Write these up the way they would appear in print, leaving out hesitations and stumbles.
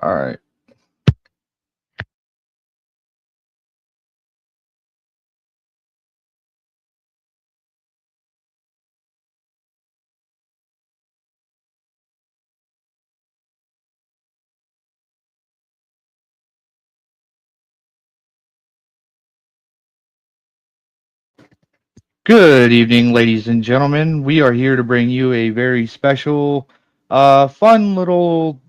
All right. Good evening, ladies and gentlemen. We are here to bring you a very special, fun little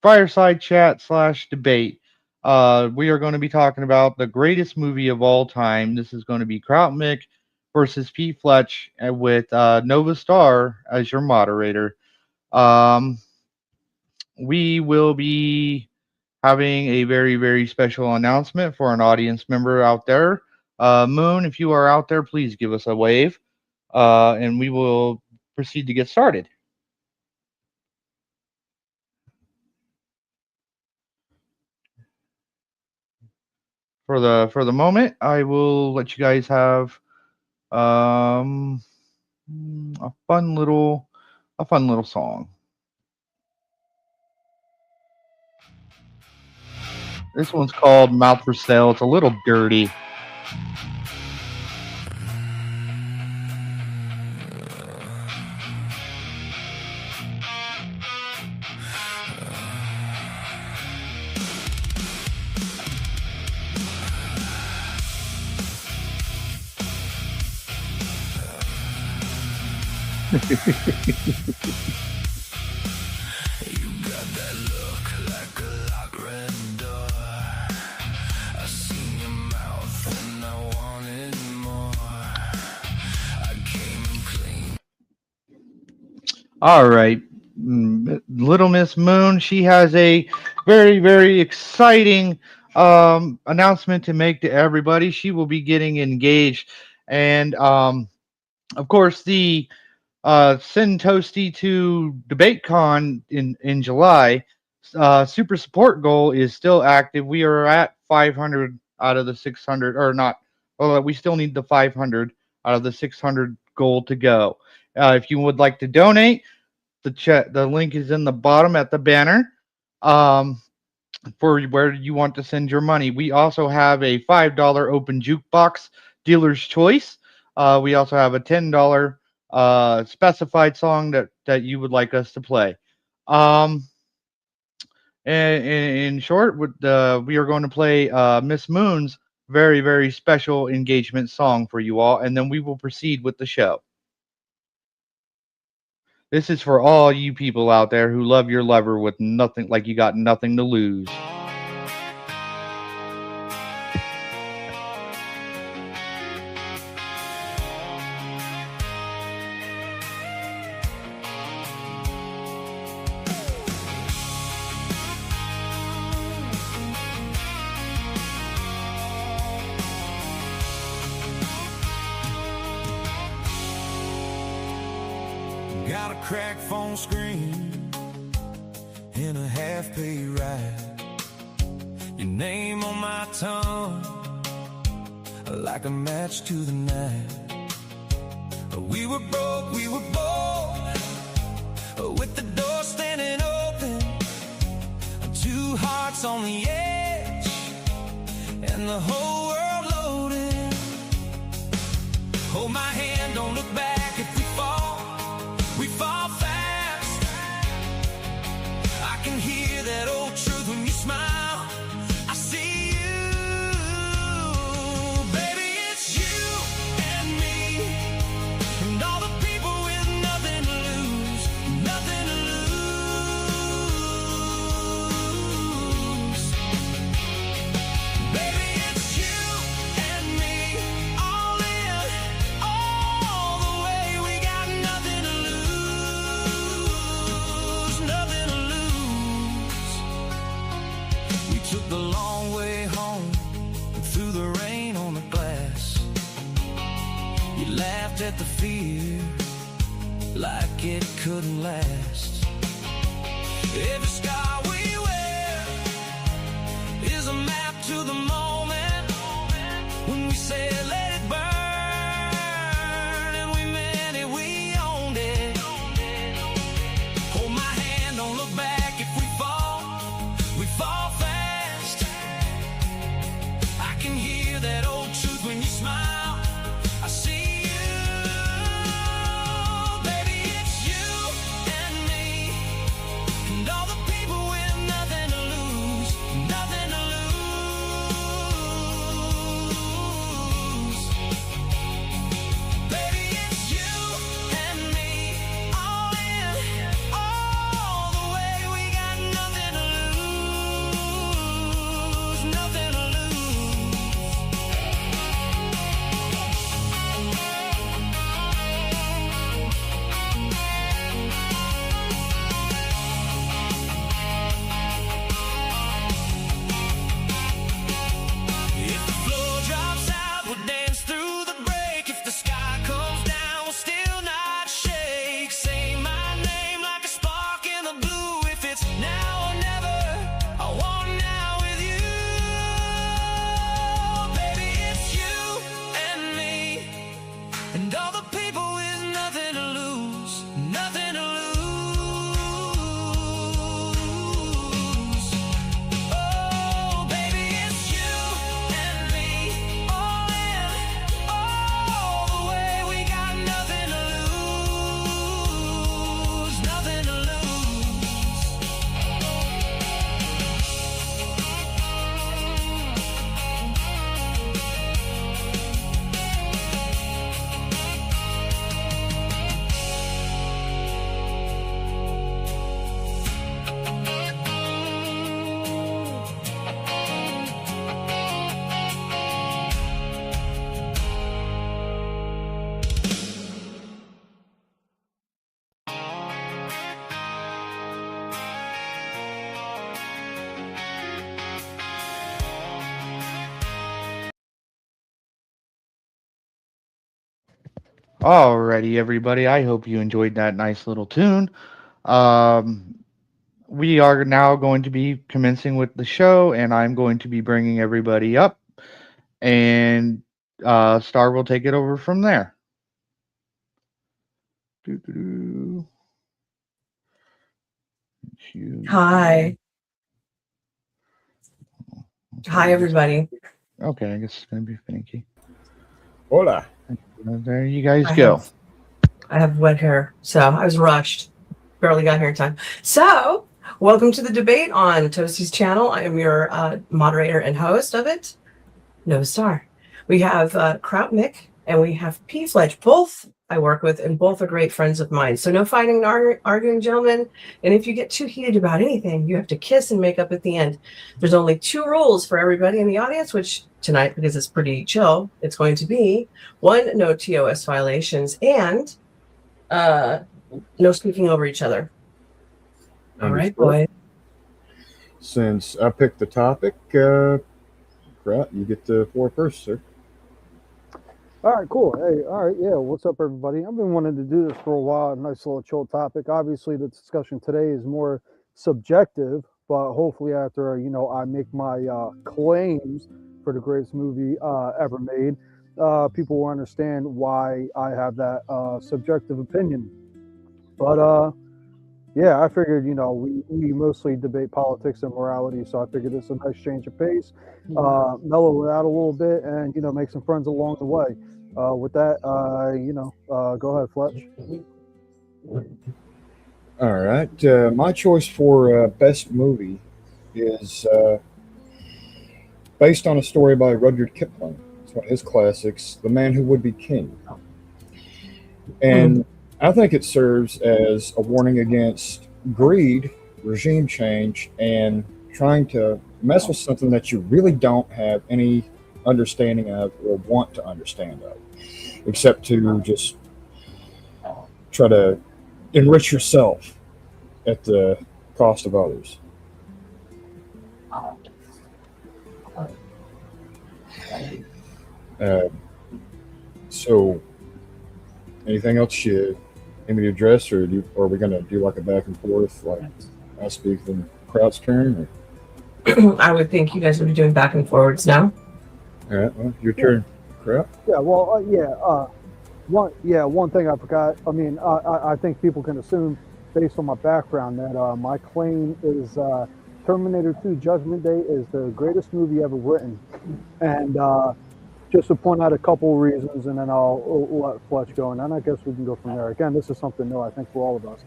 fireside chat slash debate. We are going to be talking about the greatest movie of all time. This is going to be Crout Mick versus Pfletch with NovaStar as your moderator. Um, we will be having a very, very special announcement for an audience member out there. Moon, if you are out there, please give us a wave, and we will proceed to get started. For the moment, I will let you guys have um, a fun little song. This one's called "Mouth for Sale." It's a little dirty. All right, Little Miss Moon. She has a very, very exciting announcement to make to everybody. She will be getting engaged, and of course, the send Toasty to DebateCon in July. Super support goal is still active. We are at 500 out of the 600, or not. Well, we still need the 500 out of the 600 goal to go. If you would like to donate, the link is in the bottom at the banner. For where you want to send your money. We also have a $5 open jukebox dealer's choice. We also have a $10 specified song that you would like us to play. And in short, we are going to play Miss Moon's very, very special engagement song for you all, and then we will proceed with the show. This is for all you people out there who love your lover with nothing, like you got nothing to lose. Got a cracked phone screen in a half-pay ride. Your name on my tongue, like a match to the night. We were broke, we were bold, with the door standing open. Two hearts on the edge, and the whole world loaded. Hold my hand, don't look back. If we fall, we fall fast. I can hear that old truth when you smile. I see you, baby, it's you and me, and all the people with nothing to lose, nothing to lose. Baby, it's you and me, all in, all the way. We got nothing to lose, nothing to lose. We took the long way home through the rain on the glass. You laughed at the fear like it couldn't last. Every scar we wear is a map to the moment when we said let it burn, and we meant it, we owned it. Hold my hand, don't look back. If we fall, Alrighty, everybody. I hope you enjoyed that nice little tune. Um, we are now going to be commencing with the show, and I'm going to be bringing everybody up, and Star will take it over from there. Doo-doo-doo. Hi. Hi, everybody. Okay, I guess it's going to be finicky. Hola. There you guys I go. have wet hair, so I was rushed. Barely got here in time. So, welcome to the debate on Toasty's channel. I am your moderator and host of it, NovaStar. We have Crout, Mick, and we have Pfletch. Both I work with, and both are great friends of mine. So no fighting and arguing, gentlemen. And if you get too heated about anything, you have to kiss and make up at the end. There's only 2 rules for everybody in the audience, which tonight, because it's pretty chill, it's going to be 1, no TOS violations, and no speaking over each other. All right, boys. Since I picked the topic, Crout, you get the floor first, sir. All right, cool. Hey, all right, yeah. What's up, everybody? I've been wanting to do this for a while. Nice little chill topic. Obviously, the discussion today is more subjective, but hopefully, after I make my claims for the greatest movie ever made, people will understand why I have that subjective opinion. But yeah, I figured we mostly debate politics and morality, so I figured this is a nice change of pace, mellow it out a little bit, and make some friends along the way. With that, go ahead, Pfletch. All right. My choice for best movie is based on a story by Rudyard Kipling. It's one of his classics, The Man Who Would Be King. And I think it serves as a warning against greed, regime change, and trying to mess with something that you really don't have any understanding of or want to understand of, except to just try to enrich yourself at the cost of others. So, anything else you need me to address, or are we going to do like a back and forth, like I speak then Crout's turn? I would think you guys would be doing back and forwards now. All right, well, your turn, Crout. Yeah, well, one thing I forgot. I mean, I think people can assume, based on my background, that my claim is Terminator 2: Judgment Day is the greatest movie ever written, and just to point out a couple of reasons, and then I'll let Pfletch go, and then I guess we can go from there. Again, this is something new, I think, for all of us.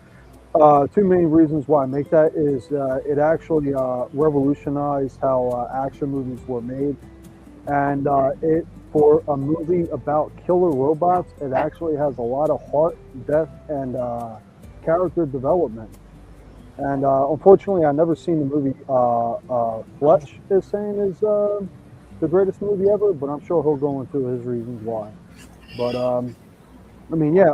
2 main reasons why I make that is it actually revolutionized how action movies were made, and for a movie about killer robots, it actually has a lot of heart, depth, and character development. And unfortunately, I've never seen the movie Pfletch is saying is the greatest movie ever, but I'm sure he'll go into his reasons why. But I mean, yeah.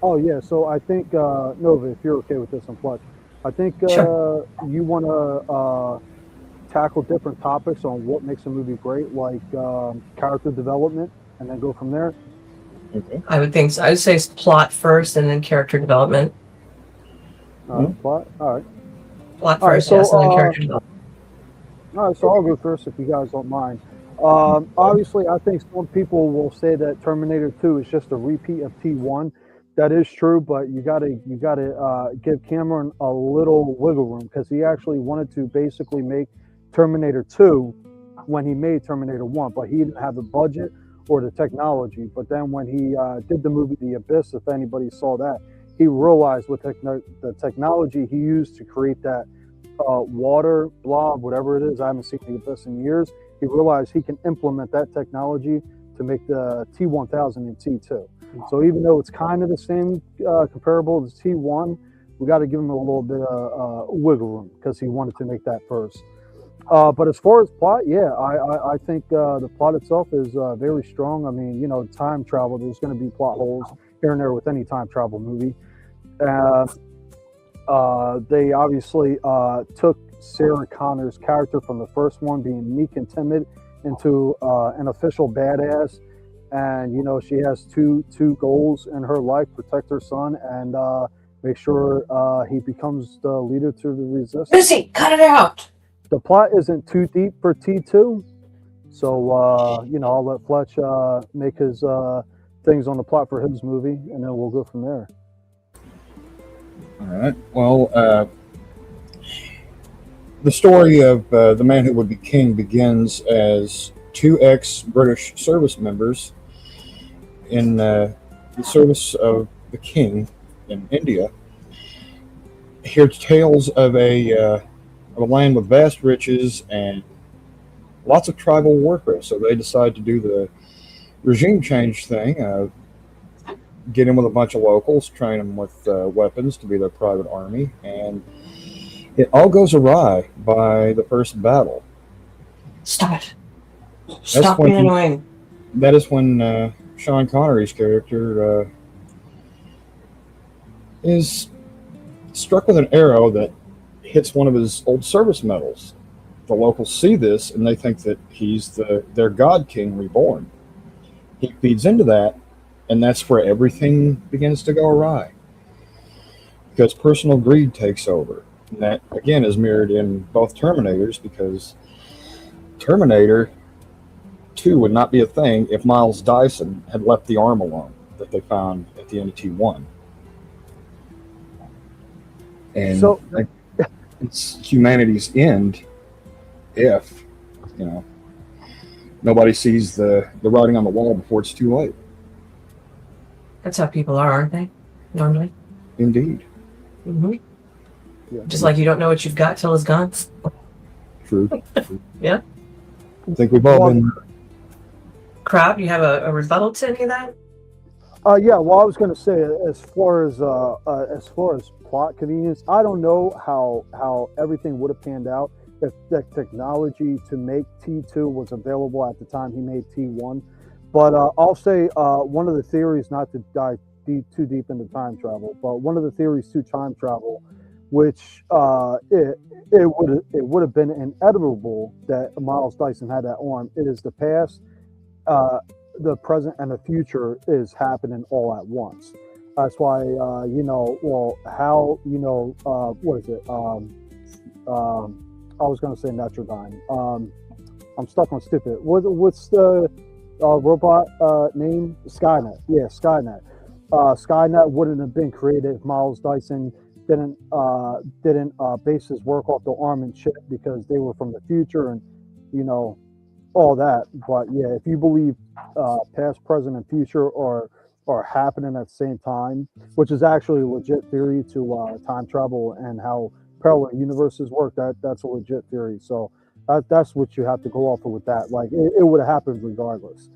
Oh yeah. So I think Nova, if you're okay with this, and Pfletch, I think Sure. you want to tackle different topics on what makes a movie great, like character development, and then go from there. Okay. I would think so. I would say plot first and then character development. Plot. All right. Plot All right, first, so, yes, and then character development. All right, so I'll go first if you guys don't mind. Obviously, I think some people will say that Terminator 2 is just a repeat of T1. That is true, but you gotta give Cameron a little wiggle room, because he actually wanted to basically make Terminator 2 when he made Terminator 1, but he didn't have the budget or the technology. But then when he did the movie The Abyss, if anybody saw that, he realized with the technology he used to create that water blob, whatever it is, I haven't seen The Abyss in years, he realized he can implement that technology to make the T1000 and T2. So even though it's kind of the same, comparable to T1, we got to give him a little bit of wiggle room, because he wanted to make that first. But as far as plot, yeah, I think the plot itself is very strong. I mean, time travel, there's going to be plot holes here and there with any time travel movie. They obviously took Sarah Connor's character from the first one, being meek and timid, into an official badass. and she has two goals in her life: protect her son and make sure he becomes the leader to the resistance. Lucy, cut it out. The plot isn't too deep for T2, so I'll let Pfletch make his things on the plot for his movie, and then we'll go from there. All right. Well, the story of The Man Who Would Be King begins as two ex-British service members in the service of the king in India hear tales of a land with vast riches and lots of tribal warfare. So they decide to do the regime change thing, get in with a bunch of locals, train them with weapons to be their private army, and it all goes awry by the first battle. Stop it. Stop being annoying. That is when Sean Connery's character is struck with an arrow that hits one of his old service medals. The locals see this and they think that he's their god king reborn. He feeds into that, and that's where everything begins to go awry, because personal greed takes over. And that again is mirrored in both Terminators, because Terminator 2 would not be a thing if Miles Dyson had left the arm alone that they found at the end of T1. And So- it's humanity's end if, nobody sees the writing on the wall before it's too late. That's how people are, aren't they? Normally. Indeed. Mm-hmm. Yeah. Just like you don't know what you've got till it's gone. True. Yeah. I think we've all been... Crout, you have a rebuttal to any of that? Yeah, well, I was going to say, as far as plot convenience, I don't know how everything would have panned out if the technology to make T2 was available at the time he made T1. But I'll say one of the theories, not to dive too deep into time travel, but one of the theories to time travel, which it would have been inevitable that Miles Dyson had that arm. It is the past, the present, and the future is happening all at once. That's why what is it? I was going to say Notre Dame. I'm stuck on stupid. What's the robot name? Skynet. Yeah, Skynet. Skynet wouldn't have been created if Miles Dyson didn't base his work off the arm and chip, because they were from the future and all that. But yeah, if you believe past, present, and future are happening at the same time, which is actually a legit theory to time travel and how parallel universes work, that's a legit theory. So that's what you have to go off of with that. Like it would have happened regardless.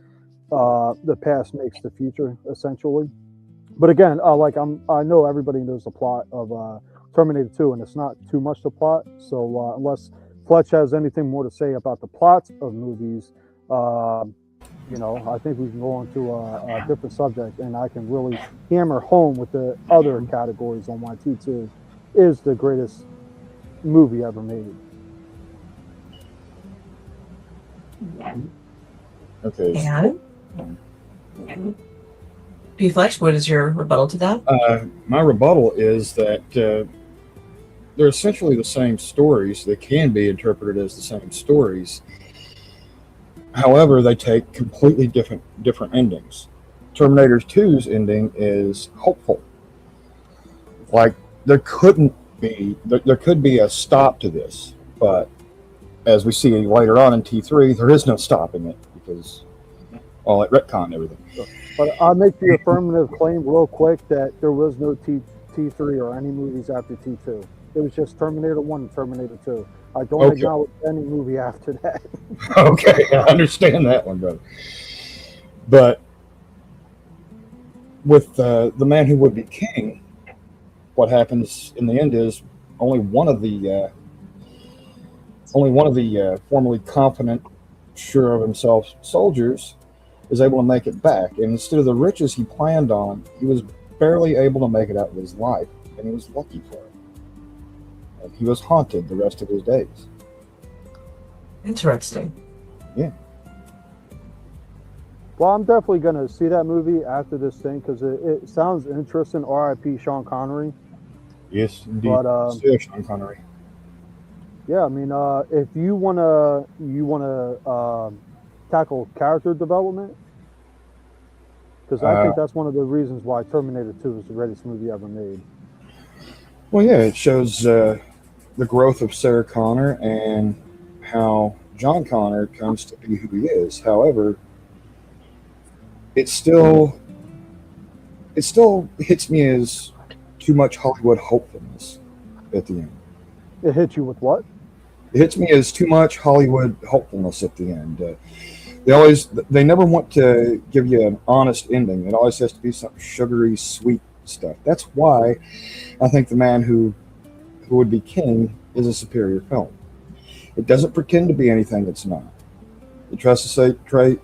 The past makes the future, essentially. But again, I know everybody knows the plot of Terminator 2, and it's not too much to plot. So unless Pfletch has anything more to say about the plots of movies, I think we can go on to a different subject, and I can really hammer home with the other categories on why T2 is the greatest movie ever made. Okay. And Pfletch, what is your rebuttal to that? My rebuttal is that they're essentially the same stories. They can be interpreted as the same stories. However, they take completely different endings. Terminator 2's ending is hopeful. Like there could be a stop to this, but as we see later on in T3, there is no stopping it because it retconned everything. But I'll make the affirmative claim real quick that there was no T3 or any movies after T2. It was just Terminator 1 and Terminator 2. I don't acknowledge any movie after that. Okay, I understand that one, brother. But with The Man Who Would Be King, what happens in the end is only one of the formerly confident, sure of himself soldiers is able to make it back. And instead of the riches he planned on, he was barely able to make it out with his life, and he was lucky for it. And he was haunted the rest of his days. Interesting. Yeah. Well, I'm definitely going to see that movie after this thing because it sounds interesting. R.I.P. Sean Connery. Yes, indeed. But Still Sean Connery. yeah, I mean, if you wanna tackle character development, because I think that's one of the reasons why Terminator 2 is the greatest movie ever made. Well, yeah, it shows the growth of Sarah Connor and how John Connor comes to be who he is. However, it still hits me as too much Hollywood hopefulness at the end. It hits you with what? It hits me as too much Hollywood hopefulness at the end. They never want to give you an honest ending. It always has to be some sugary, sweet stuff. That's why I think The Man Who Would Be King is a superior film. It doesn't pretend to be anything it's not. It tries to stay true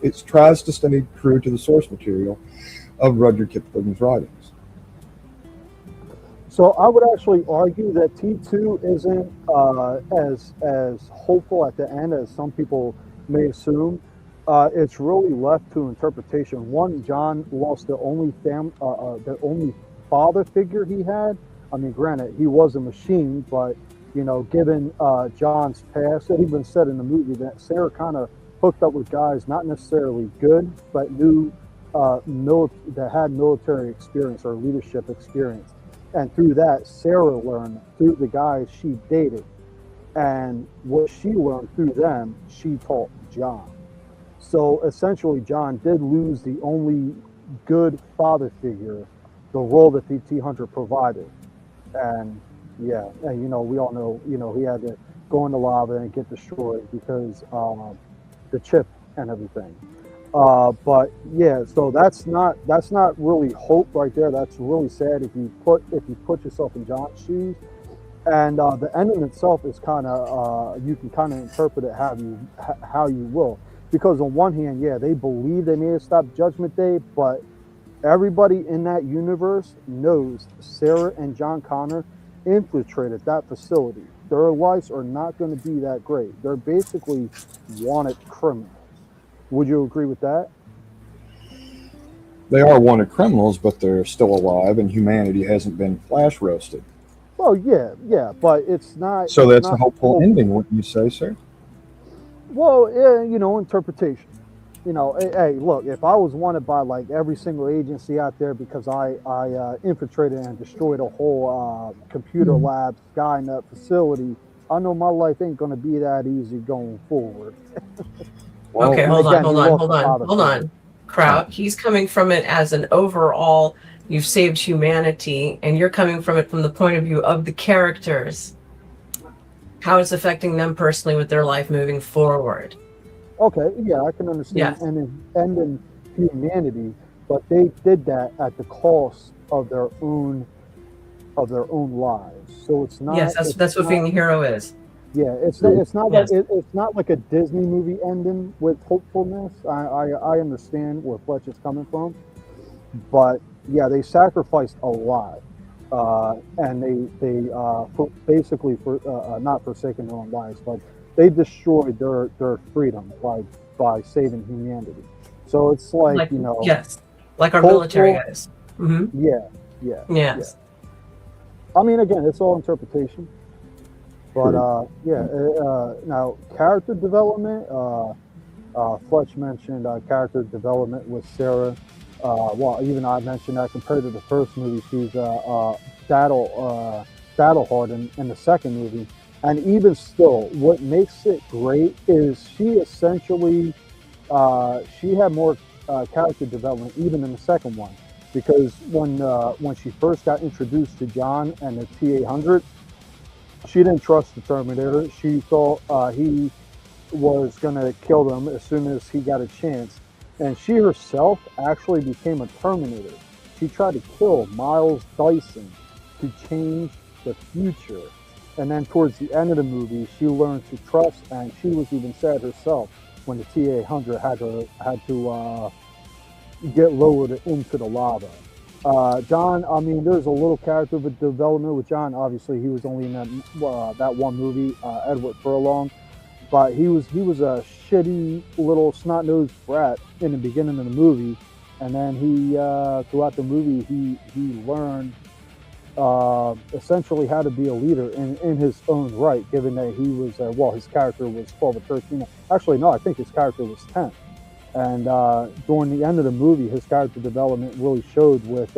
to the source material of Rudyard Kipling's writings. So I would actually argue that T2 isn't as hopeful at the end as some people may assume. It's really left to interpretation. One, John lost the only father figure he had. I mean, granted, he was a machine, but given John's past, it even said in the movie that Sarah kind of hooked up with guys not necessarily good, but knew that had military experience or leadership experience. And through that, Sarah learned through the guys she dated. And what she learned through them, she taught John. So essentially, John did lose the only good father figure, the role that the T-100 provided. And yeah, and we all know, he had to go in the lava and get destroyed because the chip and everything. But yeah, so that's not really hope right there. That's really sad if you put yourself in John's shoes. And the ending itself is kind of you can kind of interpret it how you will, because on one hand, yeah, they believe they may have stopped Judgment Day, but everybody in that universe knows Sarah and John Connor infiltrated that facility. Their lives are not going to be that great. They're basically wanted criminals. Would you agree with that? They are wanted criminals, but they're still alive, and humanity hasn't been flash roasted. Well, yeah, but it's not. So that's a hopeful ending, wouldn't you say, sir? Well, yeah, interpretation. Hey, look, if I was wanted by like every single agency out there because I infiltrated and destroyed a whole computer lab, Skynet facility, I know my life ain't going to be that easy going forward. Well, okay, hold on. Crout, he's coming from it as an overall, you've saved humanity, and you're coming from it from the point of view of the characters, how it's affecting them personally with their life moving forward. Okay, yeah, I can understand. Yeah. And in humanity, but they did that at the cost of their own lives. So it's not. Yes, that's what being a hero is. Yeah, it's not like a Disney movie ending with hopefulness. I understand where Pfletch is coming from, but yeah, they sacrificed a lot, and they basically not forsaking their own lives, but they destroyed their freedom by saving humanity. So it's like yes, like our military guys. Mm-hmm. Yeah. Yes. Yeah. I mean, again, it's all interpretation. But now character development. Pfletch mentioned character development with Sarah. Well, even I mentioned that compared to the first movie, she's battle hardened in the second movie. And even still, what makes it great is she essentially she had more character development even in the second one, because when she first got introduced to John and the T-800. She didn't trust the Terminator. She thought he was going to kill them as soon as he got a chance. And she herself actually became a Terminator. She tried to kill Miles Dyson to change the future. And then towards the end of the movie, she learned to trust, and she was even sad herself when the T-800 had to get lowered into the lava. John, I mean, there's a little character development with John. Obviously, he was only in that one movie, Edward Furlong, but he was a shitty little snot-nosed brat in the beginning of the movie, and then he throughout the movie he learned essentially how to be a leader in his own right, given that he was his character was 12 or 13. Actually, no, I think his character was 10. And during the end of the movie, his character development really showed with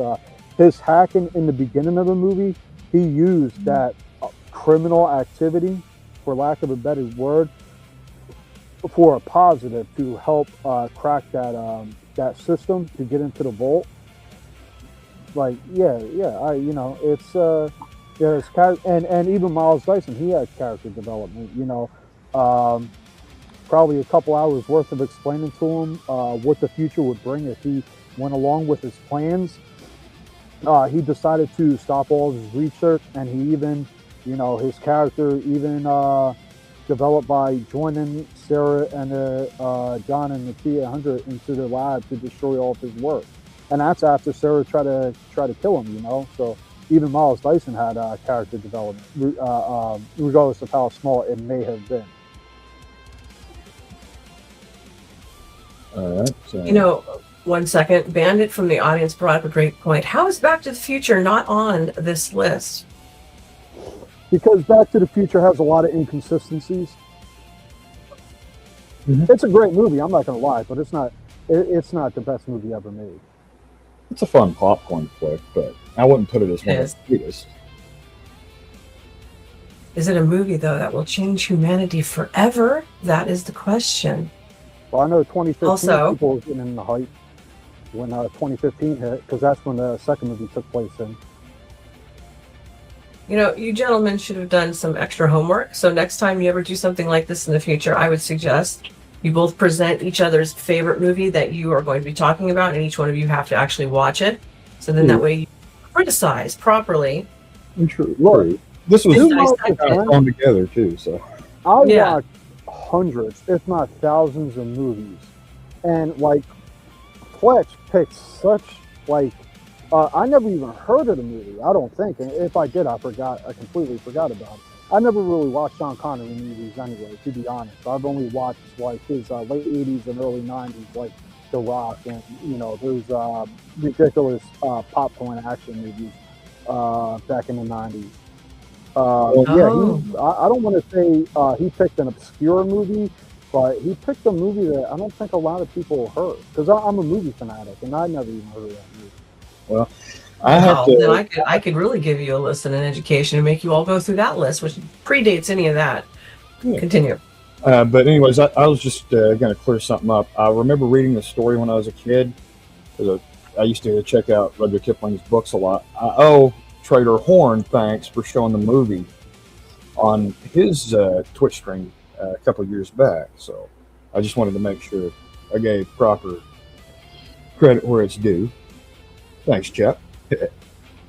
his hacking in the beginning of the movie. He used that criminal activity, for lack of a better word, for a positive to help crack that system to get into the vault. Like, it's and even Miles Dyson, he had character development. Probably a couple hours worth of explaining to him what the future would bring if he went along with his plans. He decided to stop all of his research, and he even, his character even developed by joining Sarah and John and the T-800 into the lab to destroy all of his work. And that's after Sarah tried to kill him, So even Miles Dyson had character development, regardless of how small it may have been. All right. 1 second. Bandit from the audience brought up a great point. How is Back to the Future not on this list? Because Back to the Future has a lot of inconsistencies. Mm-hmm. It's a great movie, I'm not going to lie, but it's not the best movie ever made. It's a fun popcorn flick, but I wouldn't put it as one of the greatest. Is it a movie, though, that will change humanity forever? That is the question. Well, I know 2015 Also, people were getting in the hype when 2015 hit, because that's when the second movie took place in. You gentlemen should have done some extra homework. So next time you ever do something like this in the future, I would suggest you both present each other's favorite movie that you are going to be talking about, and each one of you have to actually watch it. So then that way you criticize properly. True. Right. This was thrown together too. So I watched hundreds, if not thousands, of movies, and Pfletch picked such I never even heard of the movie. I don't think, and if I did, I completely forgot about it. I never really watched Sean Connery movies anyway, to be honest. I've only watched his late 80s and early 90s, like The Rock and those ridiculous popcorn action movies back in the 90s. I don't want to say he picked an obscure movie, but he picked a movie that I don't think a lot of people heard, because I'm a movie fanatic and I never even heard of that movie. Well, then I could really give you a list and an education and make you all go through that list, which predates any of that. Yeah. Continue. But anyways, I was just going to clear something up. I remember reading the story when I was a kid, because I used to check out Rudyard Kipling's books a lot. I owe Trader Horn thanks for showing the movie on his Twitch stream a couple of years back. So I just wanted to make sure I gave proper credit where it's due. Thanks, Chuck.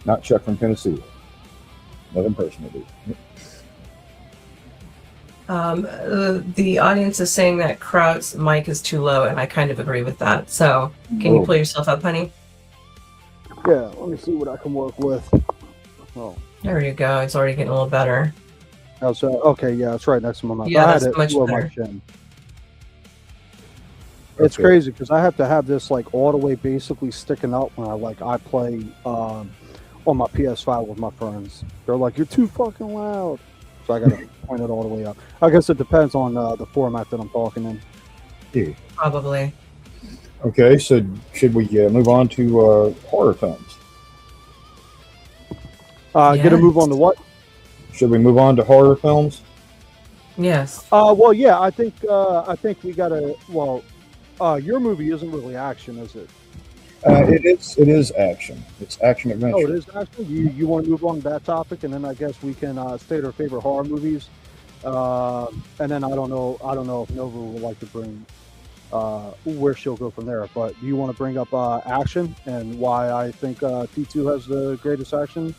Not Chuck from Tennessee. Nothing personal, dude. The audience is saying that Crout's mic is too low, and I kind of agree with that. So can you pull yourself up, honey? Yeah, let me see what I can work with. Oh, there you go. It's already getting a little better. Okay, yeah, it's right next to my mouth. Yeah, that's much better. It's crazy because I have to have this all the way basically sticking up when I play on my PS5 with my friends. They're like, "You're too fucking loud," so I gotta point it all the way up. I guess it depends on the format that I'm talking in. Yeah. Probably. Okay, so should we move on to horror films? Get a move on to what? Should we move on to horror films? Yes. Well, yeah. I think we gotta. Well, your movie isn't really action, is it? It is action. It's action adventure. Oh, it is action. You want to move on to that topic, and then I guess we can state our favorite horror movies, and then I don't know if Nova would like to bring where she'll go from there. But do you want to bring up action and why I think T2 has the greatest action?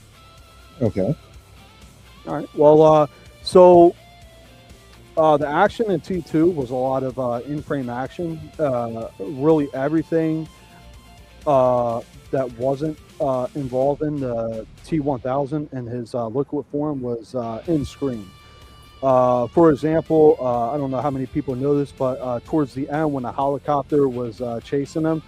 Okay. All right. Well, so the action in T2 was a lot of in-frame action. Really everything that wasn't involved in the T1000 in his liquid form was in screen. For example, I don't know how many people know this, but towards the end, when a helicopter was chasing them,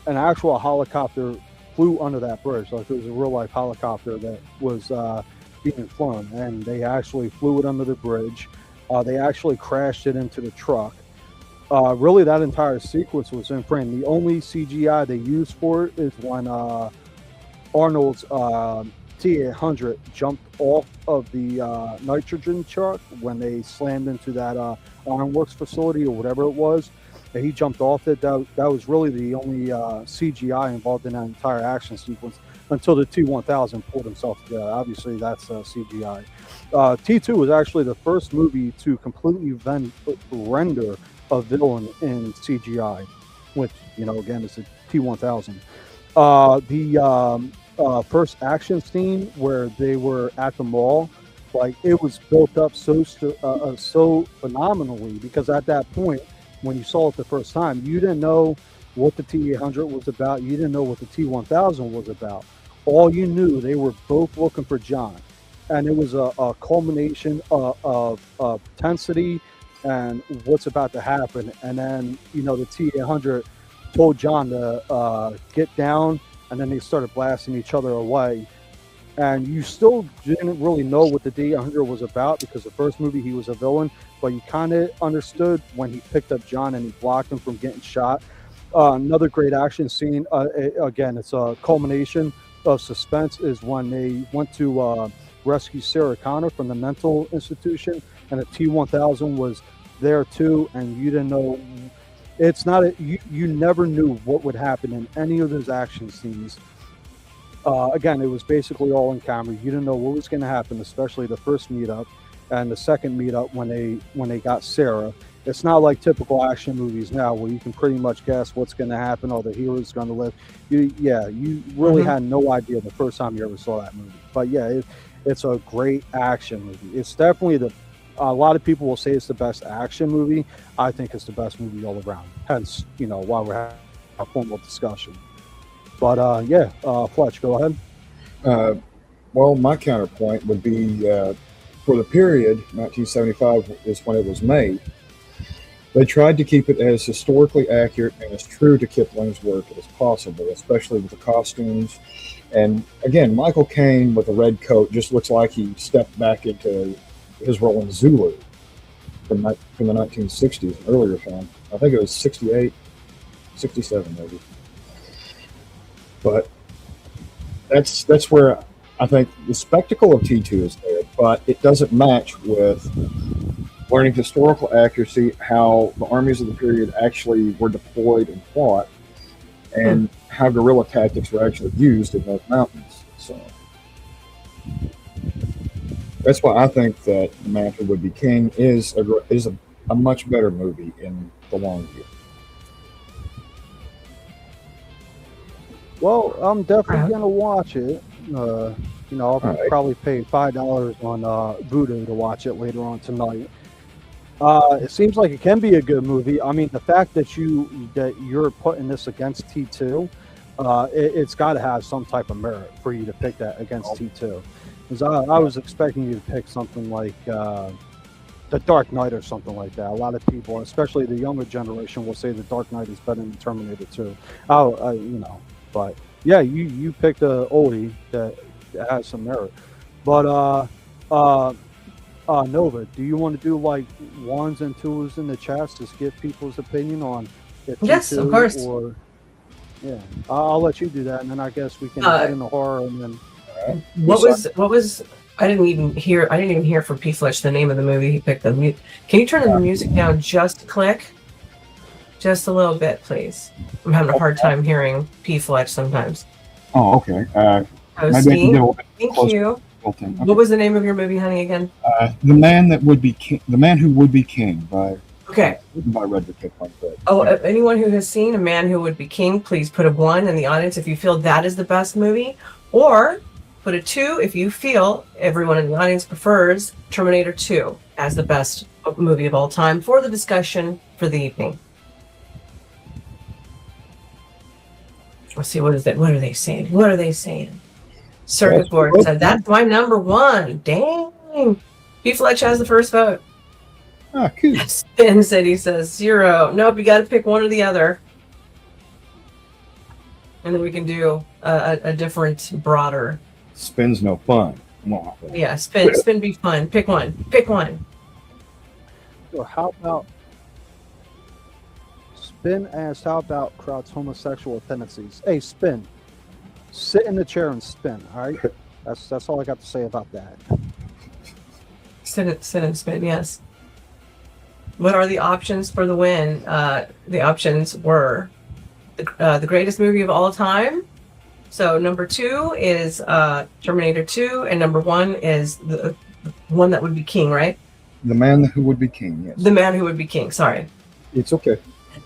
an actual helicopter flew under that bridge. Like it was a real life helicopter that was being flown, and they actually flew it under the bridge. They actually crashed it into the truck. Really, that entire sequence was in frame. The only CGI they used for it is when Arnold's T-800 jumped off of the nitrogen truck when they slammed into that Ironworks facility or whatever it was. And he jumped off it. That was really the only CGI involved in that entire action sequence until the T-1000 pulled himself together. Obviously, that's CGI. T2 was actually the first movie to completely render a villain in CGI, which, again, is a T-1000. The first action scene where they were at the mall, like it was built up so phenomenally, because at that point, when you saw it the first time, you didn't know what the T-800 was about. You didn't know what the T-1000 was about. All you knew, they were both looking for John. And it was a culmination of intensity and what's about to happen. And then, the T-800 told John to get down, and then they started blasting each other away. And you still didn't really know what the T-800 was about, because the first movie he was a villain, but you kind of understood when he picked up John and he blocked him from getting shot. Another great action scene, again, it's a culmination of suspense, is when they went to rescue Sarah Connor from the mental institution, and the T-1000 was there too, and you didn't know. It's not you never knew what would happen in any of those action scenes. Again, it was basically all in camera. You didn't know what was going to happen, especially the first meetup and the second meetup when they got Sarah. It's not like typical action movies now where you can pretty much guess what's going to happen or the hero's going to live. You really had no idea the first time you ever saw that movie. But yeah, it's a great action movie. It's definitely a lot of people will say it's the best action movie. I think it's the best movie all around. Hence, why we're having a formal discussion. But Pfletch, go ahead. Well, my counterpoint would be for the period, 1975 is when it was made. They tried to keep it as historically accurate and as true to Kipling's work as possible, especially with the costumes. And again, Michael Caine with a red coat just looks like he stepped back into his role in Zulu from the 1960s, an earlier film. I think it was 68, 67 maybe. But that's where I think the spectacle of T2 is there, but it doesn't match with learning historical accuracy, how the armies of the period actually were deployed and fought, and how guerrilla tactics were actually used in those mountains. So that's why I think that The Man Who Would Be King is a much better movie in the long view. Well, I'm definitely going to watch it. I'll probably pay $5 on Voodoo to watch it later on tonight. It seems like it can be a good movie. I mean, the fact that you're putting this against T2, it's got to have some type of merit for you to pick that against T2. Because I was expecting you to pick something like The Dark Knight or something like that. A lot of people, especially the younger generation, will say The Dark Knight is better than Terminator 2. But yeah, you picked a oldie that has some merit. But Nova, do you want to do like ones and twos in the chats to get people's opinion on if yes, of course. Or yeah, I'll let you do that, and then I guess we can get in the horror and then. What was? I didn't even hear from Pfletch the name of the movie he picked. Can you turn the music down just a click? Just a little bit, please. I'm having a hard time hearing Pfletch sometimes. Oh, okay. Maybe I can get a little bit Thank you. Okay. What was the name of your movie, honey, again? The Man Who Would Be King by Redwood Kipling. Anyone who has seen A Man Who Would Be King, please put a 1 in the audience if you feel that is the best movie, or put a 2 if you feel everyone in the audience prefers Terminator 2 as the best movie of all time for the discussion for the evening. Let's see, what is it? What are they saying? Circuit board said that's my number 1. Dang. Pfletch has the first vote. Ah, cool. Spin said he says 0. Nope, you got to pick one or the other. And then we can do a different, broader. Spin's no fun. Yeah, spin be fun. Pick one. Pick one. So how about Spin asked, how about Crout's homosexual tendencies? Hey, Spin, sit in the chair and spin, all right? That's all I got to say about that. Sit and spin, yes. What are the options for the win? The options were the greatest movie of all time. So number 2 is Terminator 2, and number 1 is the one that would be king, right? The Man Who Would Be King, yes. The Man Who Would Be King, sorry. It's okay.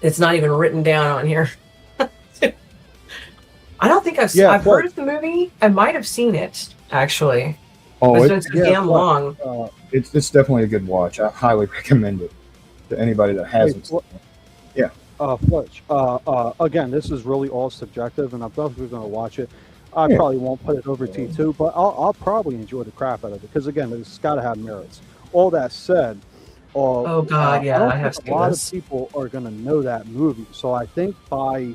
It's not even written down on here. I don't think I've heard of the movie. I might have seen it, actually. Oh, it's been so damn long. It's definitely a good watch. I highly recommend it to anybody that hasn't. Yeah. Pfletch, again, this is really all subjective, and I'm definitely going to watch it. I probably won't put it over T2, but I'll probably enjoy the crap out of it because, again, it's got to have merits. All that said, oh God, yeah, I have a lot of people are going to know that movie, so I think by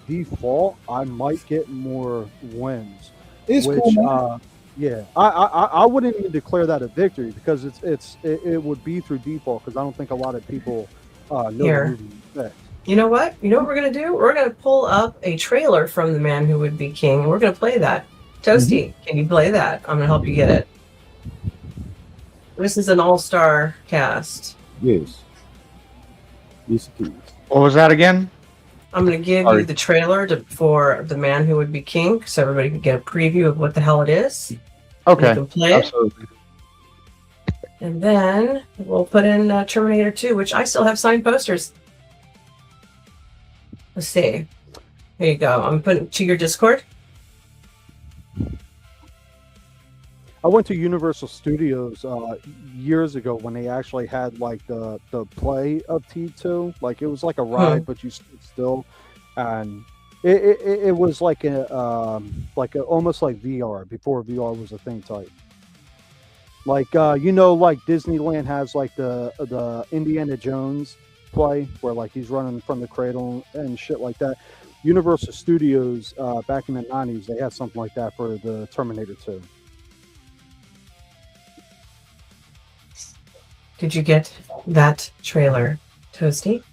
default, I might get more wins. It's cool. Yeah, I wouldn't even declare that a victory because it would be through default because I don't think a lot of people know the movie. You know what? You know what we're gonna do? We're gonna pull up a trailer from The Man Who Would Be King, and we're gonna play that. Toasty, can you play that? I'm gonna help you get it. This is an all-star cast. Yes. Yes, it is. What was that again? I'm going to give you the trailer for The Man Who Would Be King so everybody can get a preview of what the hell it is. Okay. You can play absolutely. it. And then we'll put in Terminator 2, which I still have signed posters. Let's see. Here you go. I'm putting it to your Discord. I went to Universal Studios years ago when they actually had like the play of T2. Like it was like a ride, but you stood still, and it was like a almost like VR before VR was a thing type. Like like Disneyland has like the Indiana Jones play where like he's running from the cradle and shit like that. Universal Studios back in the 90s, they had something like that for the Terminator 2. Did you get that trailer, Toasty?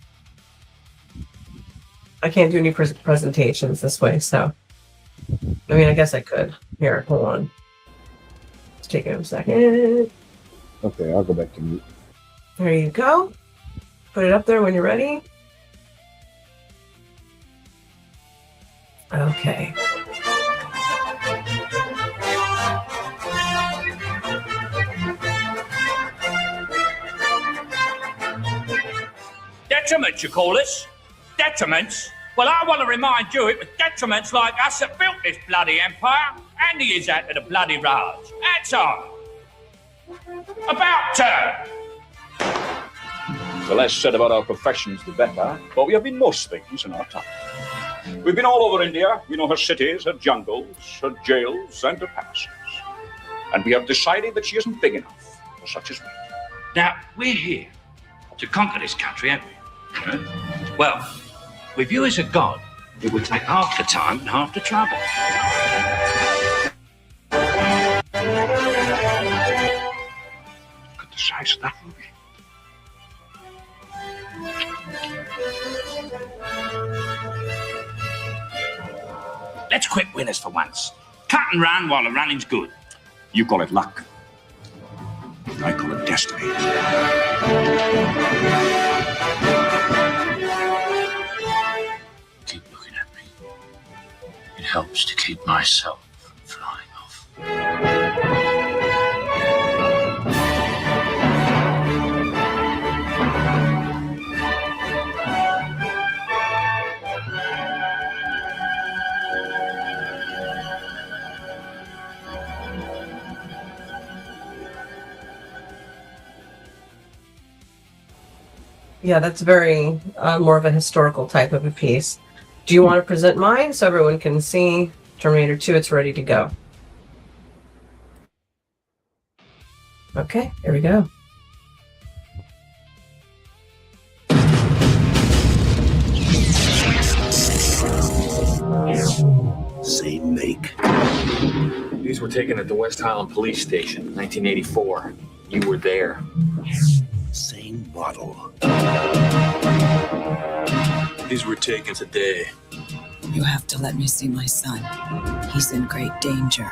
I can't do any presentations this way, so... I mean, I guess I could. Here, hold on. Let's take it a second. Okay, I'll go back to mute. There you go. Put it up there when you're ready. Okay. Detriments, you call us? Detriments? Well, I want to remind you it was detriments like us that built this bloody empire, and he is out to the bloody Raj. That's all. About turn. The less said about our professions, the better, but we have been most things in our time. We've been all over India. We know her cities, her jungles, her jails, and her palaces. And we have decided that she isn't big enough for such as we. Now, we're here to conquer this country, haven't we? Well, with you as a god, it would take half the time and half the trouble. Look at the size of that movie. Let's quit winners for once. Cut and run while the running's good. You call it luck. I call it destiny. Keep looking at me. It helps to keep myself from flying off. Yeah, that's very more of a historical type of a piece. Do you want to present mine so everyone can see Terminator 2? It's ready to go. Okay, here we go. Same make. These were taken at the West Highland Police Station, 1984. You were there. Same model. These were taken today. You have to let me see my son. He's in great danger.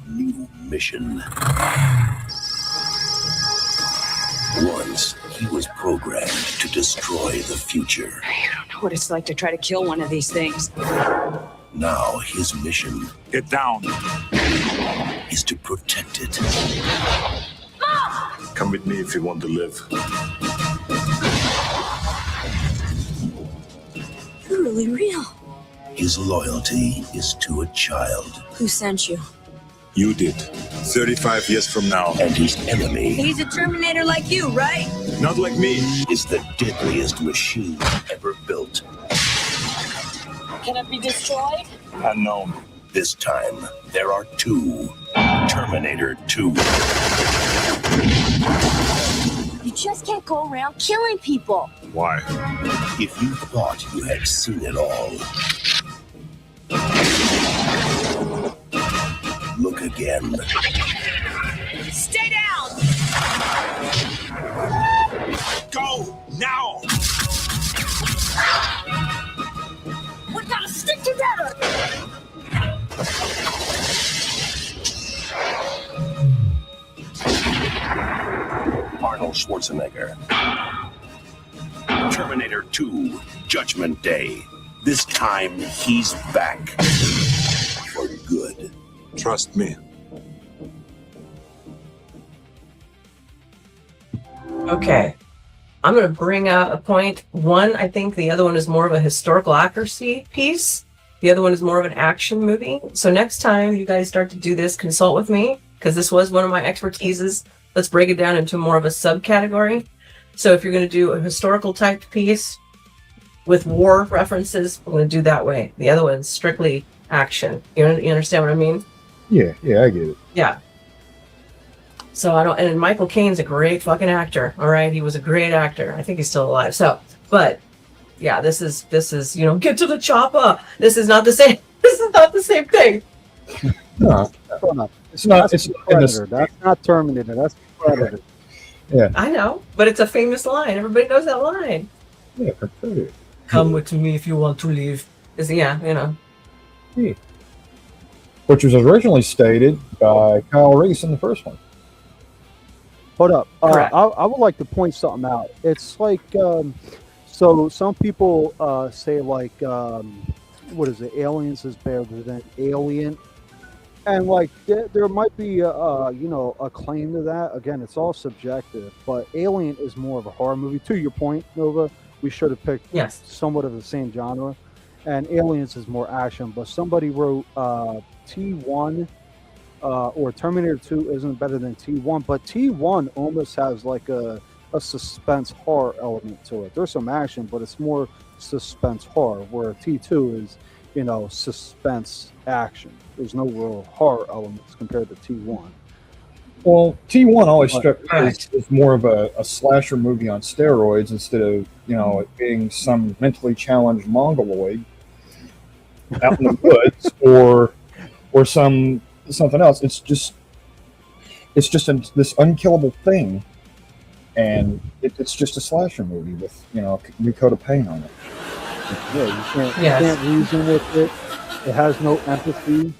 New mission. Once, he was programmed to destroy the future. You don't know what it's like to try to kill one of these things. Now, his mission Get down. is to protect it. Come with me if you want to live. You're really real. His loyalty is to a child. Who sent you? You did. 35 years from now. And his enemy He's a Terminator like you, right? Not like me. is the deadliest machine ever built. Can it be destroyed? Unknown. This time, there are two. Terminator 2. You just can't go around killing people. Why? If you thought you had seen it all, look again. Stay down! Go! Now! We gotta stick together. Arnold Schwarzenegger. Terminator 2, Judgment Day. This time, he's back. For good. Trust me. Okay. I'm going to bring out a point. One, I think the other one is more of a historical accuracy piece. The other one is more of an action movie. So next time you guys start to do this, consult with me, because this was one of my expertises. Let's break it down into more of a subcategory. So if you're going to do a historical type piece with war references, we're going to do that way. The other one's strictly action. You understand what I mean? Yeah, I get it. Yeah. So I don't, and Michael Caine's a great fucking actor. All right. He was a great actor. I think he's still alive. So, but yeah, this is, get to the chopper. This is not the same. This is not the same thing. No, it's not. It's Predator. That's not Terminator. That's Predator. Yeah. I know, but it's a famous line. Everybody knows that line. Yeah, Predator. Come with me if you want to leave. Yeah. Yeah. Which was originally stated by Kyle Reese in the first one. Hold up. Correct. I would like to point something out. It's like, so some people say like, what is it? Aliens is better than Alien. And like, there might be, a claim to that. Again, it's all subjective, but Alien is more of a horror movie. To your point, Nova, we should have picked somewhat of the same genre. And Aliens is more action, but somebody wrote T1 or Terminator 2 isn't better than T1, but T1 almost has like a suspense horror element to it. There's some action, but it's more suspense horror, where T2 is, suspense action. There's no real horror elements compared to T1. Well, T1 always struck me as more of a slasher movie on steroids instead of, it being some mentally challenged mongoloid out in the woods or something else. It's just this unkillable thing, and it's just a slasher movie with a new coat of paint on it. Yeah, you can't reason with it. It has no empathy.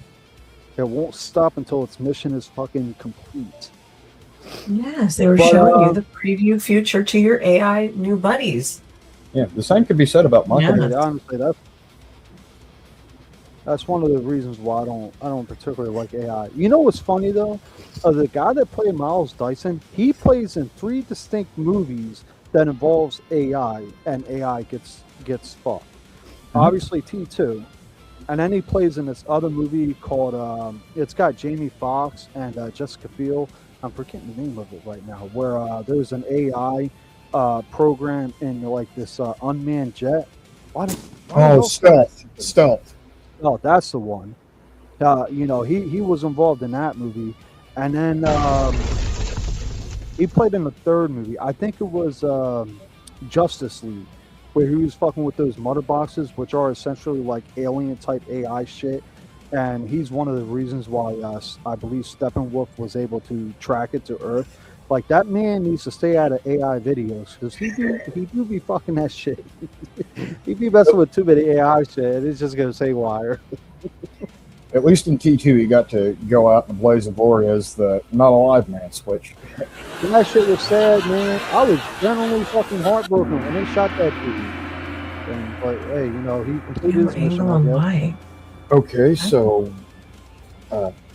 It won't stop until its mission is fucking complete. Yes, they were showing you the preview future to your AI new buddies. Yeah, the same could be said about Monkey. Yeah, honestly, that's one of the reasons why I don't particularly like AI. You know what's funny though? The guy that played Miles Dyson, he plays in 3 distinct movies that involves AI, and AI gets fucked. Obviously T2, and then he plays in this other movie called it's got Jamie Foxx and Jessica Biel. I'm forgetting the name of it right now. Where there's an AI program in like this unmanned jet. Stealth. Oh, that's the one. He was involved in that movie, and then he played in the third movie. I think it was Justice League, where he was fucking with those mother boxes, which are essentially like alien type AI shit. And he's one of the reasons why I believe Steppenwolf was able to track it to Earth. Like, that man needs to stay out of AI videos, because he do be fucking that shit. He be messing with too many AI shit. It's just gonna say wire. At least in T2, he got to go out in the blaze of glory as the not alive man switch. And that shit was sad, man. I was genuinely fucking heartbroken when they shot that dude. But hey, he completed his mission, I guess. Okay, so,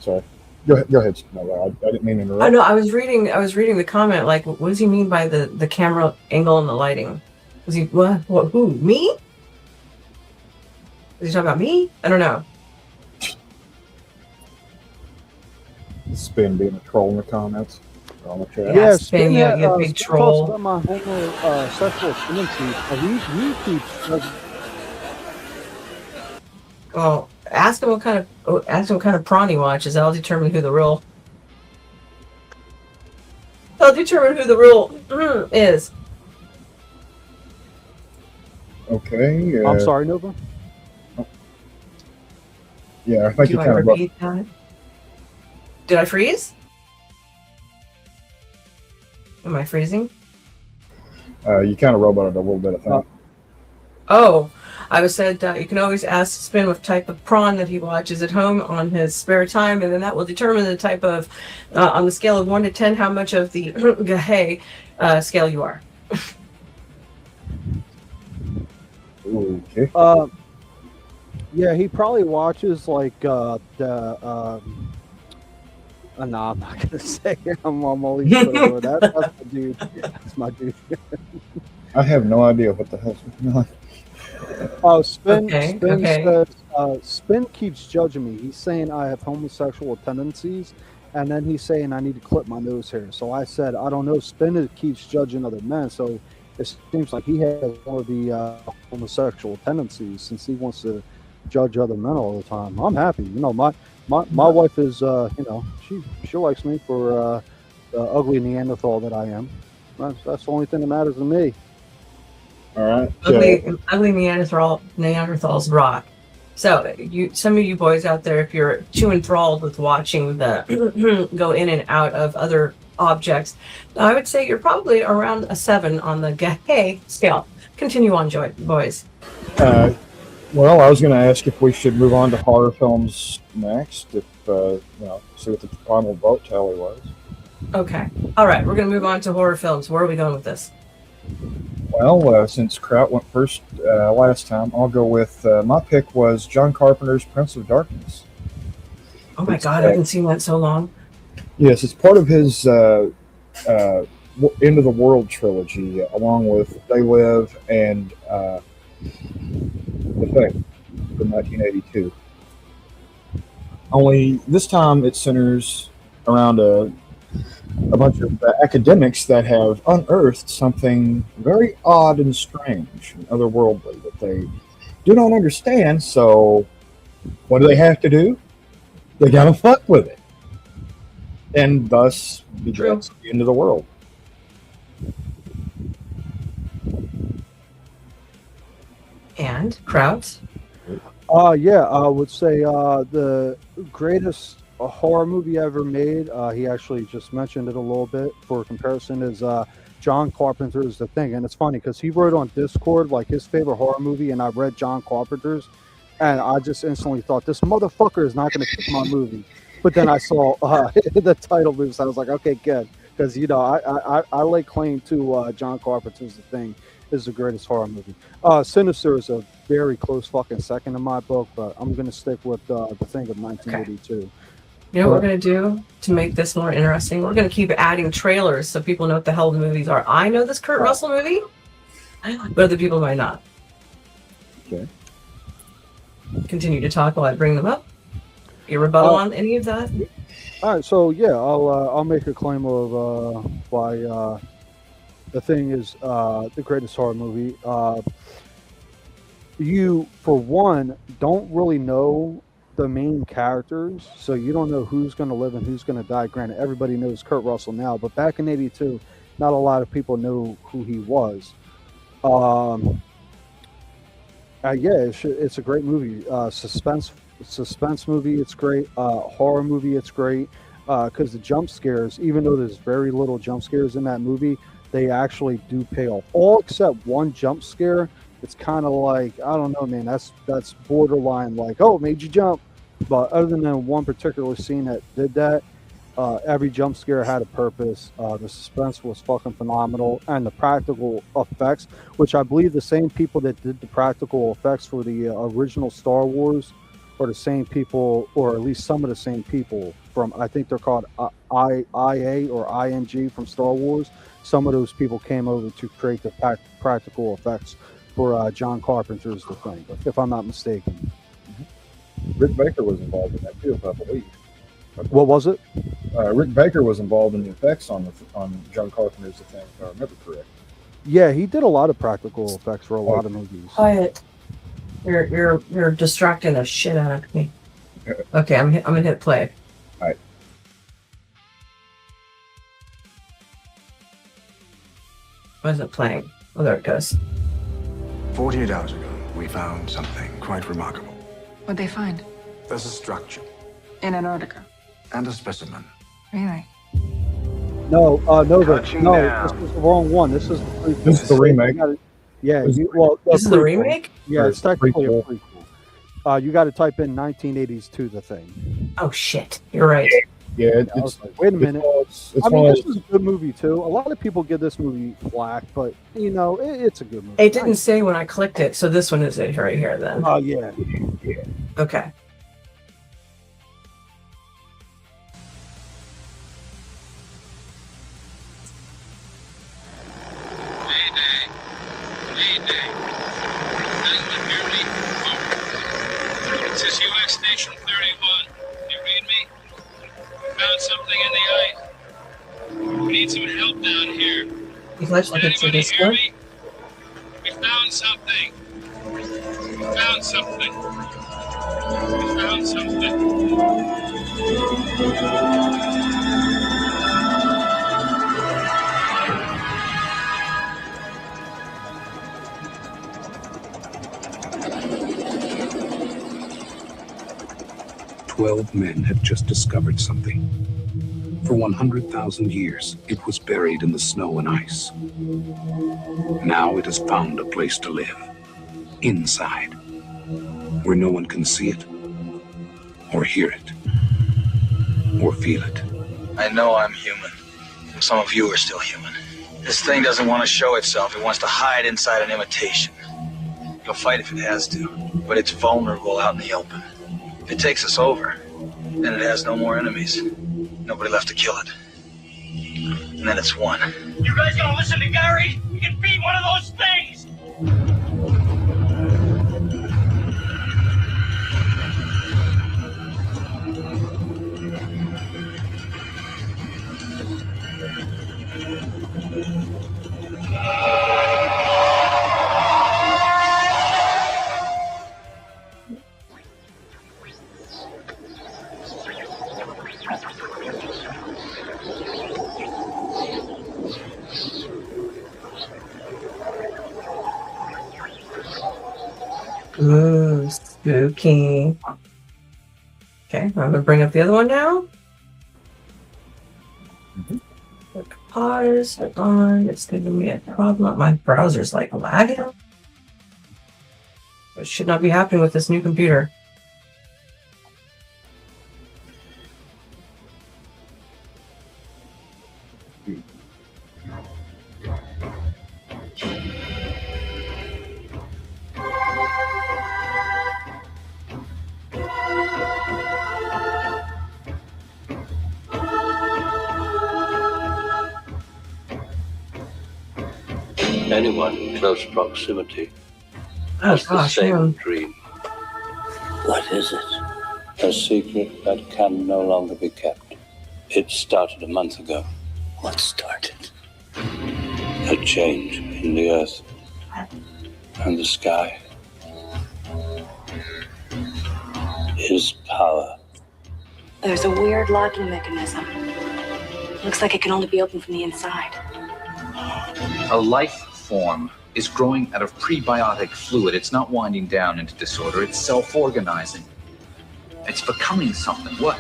sorry. Go ahead. No, I didn't mean to interrupt. Oh no, I was reading the comment. Like, what does he mean by the camera angle and the lighting? Was he what? Who? Me? Was he talking about me? I don't know. Spin being a troll in the comments. On the chat. Yeah, Spin, you big troll. Talks about my homosexual tendencies. He keeps. Well, ask him what kind of prawn he watches. That'll determine who the real. That'll determine who the real is. Okay. I'm sorry, Nova. Yeah, I think you kind of repeat that? Did I freeze? Am I freezing? You kind of roboted a little bit, I think. Oh, I was said you can always ask Spin what type of prawn that he watches at home on his spare time, and then that will determine the type of, on the scale of 1 to 10, how much of the hey scale you are. Okay. Yeah, he probably watches like no, I'm not gonna say it. I'm only sure. That's my dude. That's my dude. I have no idea what the hell's going on. Oh, Spin Okay. says, Spin keeps judging me. He's saying I have homosexual tendencies, and then he's saying I need to clip my nose hair. So I said, I don't know. Spin keeps judging other men, so it seems like he has one of the homosexual tendencies, since he wants to judge other men all the time. I'm happy. My wife is, she likes me for the ugly Neanderthal that I am. That's the only thing that matters to me. All right. Ugly Neanderthals rock. So some of you boys out there, if you're too enthralled with watching the go in and out of other objects, I would say you're probably around a 7 on the gay scale. Continue on, boys. Well, I was going to ask if we should move on to horror films next, see what the final vote tally was. Okay. All right. We're going to move on to horror films. Where are we going with this? Well, since Crout went first last time, I'll go with my pick was John Carpenter's Prince of Darkness. Oh my God, I haven't seen that in so long. Yes, it's part of his End of the World trilogy, along with They Live and The Thing from 1982. Only this time it centers around a bunch of academics that have unearthed something very odd and strange and otherworldly that they do not understand. So what do they have to do? They gotta fuck with it, and thus begins the end of the world. And Crout? Yeah, I would say the greatest horror movie ever made. He actually just mentioned it a little bit for comparison. Is John Carpenter's The Thing, and it's funny because he wrote on Discord like his favorite horror movie, and I read John Carpenter's, and I just instantly thought this motherfucker is not going to pick my movie. But then I saw the title movie, so I was like, okay, good, because I lay claim to John Carpenter's The Thing is the greatest horror movie. Sinister is a very close fucking second in my book, but I'm going to stick with The Thing of 1982. Okay. You know what we're going to do to make this more interesting? We're going to keep adding trailers so people know what the hell the movies are. I know this Kurt Russell movie, but other people might not. Okay. Continue to talk while I bring them up. Your rebuttal on any of that? All right, so yeah, I'll make a claim of why The Thing is the greatest horror movie. You, for one, don't really know the main characters, so you don't know who's going to live and who's going to die. Granted, everybody knows Kurt Russell now, but back in '82, not a lot of people know who he was. Yeah, it's a great movie. Suspense movie, it's great. Horror movie, it's great. Because the jump scares, even though there's very little jump scares in that movie, they actually do pay off. All except one jump scare. It's kind of like, I don't know, man. That's borderline like, oh, it made you jump. But other than one particular scene that did that, every jump scare had a purpose. The suspense was fucking phenomenal, and the practical effects, which I believe the same people that did the practical effects for the original Star Wars are the same people, or at least some of the same people from, I think they're called IA or ING from Star Wars. Some of those people came over to create the practical effects for John Carpenter's The Thing, if I'm not mistaken. Rick Baker was involved in that too, I believe. What was it? Rick Baker was involved in the effects on John Carpenter's The Thing, if I remember correct. Yeah, he did a lot of practical effects for a lot of movies. Quiet. You're distracting the shit out of me. Okay, I'm gonna hit play. All right. Why is it playing? Oh, there it goes. 48 hours ago, we found something quite remarkable. What'd they find? There's a structure In Antarctica. and a specimen. Really? No, Nova. Touching No, down. this is the wrong one. This is the remake. Yeah, This is the remake? Yeah, it's technically a prequel. prequel. You got to type in 1980s to The Thing. Oh shit! You're right. Yeah, I was like, wait a minute. It's I mean, one of this is a good movie too. A lot of people give this movie flack, but it's a good movie. It didn't say when I clicked it, so this one is it right here then. Oh yeah. Okay. This is U.S. Station 31. You read me? Found something in the ice. We need some help down here. Pfletch, I can see this one. We found something. We found something. We found something. 12 men had just discovered something. For 100,000 years, it was buried in the snow and ice. Now it has found a place to live. Inside. Where no one can see it, or hear it, or feel it. I know I'm human. Some of you are still human. This thing doesn't want to show itself. It wants to hide inside an imitation. It'll fight if it has to, but it's vulnerable out in the open. If it takes us over, then it has no more enemies. Nobody left to kill it. And then it's won. You guys gonna listen to Gary? We can beat one of those things! 'Ooh, spooky. Okay, I'm gonna bring up the other one now. Pause, hold on, it's giving me a problem. My browser's like lagging. It should not be happening with this new computer. Anyone in close proximity Oh has the gosh, same man. dream. What is it? A secret that can no longer be kept. It started a month ago. What started? A change in the earth and the sky. is power. There's a weird locking mechanism. Looks like it can only be opened from the inside. A life form is growing out of prebiotic fluid. It's not winding down into disorder. It's self-organizing. It's becoming something. What?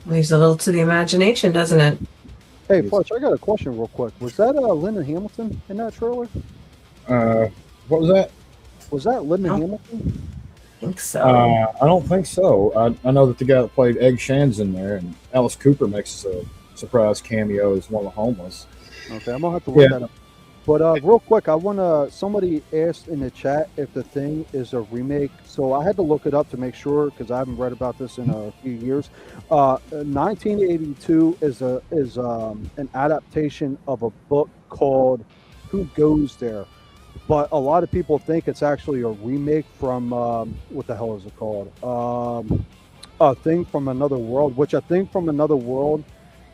Leaves a little to the imagination, doesn't it? Hey, Pfletch, I got a question real quick. Was that Lyndon Hamilton in that trailer? What was that? Was that Lyndon Hamilton? I think so. I don't think so. I know that the guy that played Egg Shan's in there, and Alice Cooper makes a surprise cameo as one of the homeless. Okay, I'm gonna have to look that up. But real quick, I wanna. Somebody asked in the chat if the thing is a remake, so I had to look it up to make sure because I haven't read about this in a few years. 1982 is an adaptation of a book called "Who Goes There," but a lot of people think it's actually a remake from what the hell is it called? A Thing from Another World, which A Thing from Another World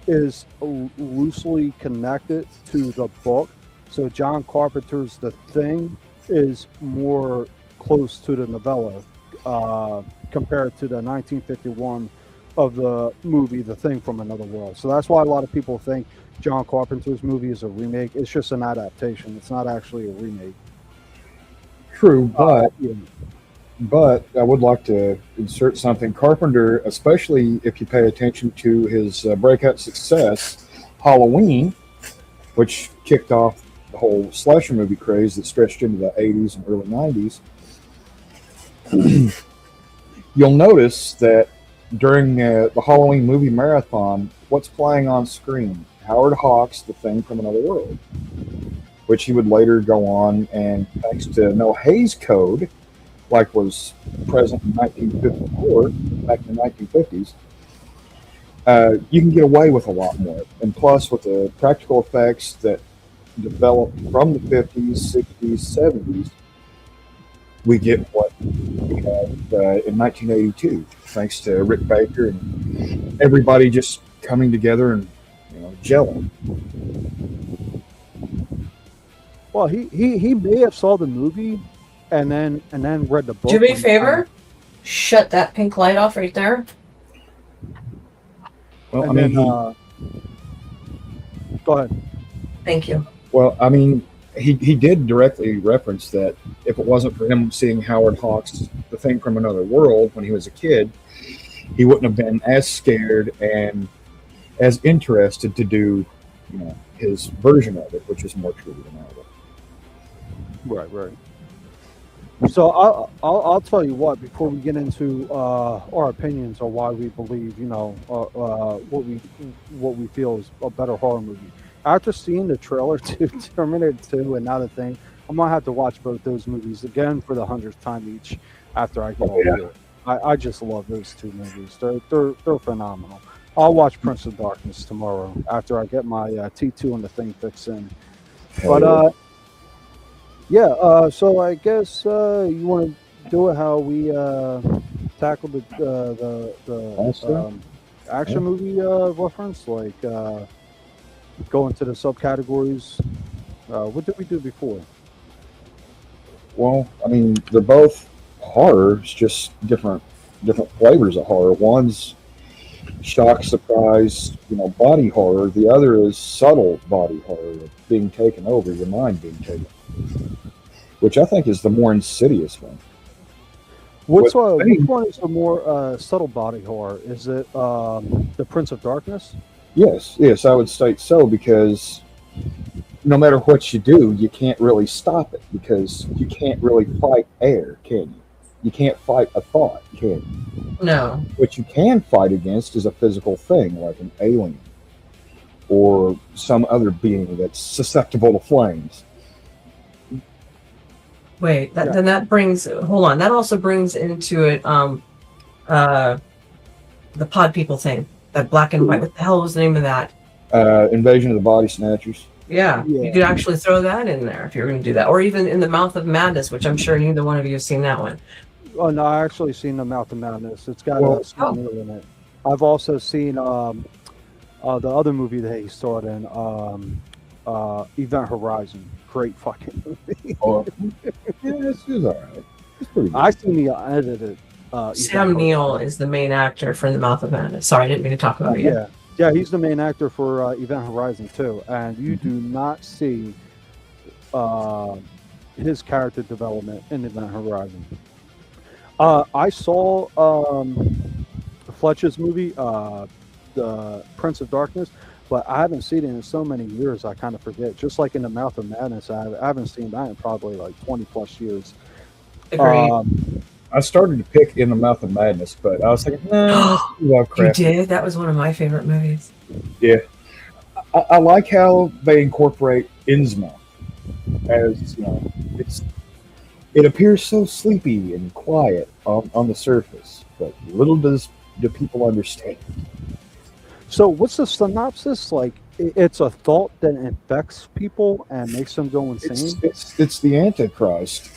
is loosely connected to the book. So John Carpenter's The Thing is more close to the novella compared to the 1951 of the movie The Thing from Another World. So that's why a lot of people think John Carpenter's movie is a remake. It's just an adaptation. It's not actually a remake. True, but I would like to insert something. Carpenter, especially if you pay attention to his breakout success, Halloween, which kicked off the whole slasher movie craze that stretched into the 80s and early 90s, you'll notice that during the Halloween movie marathon, what's playing on screen? Howard Hawks' The Thing from Another World, which he would later go on, and thanks to no Hays Code, like was present in 1954, back in the 1950s, you can get away with a lot more. And plus, with the practical effects that developed from the 50s, 60s, 70s, we get what we had in 1982, thanks to Rick Baker and everybody just coming together and gelling. Well, he may have saw the movie and then read the book. Do me a favor? Shut that pink light off right there. Well, and I mean, then, go ahead. Thank you. Well, I mean, he did directly reference that if it wasn't for him seeing Howard Hawks' The Thing from Another World when he was a kid, he wouldn't have been as scared and as interested to do, his version of it, which is more true than ours. Right. So I'll tell you what. Before we get into our opinions on why we believe, what we feel is a better horror movie. After seeing the trailer to Terminator 2 and now The Thing, I'm gonna have to watch both those movies again for the 100th time each. After I get over it, I just love those two movies. They're phenomenal. I'll watch Prince of Darkness tomorrow after I get my T2 and The Thing fix in. But so I guess you want to do it how we tackled the action movie reference, like go into the subcategories. What did we do before? Well, I mean, they're both horror. It's just different flavors of horror. One's shock, surprise, body horror. The other is subtle body horror, being taken over, your mind being taken over, which I think is the more insidious one. Which one is the more subtle body horror? Is it the Prince of Darkness? Yes, I would state so, because no matter what you do, you can't really stop it because you can't really fight air, can you? You can't fight a thought, can you? No. What you can fight against is a physical thing like an alien or some other being that's susceptible to flames. Wait, then that brings, hold on, that also brings into it the pod people thing, that black and white. What the hell was the name of that? Invasion of the Body Snatchers. Yeah, you could actually throw that in there if you're going to do that. Or even in the Mouth of Madness, which I'm sure neither one of you have seen that one. Oh, no, I actually seen the Mouth of Madness. It's got Scott Neal in it. I've also seen the other movie that he starred in, Event Horizon. Great fucking movie. Yeah, this is all right. It's pretty good. I seen the edited. Sam Neill is the main actor for the Mouth of Madness. Sorry, I didn't mean to talk about it. Yeah, he's the main actor for Event Horizon too, and you do not see his character development in Event Horizon. I saw Pfletch's movie, The Prince of Darkness, but I haven't seen it in so many years I kind of forget. Just like in The Mouth of Madness, I haven't seen that in probably like 20 plus years. Agreed. I started to pick In the Mouth of Madness, but I was like, no, You did? That was one of my favorite movies. Yeah. I like how they incorporate Innsmouth as, you know, it appears so sleepy and quiet on the surface, but little do people understand. So what's the synopsis? Like, it's a thought that infects people and makes them go insane? It's the Antichrist.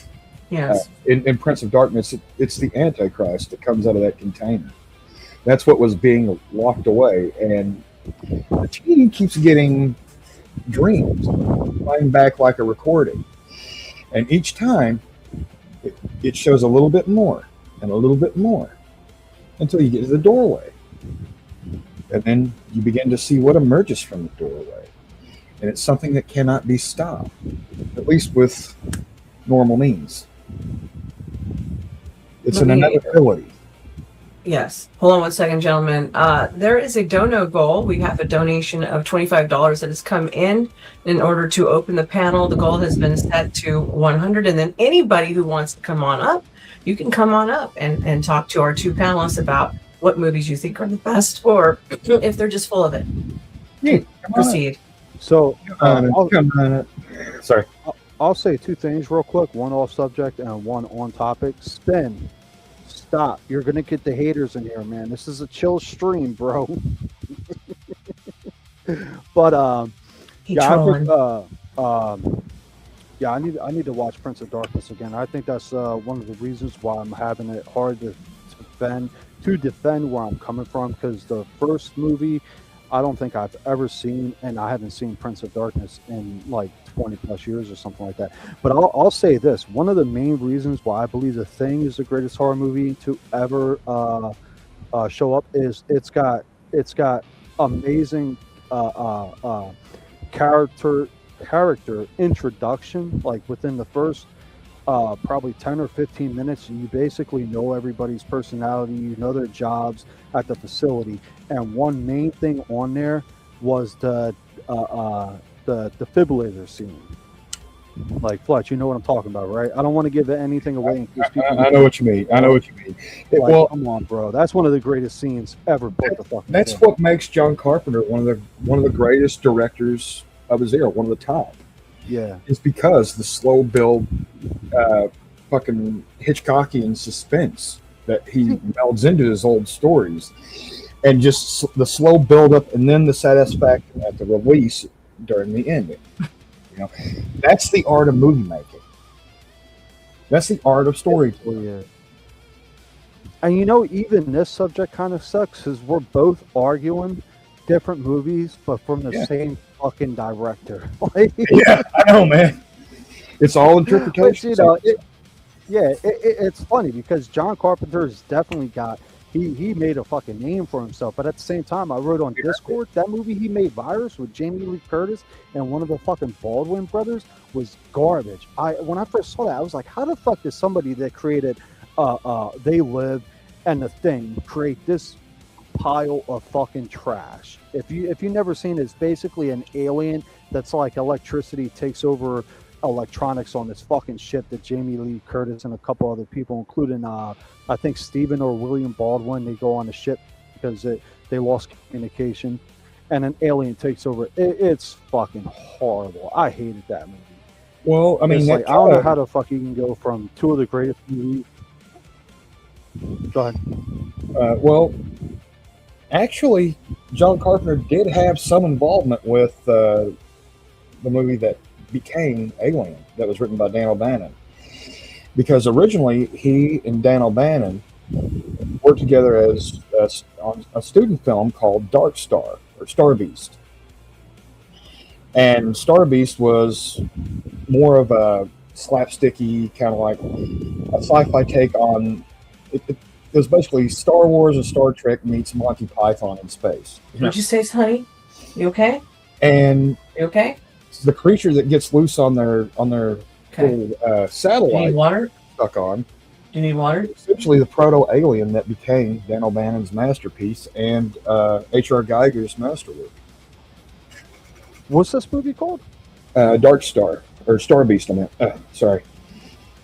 Yes. In Prince of Darkness, it's the Antichrist that comes out of that container. That's what was being locked away, and the team keeps getting dreams, playing back like a recording. And each time, it shows a little bit more and a little bit more until you get to the doorway. And then you begin to see what emerges from the doorway. And it's something that cannot be stopped, at least with normal means. It's an inevitability. Yes. Hold on one second, gentlemen. There is a dono goal. We have a donation of $25 that has come in order to open the panel. The goal has been set to 100. And then anybody who wants to come on up, you can come on up and talk to our two panelists about what movies you think are the best, or if they're just full of it. Proceed. So, sorry. I'll say two things real quick, one off subject and one on topic. Spin. Stop. You're going to get the haters in here, man. This is a chill stream, bro. But, I need to watch Prince of Darkness again. I think that's one of the reasons why I'm having it hard to defend where I'm coming from, because the first movie I don't think I've ever seen, and I haven't seen Prince of Darkness in like 20 plus years or something like that. But I'll say this: one of the main reasons why I believe The Thing is the greatest horror movie to ever show up is it's got amazing character introduction. Like within the first probably 10 or 15 minutes, you basically know everybody's personality, you know their jobs at the facility. And one main thing on there was the defibrillator scene. Like, Pfletch, you know what I'm talking about, right? I don't want to give anything away in case people. I know what you mean. Well, come on, bro. That's one of the greatest scenes ever put the fucking. That's what makes John Carpenter one of the greatest directors of his era, one of the top. Yeah, it's because the slow build, fucking Hitchcockian suspense that he melds into his old stories, and just the slow build up, and then the satisfaction at the release during the ending. You know, that's the art of movie making. That's the art of storytelling. Yeah. And you know, even this subject kind of sucks because we're both arguing different movies, but from the same fucking director. Yeah, I know, man. It's all interpretation. But, you know, it's funny because John Carpenter's definitely got. He made a fucking name for himself, but at the same time, I wrote on Discord that movie he made, Virus, with Jamie Lee Curtis and one of the fucking Baldwin brothers, was garbage. When I first saw that, I was like, how the fuck does somebody that created They Live and The Thing create this pile of fucking trash. If you never seen it, it's basically an alien that's like electricity takes over electronics on this fucking ship that Jamie Lee Curtis and a couple other people, including I think Stephen or William Baldwin, they go on the ship because they lost communication, and an alien takes over. It's fucking horrible. I hated that movie. Well, I mean, like, I don't know how the fuck you can go from two of the greatest movies. Go ahead. Well, actually, John Carpenter did have some involvement with the movie that became Alien, that was written by Dan O'Bannon. Because originally, he and Dan O'Bannon worked together on a student film called Dark Star, or Star Beast. And Star Beast was more of a slapsticky, kind of like a sci-fi take on it was basically Star Wars and Star Trek meets Monty Python in space. What'd you say, honey? You okay? And you okay? The creature that gets loose on their little, satellite. Do you need water? Stuck on. Do you need water? Essentially, the proto-alien that became Dan O'Bannon's masterpiece and H.R. Geiger's masterwork. What's this movie called? Dark Star, or Star Beast. I mean, sorry.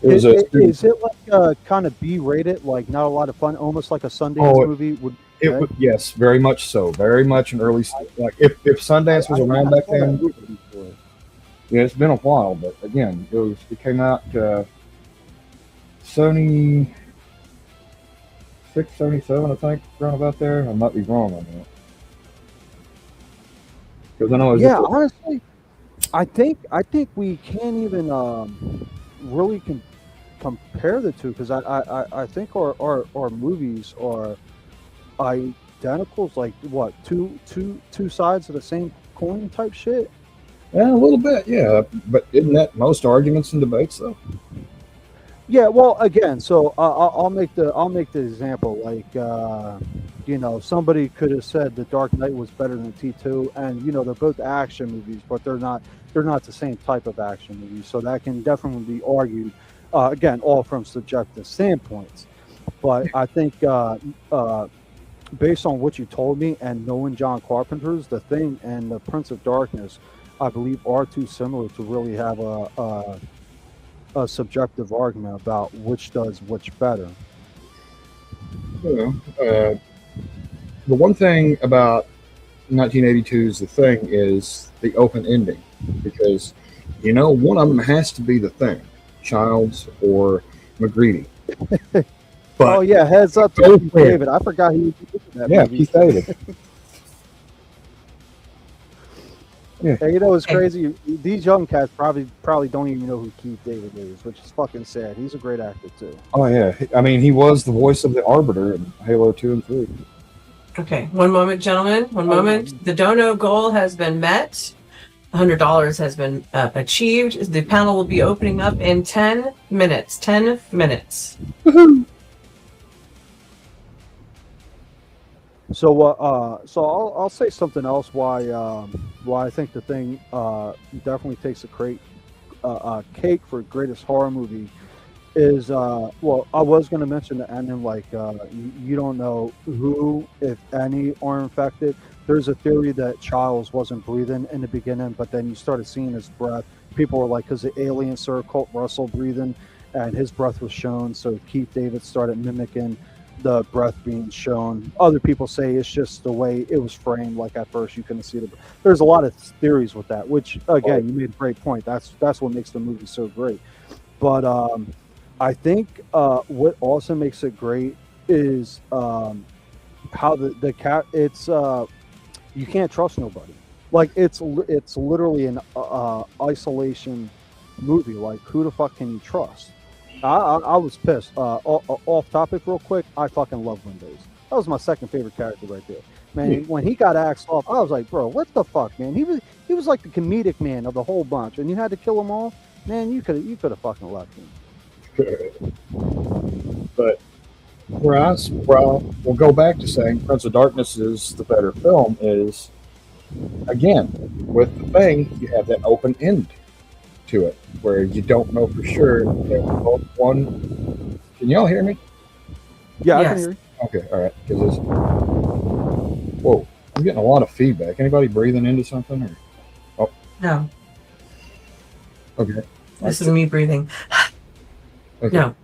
Is it like kind of B-rated, like not a lot of fun, almost like a Sundance movie? Yes, very much so. Very much an early, like if Sundance was around back then. Yeah, it's been a while, but again, it came out Sony 677, I think, around about there. I might be wrong on that. Because I know. Honestly, I think we can't even really compare the two, because I think our movies are identical, like what, two sides of the same coin type shit. Yeah, a little bit, yeah. But isn't that most arguments and debates, though? Yeah, well, again, so I'll make the example, like somebody could have said The Dark Knight was better than T2, and they're both action movies, but they're not the same type of action movies, so that can definitely be argued. Again, all from subjective standpoints, but I think based on what you told me and knowing John Carpenter's The Thing and The Prince of Darkness, I believe are too similar to really have a subjective argument about which does which better. The one thing about 1982's The Thing is the open ending, because one of them has to be The Thing, Childs or McGreedy. Oh yeah, heads up to Keith David. I forgot he was in that movie. Keith David. Yeah. Hey, it's crazy. These young cats probably don't even know who Keith David is, which is fucking sad. He's a great actor too. Oh yeah, I mean he was the voice of the Arbiter in Halo 2 and 3. Okay, one moment, gentlemen. One moment. The dono goal has been met. $100 has been achieved. The panel will be opening up in 10 minutes. 10 minutes. Woohoo! So I'll say something else why I think The Thing definitely takes a cake for greatest horror movie is I was going to mention the ending, like you don't know who, if any, are infected. There's a theory that Childs wasn't breathing in the beginning, but then you started seeing his breath. People were like, because the alien saw Kurt Russell breathing and his breath was shown, so Keith David started mimicking the breath being shown. Other people say it's just the way it was framed, like at first you couldn't see it. There's a lot of theories with that, which again, you made a great point. That's what makes the movie so great. But I think what also makes it great is how the cat, it's you can't trust nobody. Like it's literally an isolation movie. Like who the fuck can you trust? I was pissed. Off topic real quick, I fucking love Windows. That was my second favorite character right there. Man, when he got axed off, I was like, bro, what the fuck, man? He was like the comedic man of the whole bunch, and you had to kill them all. Man, you could have fucking left him. But we'll go back to saying Prince of Darkness is the better film is, again, with The Thing, you have that open end to it where you don't know for sure that both one. Can y'all hear me? Yeah, yes. I can hear you. Okay, all right. I'm getting a lot of feedback. Anybody breathing into something? Or oh, No, okay. this is me breathing. Okay. No.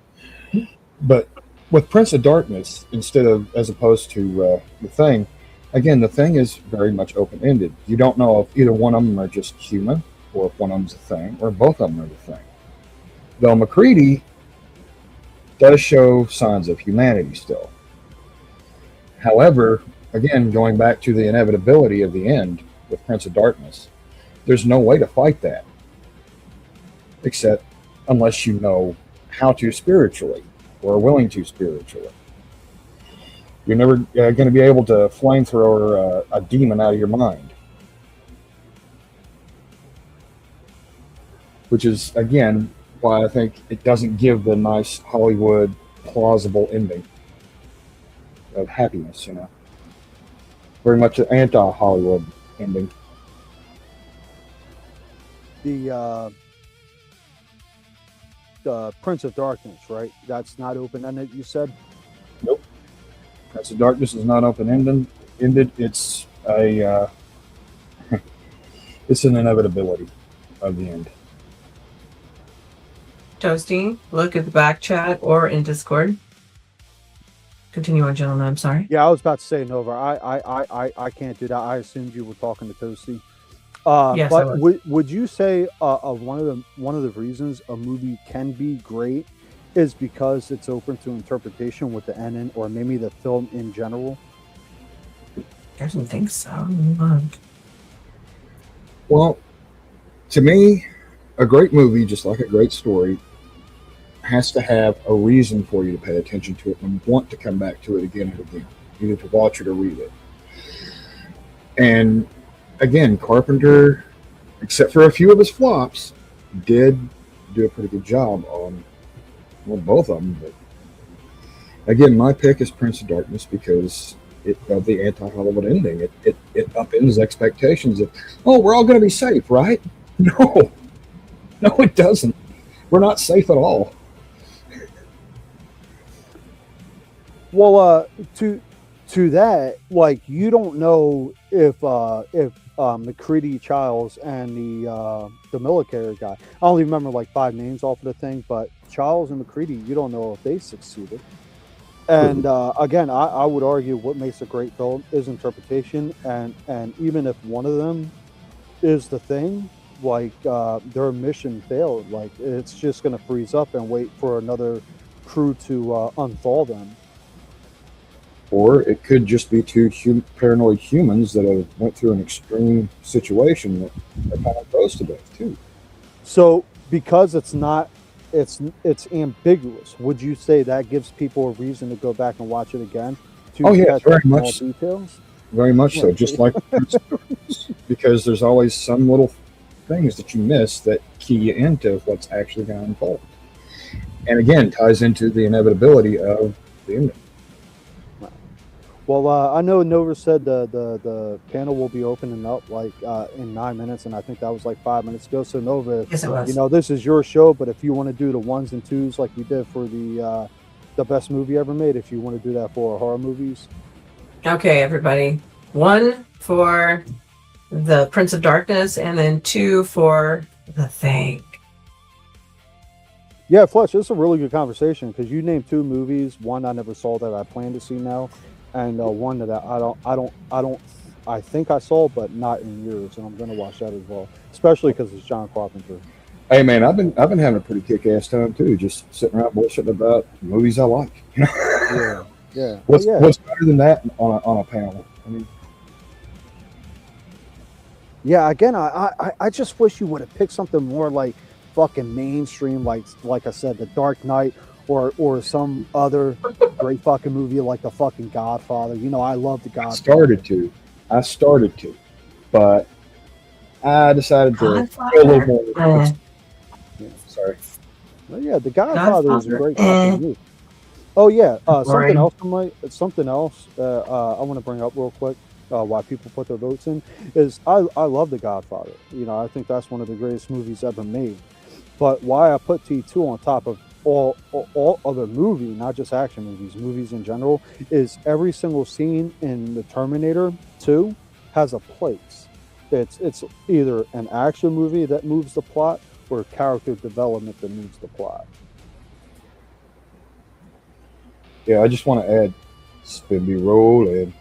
But with Prince of Darkness, as opposed to the Thing, again, the Thing is very much open-ended. You don't know if either one of them are just human, or if one of them's a Thing, or both of them are the Thing. Though McCready does show signs of humanity still. However, again, going back to the inevitability of the end with Prince of Darkness, there's no way to fight that, except unless you know how to spiritually, or are willing to spiritually. You're never going to be able to flamethrower a demon out of your mind. Which is, again, why I think it doesn't give the nice Hollywood plausible ending of happiness, you know. Very much an anti-Hollywood ending. The Prince of Darkness, right? That's not open-ended, you said? Nope. Prince of Darkness is not open-ended. It's a it's an inevitability of the end. Toasty, look at the back chat or in Discord. Continue on, gentlemen. I'm sorry. Yeah, I was about to say, Nova. I can't do that. I assumed you were talking to Toasty. Yes, but would you say one of the reasons a movie can be great is because it's open to interpretation with the end, or maybe the film in general? I don't think so. Well, to me, a great movie, just like a great story, has to have a reason for you to pay attention to it and want to come back to it again and again, either to watch it or read it. And again, Carpenter, except for a few of his flops, did do a pretty good job on, well, both of them. But again, my pick is Prince of Darkness because of the anti-Hollywood ending. It upends expectations of, oh, we're all going to be safe, right? No, it doesn't. We're not safe at all. Well, to that, like, you don't know if McCready, Childs, and the military guy, I only remember like 5 names off of the thing, but Childs and McCready, you don't know if they succeeded. And again, I would argue what makes a great film is interpretation, and even if one of them is the thing, like their mission failed, like it's just going to freeze up and wait for another crew to unthaw them. Or it could just be two paranoid humans that have went through an extreme situation that are kind of close to death too. So because it's ambiguous, would you say that gives people a reason to go back and watch it again? Oh yeah, very much. Details? Very much so. Just like because there's always some little things that you miss that key you into what's actually going to unfold. And again, ties into the inevitability of the ending. Well, I know Nova said the panel will be opening up like in 9 minutes, and I think that was like 5 minutes ago. So Nova, Yes, it was. you know, this is your show, but if you want to do the 1s and 2s like we did for the best movie ever made, if you want to do that for horror movies. Okay, everybody. 1 for the Prince of Darkness, and then 2 for the Thing. Yeah, Pfletch, this is a really good conversation because you named 2 movies. One I never saw that I plan to see now, and one that I think I saw, but not in years, and I'm going to watch that as well, especially because it's John Carpenter. Hey man, I've been having a pretty kick-ass time too, just sitting around bullshitting about movies I like. You know? Yeah. What's better than that on a panel? I mean, yeah. Again, I just wish you would have picked something more like fucking mainstream, like I said, The Dark Knight, or some other great fucking movie like The fucking Godfather. You know, I love The Godfather. I started to, but I decided to go a little more. Yeah, sorry. Well, yeah, The Godfather is a great fucking movie. Oh yeah, something else I want to bring up real quick. Why people put their votes in is I love The Godfather. You know, I think that's one of the greatest movies ever made. But why I put T2 on top of all other movies, not just action movies in general, is every single scene in the Terminator 2 has a place. It's either an action movie that moves the plot or character development that moves the plot. Yeah, I just want to add, spin me rolling,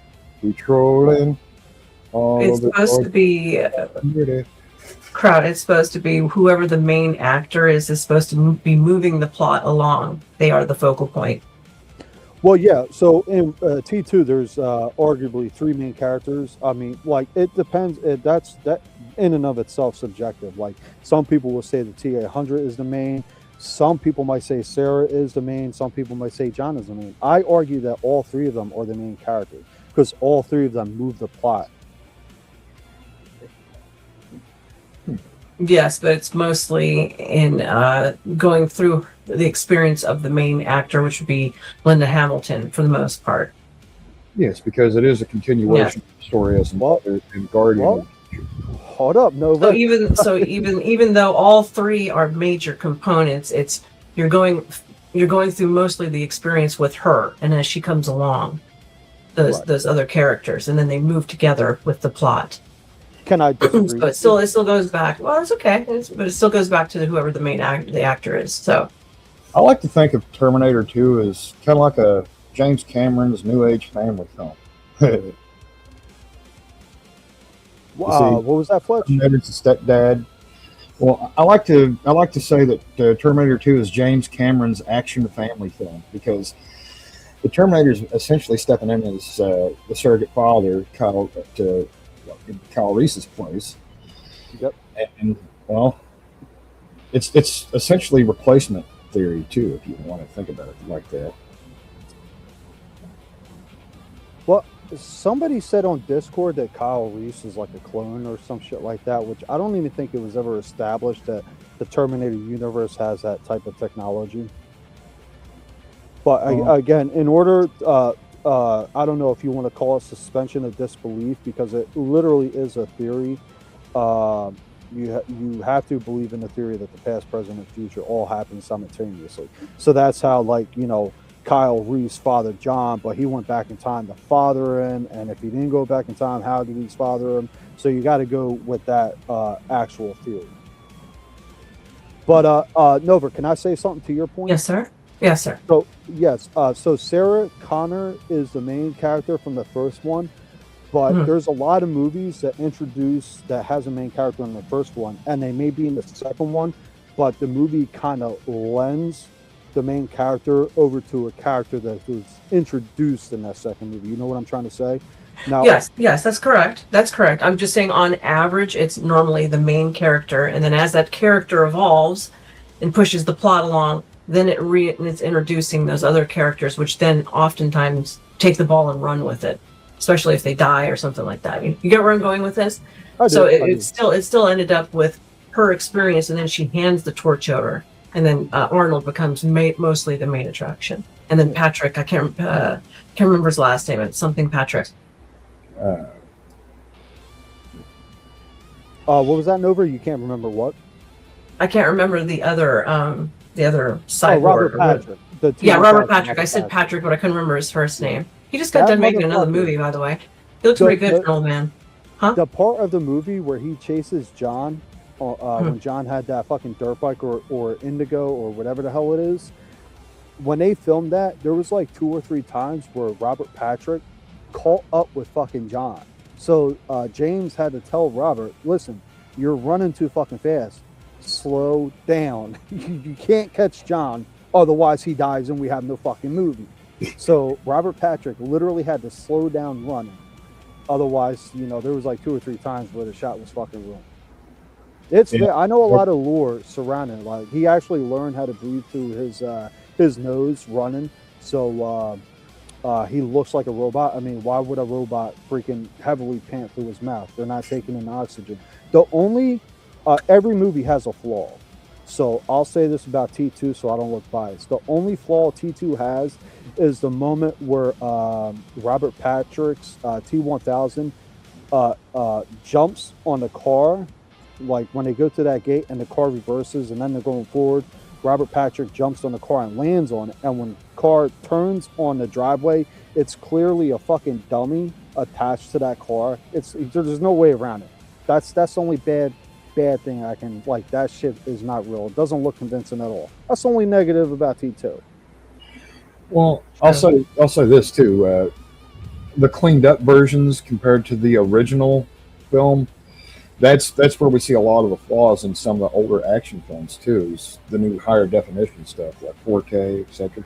be trolling. It's supposed to be Crout. It's supposed to be whoever the main actor is supposed to be moving the plot along. They are the focal point. Well, yeah. So in T2, there's arguably 3 main characters. I mean, like it depends. That's in and of itself subjective. Like some people will say the TA100 is the main. Some people might say Sarah is the main. Some people might say John is the main. I argue that all 3 of them are the main characters because all 3 of them move the plot. Yes, but it's mostly in going through the experience of the main actor, which would be Linda Hamilton for the most part. Yes, because it is a continuation of the story as Mother and Guardian. Well, hold up, Nova. So even though all 3 are major components, it's you're going through mostly the experience with her, and as she comes along, those other characters, and then they move together with the plot. Can I disagree? So it still goes back. Well, it's okay, but it still goes back to whoever the main actor is. So I like to think of Terminator 2 as kind of like a James Cameron's New Age family film. Wow, what was that, Pfletch? Terminator's a stepdad. Well, I like to say that Terminator 2 is James Cameron's action family film because the Terminator is essentially stepping in as the surrogate father, Kyle Reese's place. Yep. And well, it's essentially replacement theory too, if you want to think about it like that. Well, somebody said on Discord that Kyle Reese is like a clone or some shit like that, which I don't even think it was ever established that the Terminator universe has that type of technology. But again, in order, I don't know if you want to call it suspension of disbelief because it literally is a theory. You have to believe in the theory that the past, present, and future all happen simultaneously. So that's how, like, you know, Kyle Reese fathered John, but he went back in time to father him. And if he didn't go back in time, how did he father him? So you got to go with that actual theory. But Nova, can I say something to your point? Yes, sir. Yes, sir. So yes, so Sarah Connor is the main character from the first one, but there's a lot of movies that has a main character in the first one, and they may be in the second one, but the movie kind of lends the main character over to a character that was introduced in that second movie. You know what I'm trying to say? Now, yes, that's correct. That's correct. I'm just saying on average, it's normally the main character, and then as that character evolves and pushes the plot along, then it's introducing those other characters, which then oftentimes take the ball and run with it, especially if they die or something like that. You get where I'm going with this? So it still ended up with her experience, and then she hands the torch over, and then Arnold becomes mostly the main attraction, and then Patrick, I can't remember his last name. It's something Patrick. what was that, Nova? You can't remember what? I can't remember the other cyborg. Robert Patrick. Robert Patrick. I said Patrick, but I couldn't remember his first name. He just got done making another movie, by the way. He looks pretty good for an old man. Huh? The part of the movie where he chases John, when John had that fucking dirt bike or Indigo or whatever the hell it is, when they filmed that, there was like 2 or 3 times where Robert Patrick caught up with fucking John. So James had to tell Robert, listen, you're running too fucking fast. Slow down. You can't catch John, otherwise he dies and we have no fucking movie. So Robert Patrick literally had to slow down running. Otherwise, you know, there was like 2 or 3 times where the shot was fucking ruined. I know a lot of lore surrounding it. Like, he actually learned how to breathe through his nose running. So he looks like a robot. I mean, why would a robot freaking heavily pant through his mouth? They're not taking in oxygen. Every movie has a flaw. So I'll say this about T2 so I don't look biased. The only flaw T2 has is the moment where Robert Patrick's T-1000 jumps on the car, like when they go to that gate and the car reverses and then they're going forward. Robert Patrick jumps on the car and lands on it, and when the car turns on the driveway, it's clearly a fucking dummy attached to that car. There's no way around it. That's the only bad thing I can like. That shit is not real. It doesn't look convincing at all. That's the only negative about T2. Well, I'll say this too. The cleaned up versions compared to the original film, that's where we see a lot of the flaws in some of the older action films too. Is the new higher definition stuff like 4K, etc.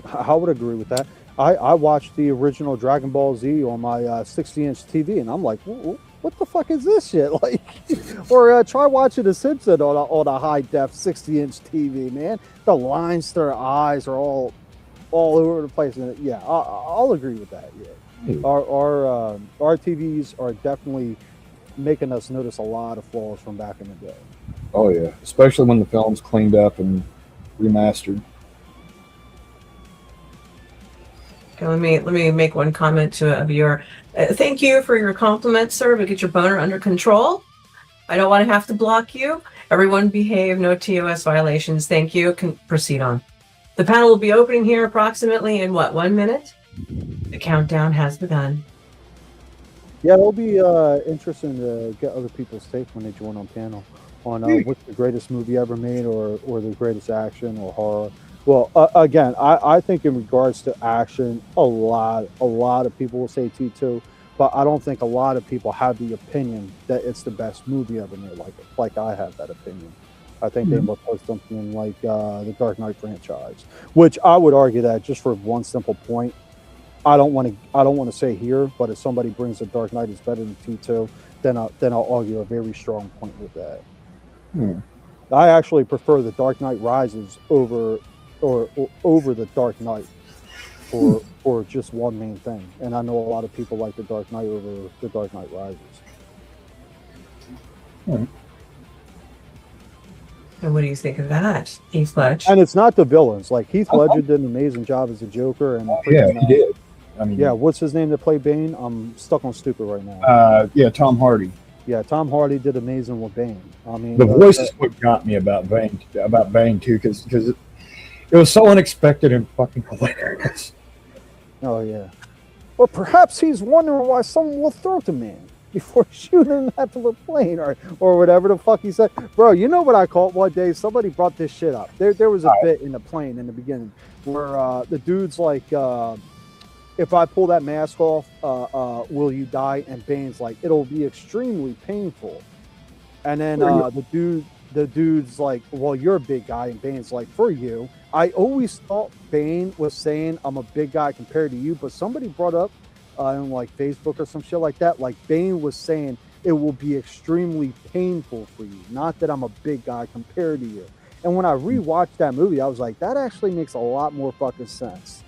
I would agree with that. I watched the original Dragon Ball Z on my 60-inch TV, and I'm like, what the fuck is this shit? Like, or try watching The Simpsons on a high def 60-inch TV, man. The lines to their eyes are all over the place. And yeah, I'll agree with that. Yeah, our TVs are definitely making us notice a lot of flaws from back in the day. Oh yeah, especially when the film's cleaned up and remastered. Okay, let me make one comment to a viewer. Thank you for your compliment, sir. But get your boner under control. I don't want to have to block you. Everyone behave. No TOS violations. Thank you. Can proceed on. The panel will be opening here approximately in 1 minute? The countdown has begun. Yeah, it'll be interesting to get other people's take when they join on panel on what's the greatest movie ever made, or the greatest action or horror. Well, again, I think in regards to action, a lot of people will say T2, but I don't think a lot of people have the opinion that it's the best movie ever made, like I have that opinion. I think they must have something like the Dark Knight franchise, which I would argue that just for one simple point. I don't want to say here, but if somebody brings a Dark Knight is better than T2, then I'll argue a very strong point with that. I actually prefer the Dark Knight Rises over the Dark Knight for just one main thing, and I know a lot of people like the Dark Knight over the Dark Knight Rises. And what do you think of that, Heath Pfletch? And it's not the villains. Like Heath Ledger did an amazing job as a Joker, and Yeah, he did. I mean, yeah, what's his name that played Bane? I'm stuck on stupid right now. Yeah, Tom Hardy. Yeah, Tom Hardy did amazing with Bane. I mean, The voice is what got me about Bane too, because it was so unexpected and fucking hilarious. Oh yeah. Well, perhaps he's wondering why someone will throw to man before shooting him out of a plane, or whatever the fuck he said. Bro, you know what I caught one day? Somebody brought this shit up. There was a bit in the plane in the beginning where the dude's like, if I pull that mask off, will you die? And Bane's like, it'll be extremely painful. And then the dude's like, well, you're a big guy. And Bane's like, for you. I always thought Bane was saying I'm a big guy compared to you, but somebody brought up on like Facebook or some shit like that, like Bane was saying it will be extremely painful for you, not that I'm a big guy compared to you. And when I rewatched that movie, I was like, that actually makes a lot more fucking sense.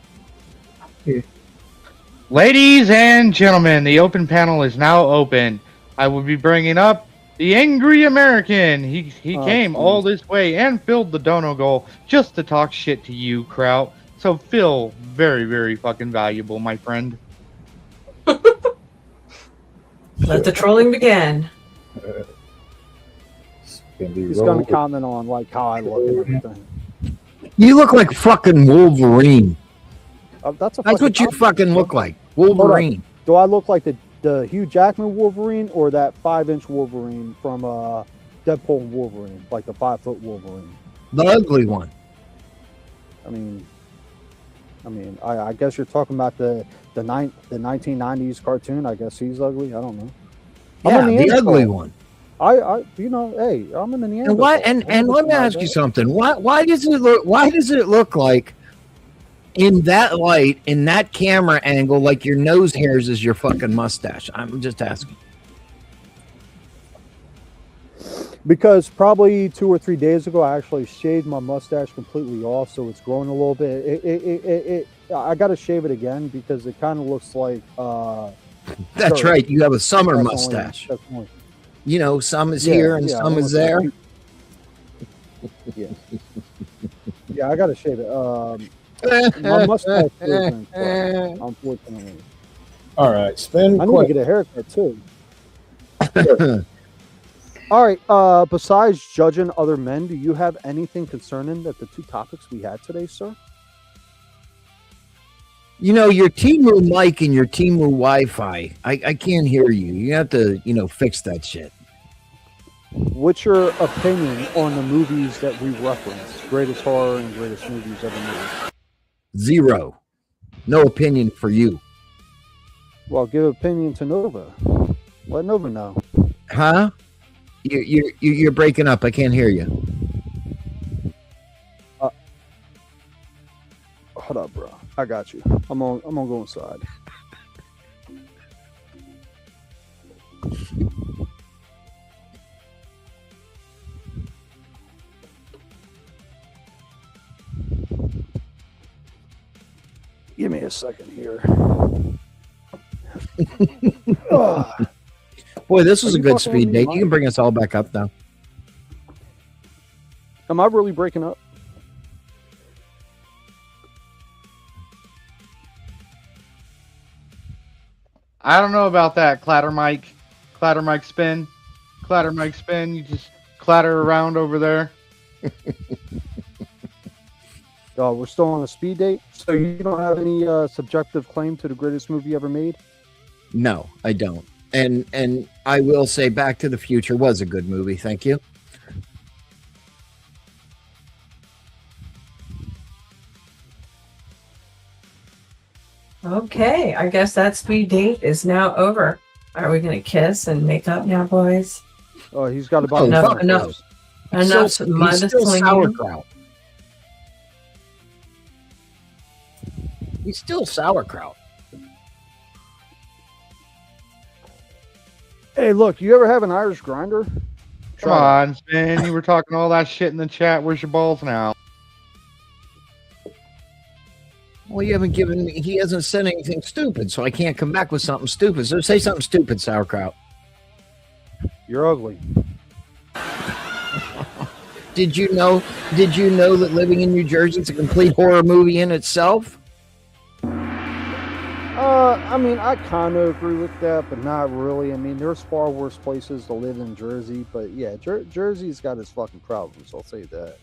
Ladies and gentlemen, the open panel is now open. I will be bringing up the Angry American. He came all this way and filled the dono goal just to talk shit to you, Crout. So feel very, very fucking valuable, my friend. Let the trolling begin. He's going to comment on like how I look and everything. You look like fucking Wolverine. That's what you fucking look like. Wolverine. Do I look like the Hugh Jackman Wolverine or that 5-inch Wolverine from Deadpool and Wolverine, like the 5-foot Wolverine? The ugly one. I mean, I guess you're talking about the 1990s cartoon. I guess he's ugly. I don't know. Yeah, the ugly one. Hey, I'm in the Neanderthal. And let me ask you something. Why does it look like in that light, in that camera angle, like your nose hairs is your fucking mustache? I'm just asking. Because probably 2 or 3 days ago, I actually shaved my mustache completely off, so it's growing a little bit. I got to shave it again because it kind of looks like. That's right. You have a summer mustache. You know, some is here and some is there. Yeah, I got to shave it. My mustache is unfortunately. All right, spin. I need to get a haircut too. All right. Besides judging other men, do you have anything concerning that the two topics we had today, sir? You know, your Timu mic and your Timu Wi-Fi, I can't hear you. You have to, fix that shit. What's your opinion on the movies that we referenced? Greatest horror and greatest movies ever made? 0. No opinion for you. Well, give opinion to Nova. Let Nova know. Huh? You're breaking up. I can't hear you. Hold up, bro. I got you. I'm gonna go inside. Give me a second here. Boy, this was a good speed date. You can bring us all back up now. Am I really breaking up? I don't know about that. Clatter mic spin. You just clatter around over there. We're still on a speed date. So you don't have any subjective claim to the greatest movie ever made? No, I don't. And I will say Back to the Future was a good movie. Thank you. Okay, I guess that speed date is now over. Are we going to kiss and make up now, boys? Oh, he's got about enough. He's still sauerkraut. He's still sauerkraut. Hey, look, you ever have an Irish grinder? Come on, man. You were talking all that shit in the chat. Where's your balls now? Well, you haven't given me, he hasn't said anything stupid, so I can't come back with something stupid. So say something stupid, sauerkraut. You're ugly. Did you know that Living in New Jersey is a complete horror movie in itself? I mean, I kind of agree with that, but not really. I mean, there's far worse places to live in Jersey, but yeah, Jersey's got its fucking problems, I'll say that.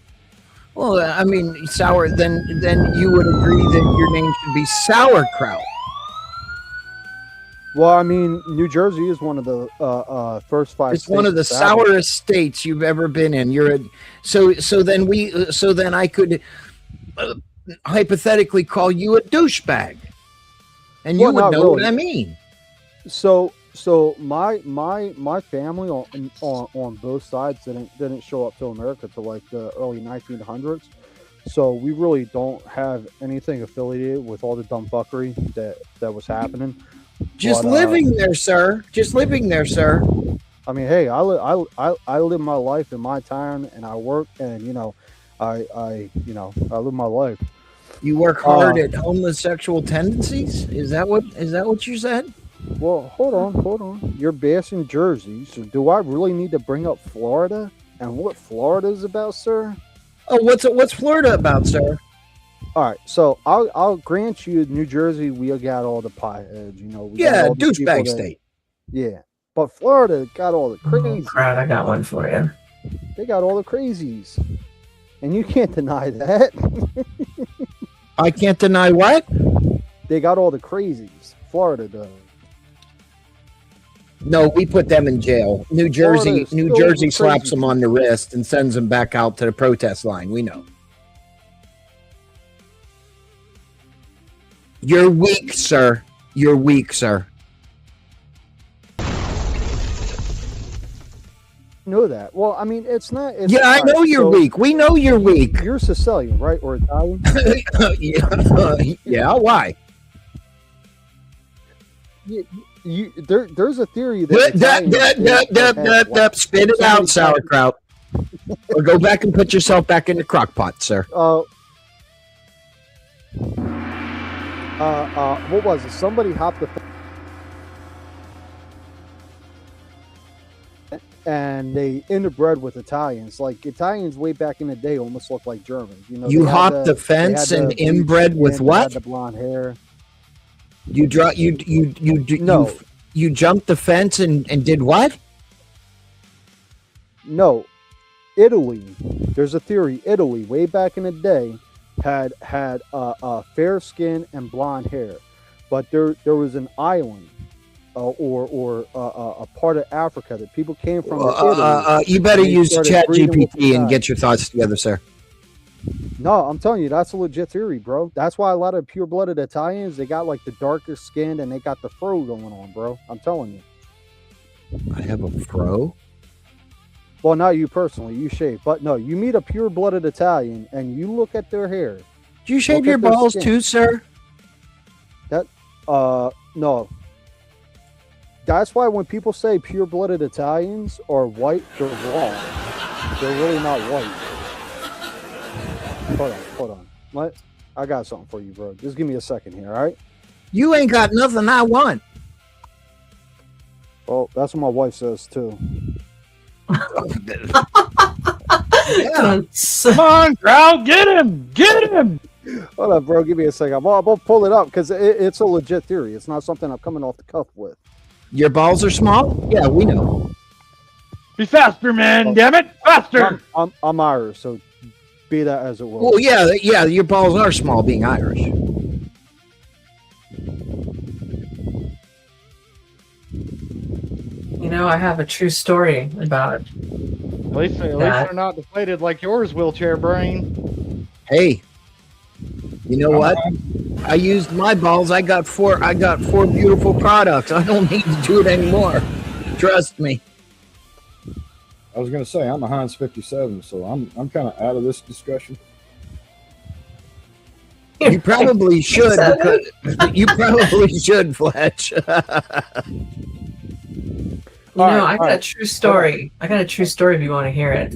Well, I mean, then you would agree that your name should be sauerkraut. Well, I mean, New Jersey is one of the first 5 It's states. one of the sourest states you've ever been in. So then I could hypothetically call you a douchebag, and you would know what I mean. So my family on both sides didn't show up to America till like the early 1900s. So we really don't have anything affiliated with all the dumb fuckery that was happening. Just living there, sir. I mean, hey, I live my life in my town, and I work, and I live my life. You work hard at homosexual tendencies? Is that what you said? Well, hold on. You're based in Jersey, so do I really need to bring up Florida and what Florida is about, sir? Oh, what's Florida about, sir? All right, so I'll grant you, New Jersey, we got all the pieheads, douchebag state. Yeah, but Florida got all the crazies. Crap, I got one for you. They got all the crazies, and you can't deny that. I can't deny what? They got all the crazies. Florida does. No, we put them in jail. New Jersey slaps them on the wrist and sends them back out to the protest line. We know. You're weak, sir. You're weak, sir. Know that. Well, I mean, it's not. I know you're weak. We know you're weak. You're Sicilian, right? Or Italian? Yeah. Why? There's a theory that spit it out, sauerkraut, or go back and put yourself back in the crock pot, sir. What was it? Somebody hopped the and they interbred with Italians. Like Italians way back in the day almost looked like Germans. You hopped the fence and inbred with what? The blonde hair. You jumped the fence and did what? No, Italy. There's a theory. Italy, way back in the day, had fair skin and blonde hair, but there was an island or a part of Africa that people came from. Italy, you better and they use started Chat breeding with GPT and that. get your thoughts together, sir. No, I'm telling you, that's a legit theory, bro. That's why a lot of pure-blooded Italians, they got like the darker skin and they got the fro going on, bro. I'm telling you. I have a fro? Well, not you personally, you shave, but no, you meet a pure-blooded Italian and you look at their hair. Do you shave look your at their balls skin. too, sir? That no. That's why when people say pure-blooded Italians are white, they're wrong. They're really not white. Hold on. I got something for you, bro. Just give me a second here, all right? You ain't got nothing I want. Oh, that's what my wife says too. Yeah. Come on, Crout, get him! Get him! Hold on, bro. Give me a second. I'm gonna pull it up because it's a legit theory. It's not something I'm coming off the cuff with. Your balls are small? Yeah, we know. Be faster, man! Damn it! Faster! I'm Irish, so be that as it will. Well, yeah, your balls are small being Irish. You know, I have a true story about At least they're not deflated like yours, wheelchair brain. Hey, you know what? I used my balls. I got four beautiful products. I don't need to do it anymore. Trust me. I was gonna say I'm a Heinz 57, so I'm kind of out of this discussion. You probably should. You probably should, Pfletch. I got a true story. I got a true story if you want to hear it.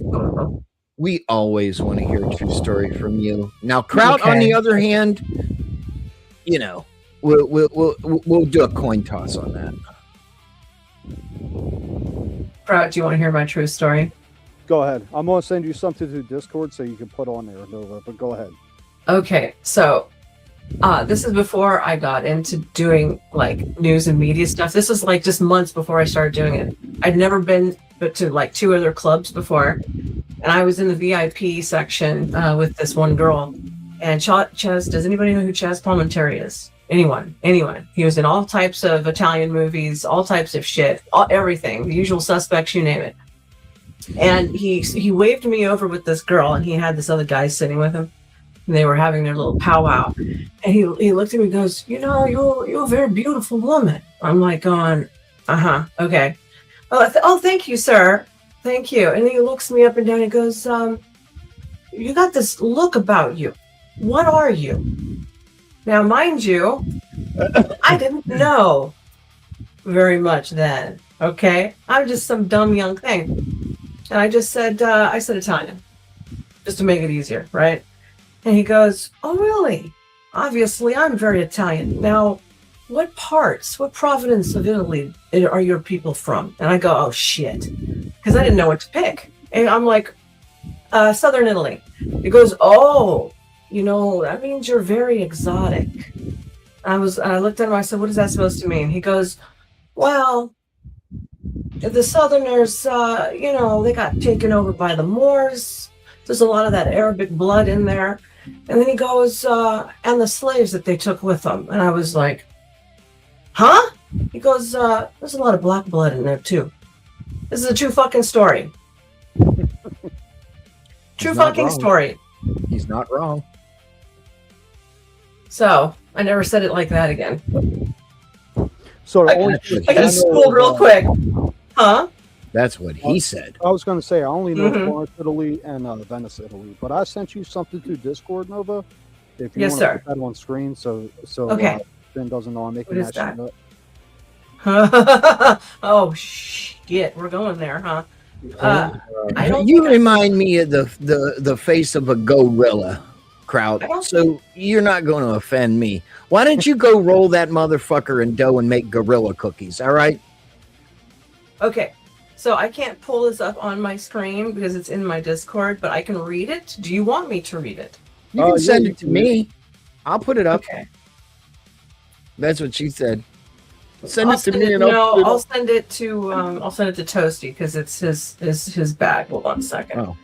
We always want to hear a true story from you. Now, Crout, on the other hand, you know, we'll do a coin toss on that. Crout, do you want to hear my true story? Go ahead. I'm gonna send you something through Discord so you can put on there, Nova. But go ahead. Okay, so this is before I got into doing like news and media stuff. This was like just months before I started doing it. I'd never been but to like 2 other clubs before, and I was in the VIP section with this one girl. And Chaz, does anybody know who Chaz Palminteri is? Anyone? He was in all types of Italian movies, all types of shit, everything, the usual suspects, you name it. And he waved me over with this girl, and he had this other guy sitting with him. And they were having their little powwow. And he looked at me and goes, you know, you're a very beautiful woman. I'm like going, okay. Oh, thank you, sir. Thank you. And then he looks me up and down and goes, you got this look about you. What are you? Now, mind you, I didn't know very much then, okay? I'm just some dumb young thing. And I just said, Italian, just to make it easier, right? And he goes, oh, really? Obviously, I'm very Italian. Now, what province of Italy are your people from? And I go, oh, shit. Because I didn't know what to pick. And I'm like, Southern Italy. He goes, oh, you know, that means you're very exotic. I looked at him, I said, what is that supposed to mean? He goes, well, the Southerners, you know, they got taken over by the Moors. There's a lot of that Arabic blood in there. And then he goes, and the slaves that they took with them. And I was like, huh? He goes, there's a lot of black blood in there too. This is a true fucking story. True fucking story. He's not wrong. So I never said it like that again. So I got schooled real quick. Huh? That's what he said. I was going to say I only know Florence, Italy, and Venice, Italy. But I sent you something through Discord, Nova. If you want to put that on screen, so okay. Ben doesn't know I'm making What is that shit up. Oh shit, we're going there, huh? You remind me of the face of a gorilla, Crout. So you're not going to offend me. Why don't you go roll that motherfucker in dough and make gorilla cookies? All right. Okay. So I can't pull this up on my screen because it's in my Discord, but I can read it. Do you want me to read it? You can send it to me. I'll put it up. Okay. That's what she said. Send it to me, and I'll send it to Toasty because it's his bag. Hold on a second. Oh.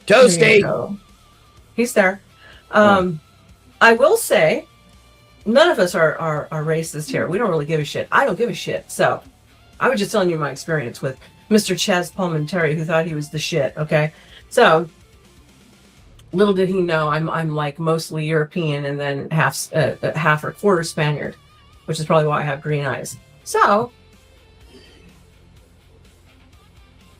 Toasty, he's there. I will say, none of us are racist here. We don't really give a shit. I don't give a shit. So, I was just telling you my experience with Mr. Chaz Palmentary, who thought he was the shit. Okay, so little did he know I'm like mostly European and then half or quarter Spaniard, which is probably why I have green eyes. So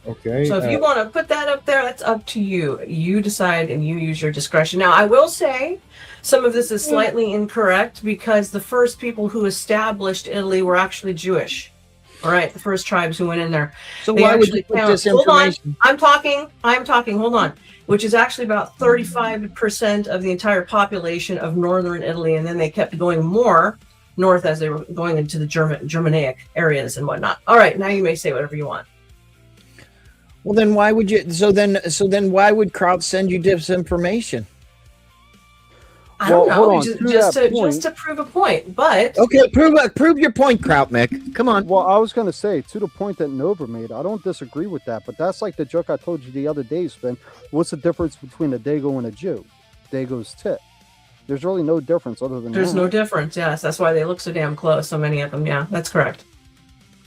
okay. So if you want to put that up there, that's up to you. You decide and you use your discretion. Now, I will say some of this is slightly incorrect because the first people who established Italy were actually Jewish. All right, the first tribes who went in there. So why would you put this information? Hold on, I'm talking. Hold on. Which is actually about 35% of the entire population of northern Italy, and then they kept going more north as they were going into the Germanic areas and whatnot. All right, now you may say whatever you want. Well, then why would you? So then why would Crout send you disinformation? I don't know, just to prove a point. But okay, prove your point, Crout, Mick. Come on. Well, I was going to say, to the point that Nova made, I don't disagree with that, but that's like the joke I told you the other day, Spin. What's the difference between a Dago and a Jew? Dago's tit. There's really no difference other than there's no difference. Yes, that's why they look so damn close. So many of them. Yeah, that's correct.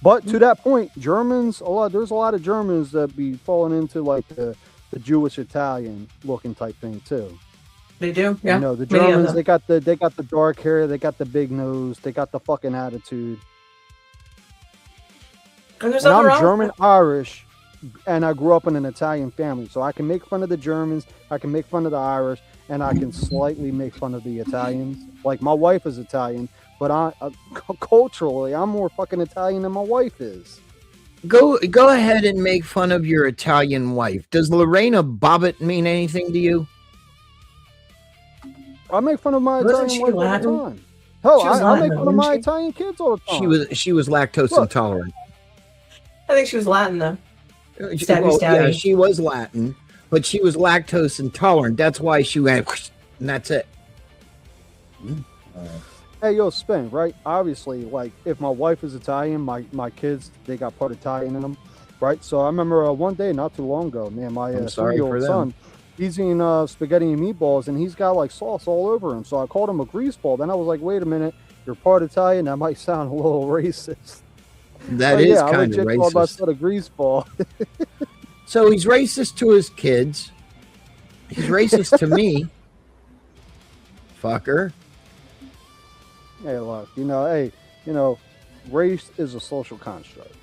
But to that point, Germans, there's a lot of Germans that be falling into like the Jewish Italian looking type thing too. They do, yeah. You know, the Germans, they got the dark hair, they got the big nose, they got the fucking attitude. And I'm German Irish, and I grew up in an Italian family, so I can make fun of the Germans, I can make fun of the Irish, and I can slightly make fun of the Italians. Like my wife is Italian, but culturally, I'm more fucking Italian than my wife is. Go ahead and make fun of your Italian wife. Does Lorena Bobbitt mean anything to you? I make fun of my Italian wife all the time. Hell, I make fun of my Italian kids all the time. She was lactose intolerant. I think she was Latin though. Yeah, she was Latin, but she was lactose intolerant. That's why she went, whoosh, and that's it. Hey, yo, Spin, right? Obviously, like, if my wife is Italian, my kids, they got part Italian in them, right? So I remember one day, not too long ago, man, my 3-year-old son, he's eating spaghetti and meatballs, and he's got, like, sauce all over him. So I called him a greaseball. Then I was like, wait a minute, you're part Italian? That might sound a little racist. That is kind of racist. Called my son a greaseball. So he's racist to his kids. He's racist to me. Fucker. Hey, look, race is a social construct.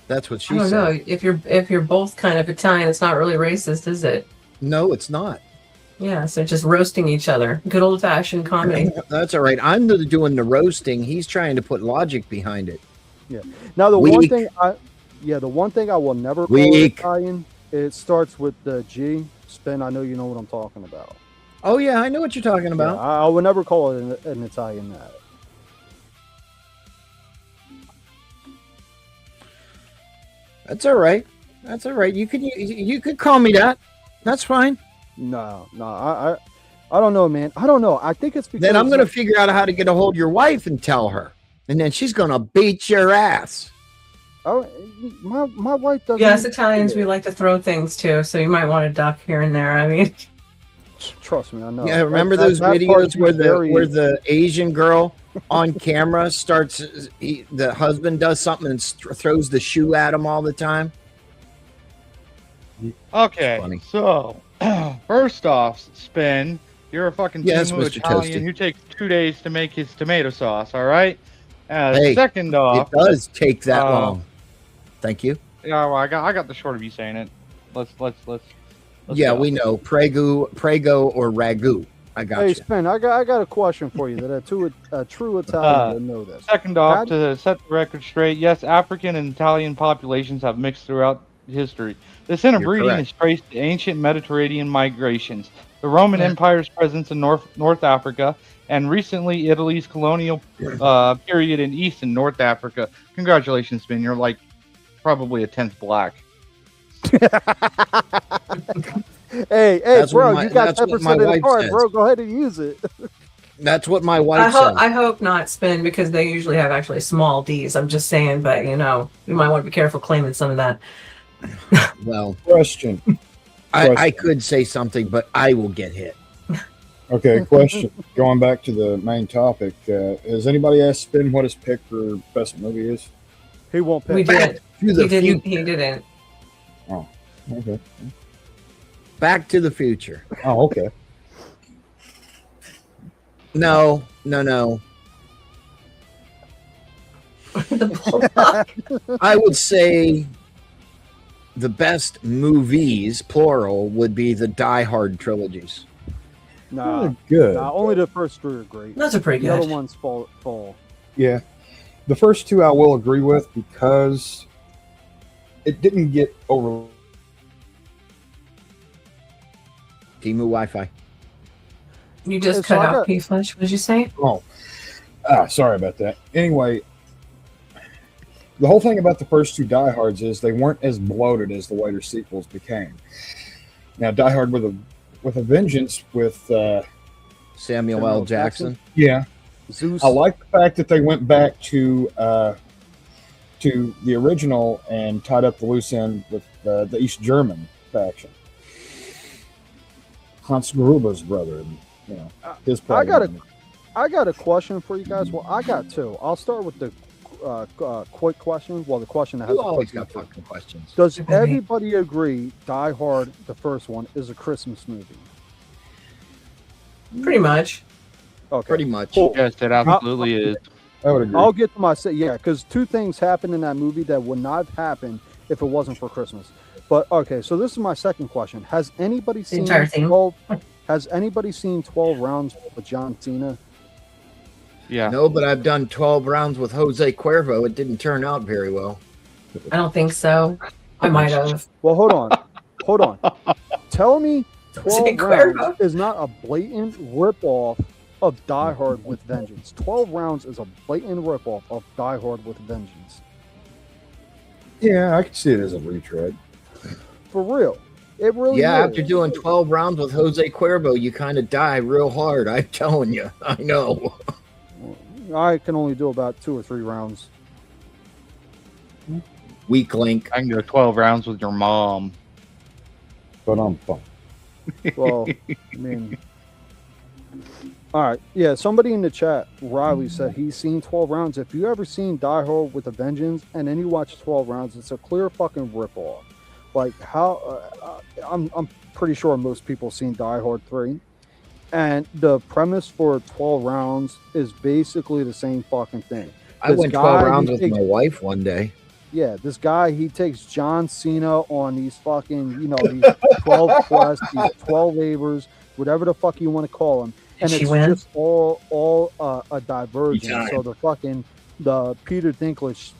That's what she said. I don't know. If you're both kind of Italian, it's not really racist, is it? No, it's not. Yeah, so just roasting each other. Good old-fashioned comedy. That's all right. I'm doing the roasting. He's trying to put logic behind it. Yeah. Now the one thing I will never call Italian, it starts with the G. Spin, I know you know what I'm talking about. Oh yeah, I know what you're talking about. Yeah, I would never call it an Italian that. That's all right. That's all right. You could call me that. That's fine. No, I don't know, man. I don't know. I think it's because then I'm gonna figure out how to get a hold of your wife and tell her, and then she's gonna beat your ass. Oh, my wife doesn't. Yes, Italians, we like to throw things too, so you might want to duck here and there. I mean, trust me, I know. Yeah, remember those videos where the Asian girl on camera the husband does something and throws the shoe at him all the time? Okay, so first off, Spin, you're a fucking Italian who takes 2 days to make his tomato sauce. All right. Second off, it does take that long. Thank you. Yeah, well, I got the short of you saying it. Let's yeah, go. We know prego or ragu. I got you. Hey, Spin, I got a question for you that a true Italian would know this. Second off, to set the record straight, yes, African and Italian populations have mixed throughout history. This interbreeding is traced to ancient Mediterranean migrations, the Roman Empire's presence in North Africa, and recently Italy's colonial period in East and North Africa. Congratulations, Spin. You're like probably a 10th black. Hey, bro, you got 10% of the card, bro. Go ahead and use it. That's what my wife said. I hope not spin, because they usually have actually small D's. I'm just saying, but you might want to be careful claiming some of that. Well, question. I could say something, but I will get hit. Okay, question. Going back to the main topic, has anybody asked Spin what his pick for best movie is? He won't pick. We did. To the He didn't. Oh, okay. Back to the Future. Oh, okay. No. I would say the best movies, plural, would be the Die Hard trilogies. Nah, good. Nah, only the first three are great. Those are pretty The good. other ones fall. Yeah. The first two I will agree with because it didn't get over. Timu Wi-Fi. You just So cut I out got- Pfletch. What did you say? Oh, sorry about that. Anyway, the whole thing about the first two Die Hards is they weren't as bloated as the later sequels became. Now, Die Hard with a Vengeance with Samuel L. Jackson. Yeah, Zeus. I like the fact that they went back to the original and tied up the loose end with the East German faction. Hans Gruber's brother, and, his I problem. got a question for you guys. Well, I got two. I'll start with the quick question. Well, the question that has You a always quick got answer. fucking questions. Does everybody agree Die Hard, the first one, is a Christmas movie? Pretty much. Okay. Pretty much. Cool. Yes, it absolutely is. I would agree. I'll get to my because two things happened in that movie that would not have happened if it wasn't for Christmas. But okay, so this is my second question. Has anybody seen entire thing. 12? Has anybody seen 12 Rounds with John Cena? Yeah. No, but I've done 12 rounds with Jose Cuervo. It didn't turn out very well. I don't think so. I might have. Well, hold on. Tell me 12 Say Rounds Cuervo. is not a blatant ripoff of Die Hard with Vengeance. 12 Rounds is a blatant ripoff of Die Hard with Vengeance. Yeah, I can see it as a retread. For real. It really Yeah, is. after doing 12 rounds with Jose Cuervo, you kind of die real hard. I'm telling you. I know. I can only do about 2 or 3 rounds. Weak link. I can go 12 rounds with your mom. But I'm fine. Well, I mean, all right. Yeah, somebody in the chat, Riley, said he's seen 12 rounds. If you ever seen Die Hard with a Vengeance and then you watch 12 rounds, it's a clear fucking ripoff. Like how I'm pretty sure most people seen Die Hard 3, and the premise for 12 rounds is basically the same fucking thing. I went 12 rounds with my wife one day. Yeah, this guy, he takes John Cena on these fucking, these 12 quests, these 12 labors, whatever the fuck you want to call them. And Did she it's win? just all a diversion. Time. So the Peter Dinklage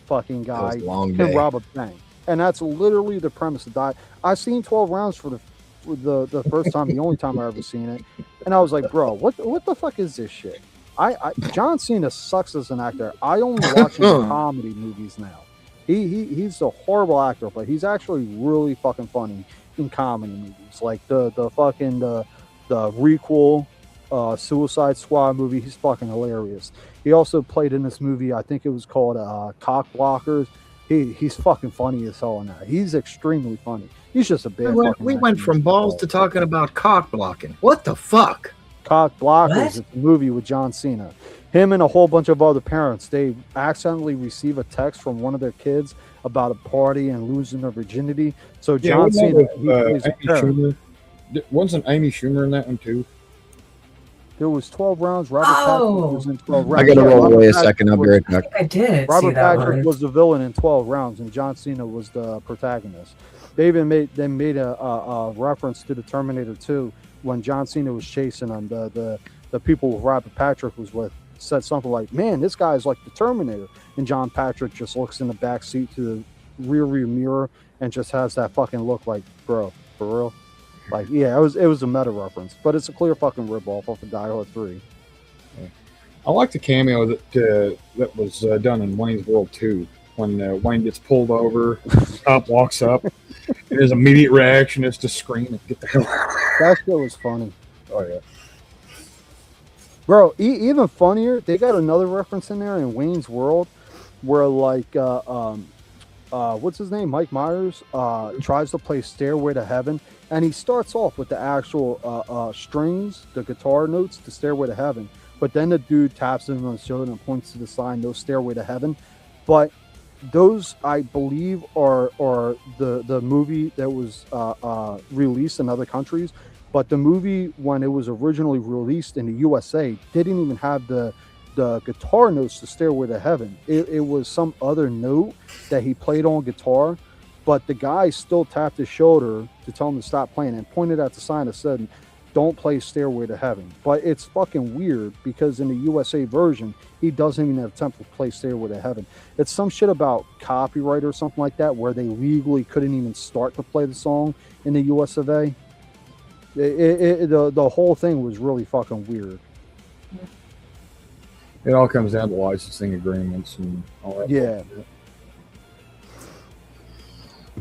fucking guy was a long can day. rob a bank. And that's literally the premise of Die. I've seen 12 rounds for the first time, the only time I ever seen it. And I was like, bro, what the fuck is this shit? John Cena sucks as an actor. I only watch him in comedy movies now. He's a horrible actor, but he's actually really fucking funny in comedy movies. Like the requel Suicide Squad movie, he's fucking hilarious. He also played in this movie, I think it was called Cock Blockers. He's fucking funny as hell in that. He's extremely funny. He's just a bad fucking We actor. went from balls to talking about cock blocking. What the fuck? Cock Blockers. What? It's a movie with John Cena. Him and a whole bunch of other parents, they accidentally receive a text from one of their kids about a party and losing their virginity. So John Cena, he plays a Amy parent. Schumer. Wasn't Amy Schumer in that one too? There was 12 rounds. Robert Patrick was in 12 rounds. I gotta Yeah, roll Robert away a Patrick second. I'll be was- right back. I did Robert see that Patrick one. was the villain in 12 rounds, and John Cena was the protagonist. They even made a reference to the Terminator 2 when John Cena was chasing him. The people with Robert Patrick was with said something like, "Man, this guy's like the Terminator," and John Patrick just looks in the back seat to the rear mirror and just has that fucking look like, bro, for real. Like, yeah, it was a meta reference, but it's a clear fucking ripoff of Die Hard 3. I like the cameo that was done in Wayne's World 2 when Wayne gets pulled over, the cop walks up, and his immediate reaction is to scream and get the hell out. That shit was funny. Oh yeah. Bro, even funnier, they got another reference in there in Wayne's World where like what's his name? Mike Myers tries to play Stairway to Heaven, and he starts off with the actual strings, the guitar notes to Stairway to Heaven, but then the dude taps him on the shoulder and points to the sign, no Stairway to Heaven. But those, I believe, are the movie that was released in other countries. But the movie, when it was originally released in the USA, didn't even have the guitar notes to Stairway to Heaven. It was some other note that he played on guitar, but the guy still tapped his shoulder to tell him to stop playing and pointed at the sign that said, "Don't play Stairway to Heaven." But it's fucking weird because in the USA version, he doesn't even have time to play Stairway to Heaven. It's some shit about copyright or something like that, where they legally couldn't even start to play the song in the US of A. The whole thing was really fucking weird. It all comes down to licensing agreements and all that. Yeah.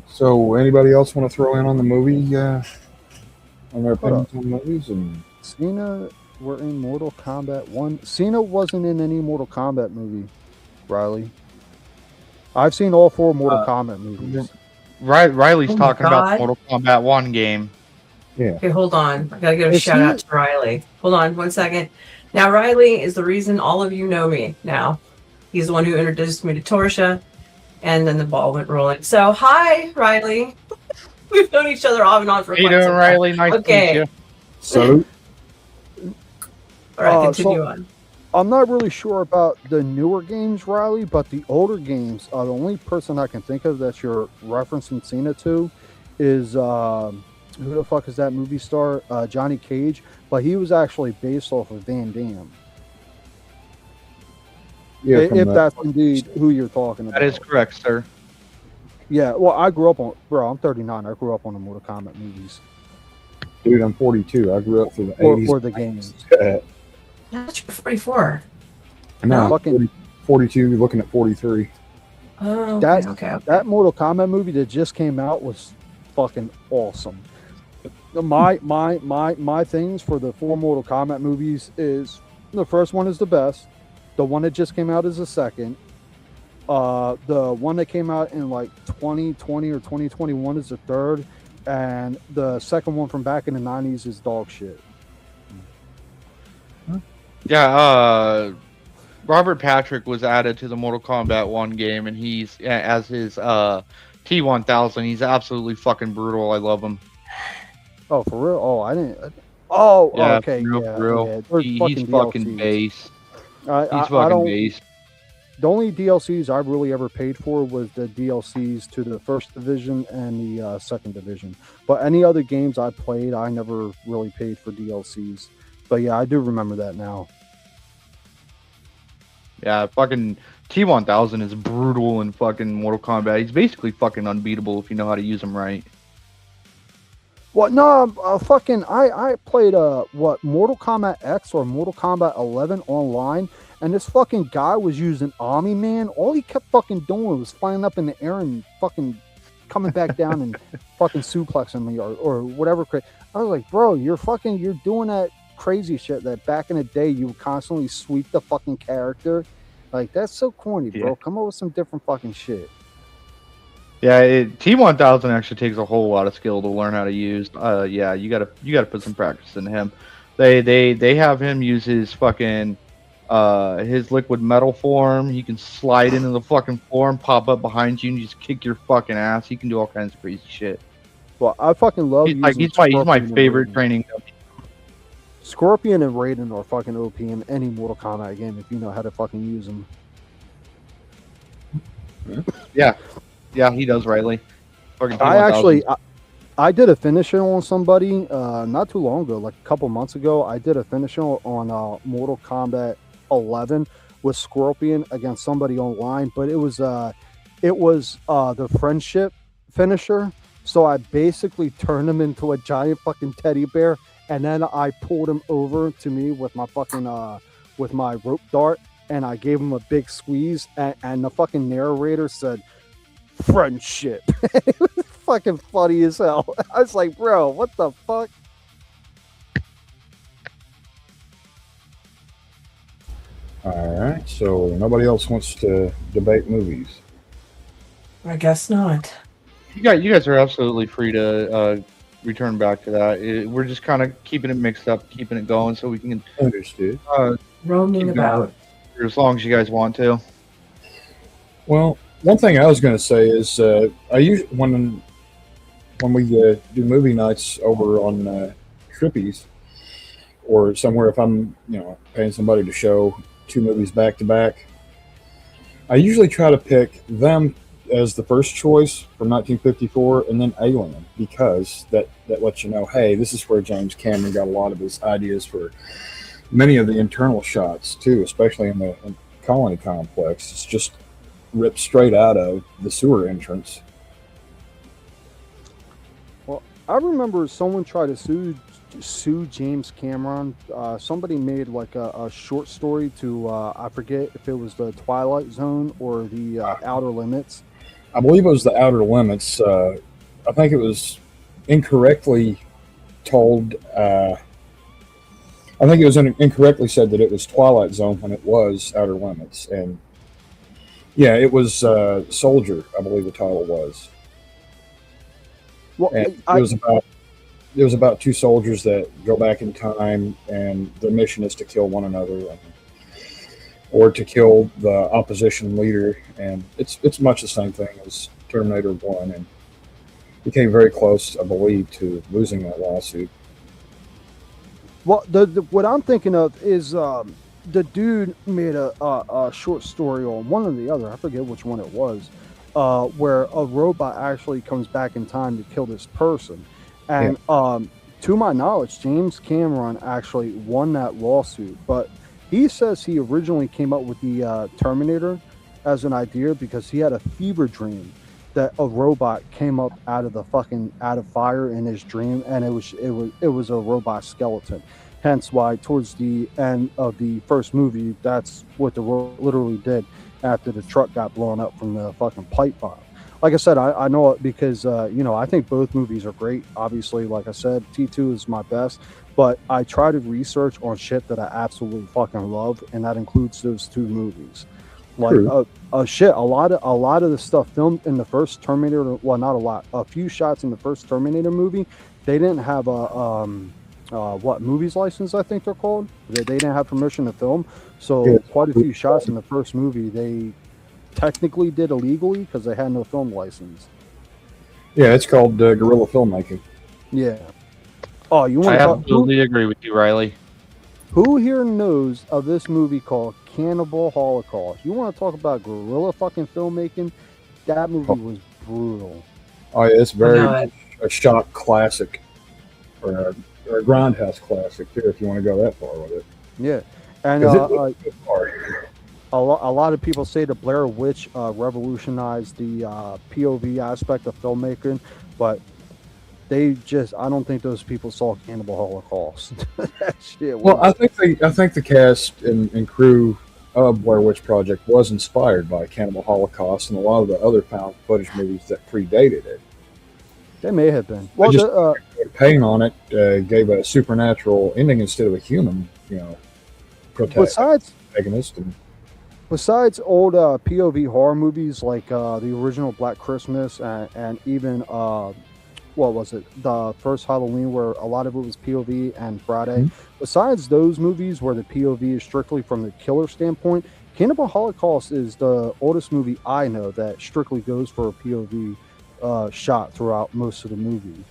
So, anybody else want to throw in on the movie? On their opinions on movies? And Cena were in Mortal Kombat 1. Cena wasn't in any Mortal Kombat movie, Riley. I've seen all 4 Mortal Kombat movies. Riley's Oh my talking about God. the Mortal Kombat 1 game. Yeah. Okay, hold on. I gotta give a Is shout he- out to Riley. Hold on 1 second. Now, Riley is the reason all of you know me now. He's the one who introduced me to Torsha, and then the ball went rolling. So, hi, Riley. We've known each other off and on for How you quite doing, some time. Riley? Nice to Okay. meet you. So, All right, Uh, continue so- on. I'm not really sure about the newer games, Riley, but the older games, the only person I can think of that you're referencing Cena to is who the fuck is that movie star? Johnny Cage, but he was actually based off of Van Damme. yeah, from If the- that's indeed who you're talking about. That is correct, sir. Yeah, well, I grew up on, bro, I'm 39. I grew up on the Mortal Kombat movies dude, I'm 42. I grew up through the or 80s. the games. Yeah, that's 44. No, Fucking- 42, looking at 43. Oh, That okay. that Mortal Kombat movie that just came out was fucking awesome. My things for the 4 Mortal Kombat movies is the first one is the best. The one that just came out is the second. The one that came out in like 2020 or 2021 is the third, and the second one from back in the 90s is dog shit. Yeah, Robert Patrick was added to the Mortal Kombat 1 game, and he's as his T1000. He's absolutely fucking brutal. I love him. Oh, for real? Oh, I didn't. Oh, Yeah, okay. for real, Yeah, for real. yeah. There's He's fucking DLCs. base. I He's fucking don't. base. The only DLCs I really ever paid for was the DLCs to the first division and the second division. But any other games I played, I never really paid for DLCs. But yeah, I do remember that now. Yeah, fucking T1000 is brutal in fucking Mortal Kombat. He's basically fucking unbeatable if you know how to use him right. Well, no, I played Mortal Kombat X or Mortal Kombat 11 online, and this fucking guy was using Omni Man. All he kept fucking doing was flying up in the air and fucking coming back down and fucking suplexing me or whatever. I was like, bro, you're doing that crazy shit that back in the day you would constantly sweep the fucking character. Like, that's so corny, bro. Yeah. Come up with some different fucking shit. Yeah, T1000 actually takes a whole lot of skill to learn how to use. Yeah, you gotta put some practice in him. They have him use his fucking his liquid metal form. He can slide into the fucking form, pop up behind you, and just kick your fucking ass. He can do all kinds of crazy shit. Well, I fucking love He's using my Scorpion and favorite Raiden. training. Scorpion and Raiden are fucking OP in any Mortal Kombat game if you know how to fucking use them. Yeah, he does, Riley. Fucking I did a finisher on somebody not too long ago, like a couple months ago. I did a finisher on Mortal Kombat 11 with Scorpion against somebody online, but it was the friendship finisher. So I basically turned him into a giant fucking teddy bear, and then I pulled him over to me with my fucking with my rope dart, and I gave him a big squeeze, and the fucking narrator said, "Friendship." It was fucking funny as hell. I was like, bro, what the fuck? All right. So nobody else wants to debate movies. I guess not. You guys are absolutely free to return back to that. We're just kind of keeping it mixed up, keeping it going, so we can Understood. Roaming about for as long as you guys want to. Well, one thing I was going to say is I usually when we do movie nights over on Trippies or somewhere, if I'm paying somebody to show 2 movies back to back, I usually try to pick them as the first choice from 1954 and then Alien, because that lets you know, hey, this is where James Cameron got a lot of his ideas for many of the internal shots too, especially in the colony complex. It's just ripped straight out of the sewer entrance. Well, I remember someone tried to sue James Cameron. Somebody made like a short story to I forget if it was the Twilight Zone or the Outer Limits. I believe it was the Outer Limits. I think it was incorrectly told. I think it was incorrectly said that it was Twilight Zone when it was Outer Limits, and yeah, it was Soldier, I believe the title was. Well, and it was about 2 soldiers that go back in time, and their mission is to kill one another, or to kill the opposition leader, and it's much the same thing as Terminator 1, and became very close, I believe, to losing that lawsuit. Well, what I'm thinking of is the dude made a short story on one or the other. I forget which one it was, where a robot actually comes back in time to kill this person. And to my knowledge, James Cameron actually won that lawsuit. But he says he originally came up with the Terminator as an idea because he had a fever dream that a robot came up out of fire in his dream, and it was a robot skeleton. Hence why towards the end of the first movie, that's what the robot literally did after the truck got blown up from the fucking pipe bomb. Like I said, I know it because I think both movies are great. Obviously, like I said, T2 is my best, but I try to research on shit that I absolutely fucking love, and that includes those 2 movies. Like a lot of the stuff filmed in the first Terminator, well, not a lot, a few shots in the first Terminator movie, they didn't have a movies license, I think they're called. They didn't have permission to film, so quite a few shots in the first movie they technically did illegally because they had no film license. Yeah, it's called guerrilla filmmaking. Yeah. Oh, you want I to absolutely agree with you, Riley. Who here knows of this movie called Cannibal Holocaust? You want to talk about guerrilla fucking filmmaking? That movie was brutal. Oh yeah, it's very much a shock classic, or a grindhouse classic too, if you want to go that far with it. Yeah, and a lot of people say the Blair Witch revolutionized the POV aspect of filmmaking, but I don't think those people saw Cannibal Holocaust. That shit. Well, I think the cast and crew of Blair Witch Project was inspired by Cannibal Holocaust and a lot of the other found footage movies that predated it. They may have been. Well, just paint on it gave a supernatural ending instead of a human, protagonist. Besides old POV horror movies like the original Black Christmas and even what was it, the first Halloween, where a lot of it was POV, and Friday. Mm-hmm. Besides those movies where the POV is strictly from the killer standpoint, Cannibal Holocaust is the oldest movie I know that strictly goes for a POV shot throughout most of the movie.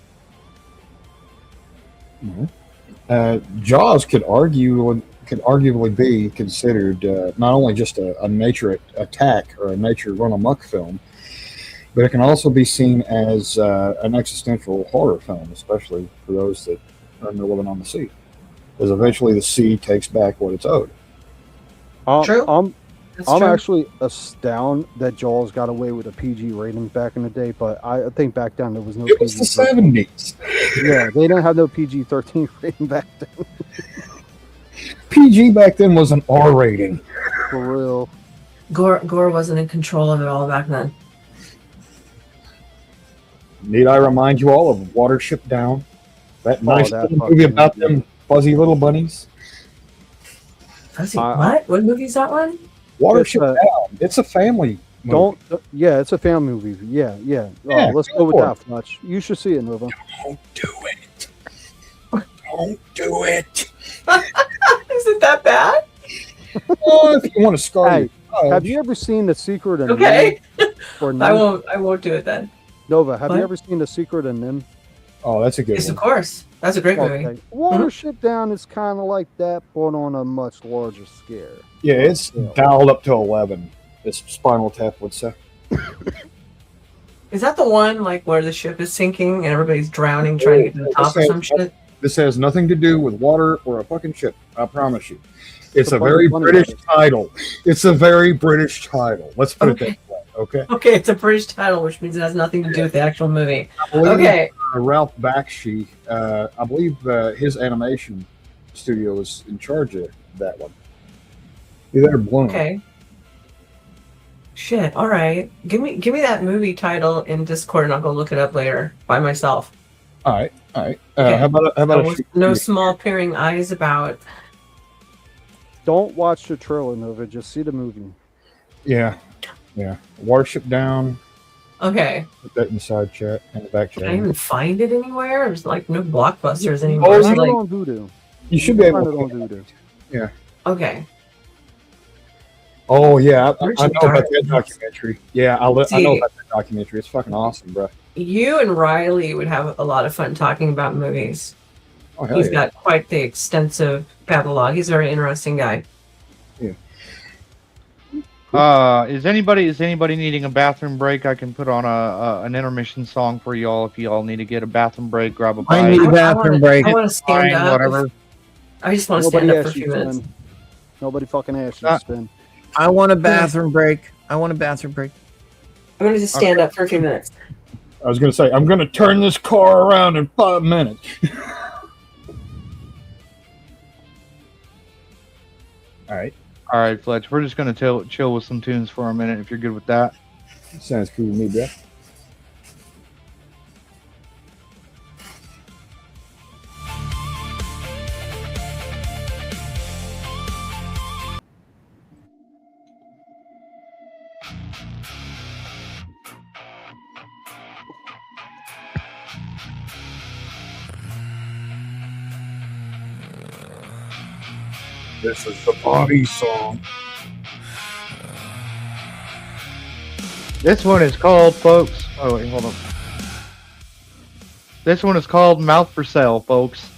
Mm-hmm. Jaws could arguably be considered not only just a nature attack or a nature run amok film, but it can also be seen as an existential horror film, especially for those that are living on the sea, because eventually the sea takes back what it's owed. True. I'm actually astounded that Jaws got away with a PG rating back in the day, but I think back then there was no. It was the 70s. Yeah, they didn't have no PG-13 rating back then. PG back then was an R rating. For real. Gore wasn't in control of it all back then. Need I remind you all of Watership Down? That nice little movie about them fuzzy little bunnies? Fuzzy, what? What movie is that one? Watership Down. It's a family movie. Yeah, it's a family movie. Yeah. Yeah, Let's go with that, Fletch. You should see it, Nova. Don't do it. Don't do it. Is it that bad? Oh, if you want to scar Hey, your child. have you ever seen The Secret of Okay. Nim? Or Nim? I won't do it then. Nova, have What? you ever seen The Secret of Nim? Oh, that's a good Yes, one. of course. That's a great movie. Watership Down is kind of like that, but on a much larger scale. Yeah, it's dialed up to 11, as Spinal Tap would say. Is that the one like where the ship is sinking and everybody's drowning trying to get to the top or some shit? This has nothing to do with water or a fucking ship. I promise you. It's a funny- very funny British about title. It's a very British title. Let's put it that way. Okay. Okay, it's a British title, which means it has nothing to do with the actual movie. I believe, Okay. Ralph Bakshi, I believe his animation studio is in charge of that one. Either Bloom. Okay. Shit. All right. Give me that movie title in Discord, and I'll go look it up later by myself. All right. Okay. How about No small peering eyes about. Don't watch the trailer, Nova. Just see the movie. Yeah. Watership Down. Okay. Put that in the side chat and the back Can I chat. even find it anywhere? There's like no blockbusters Oh, anymore. So, Find it like, on Voodoo. You should be able Find to it on Voodoo. Yeah. okay. Oh yeah, I Richard know about that Dark. documentary. Yeah, I know See- about that documentary. It's fucking awesome, bro. You and Riley would have a lot of fun talking about movies. Oh, hell He's yeah. got quite the extensive catalog. He's a very interesting guy. Is anybody needing a bathroom break? I can put on an intermission song for y'all if y'all need to get a bathroom break. Grab a bite. I need a bathroom break. I want to stand Fine, up. whatever. I just want to stand Nobody up for a asked you few to minutes. spin. Nobody fucking asked you to spin. I want a bathroom break. I want a bathroom break. I'm going to just stand up for a few minutes. I was gonna say I'm gonna turn this car around in 5 minutes. All right. All right, Fletch. We're just gonna chill with some tunes for a minute if you're good with that. Sounds cool to me, bro. This is the Bobby song. This one is called, folks. Oh wait, hold on. This one is called "Mouth for Sale," folks.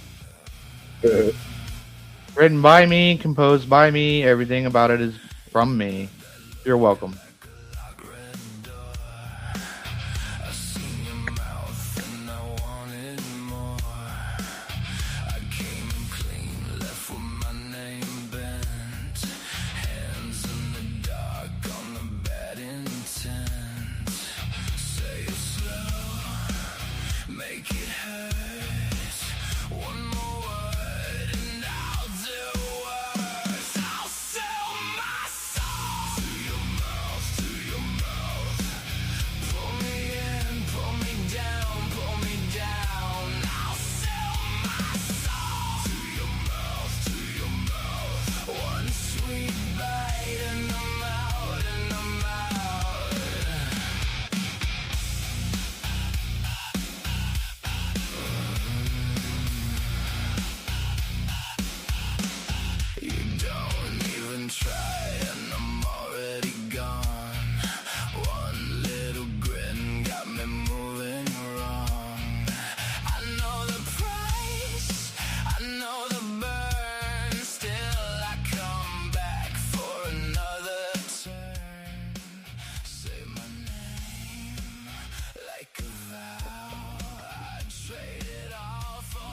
Written by me, composed by me. Everything about it is from me. You're welcome.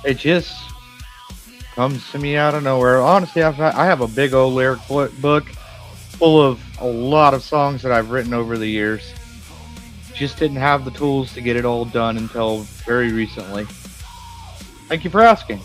It just comes to me out of nowhere. Honestly, I have a big old lyric book full of a lot of songs that I've written over the years. Just didn't have the tools to get it all done until very recently. Thank you for asking.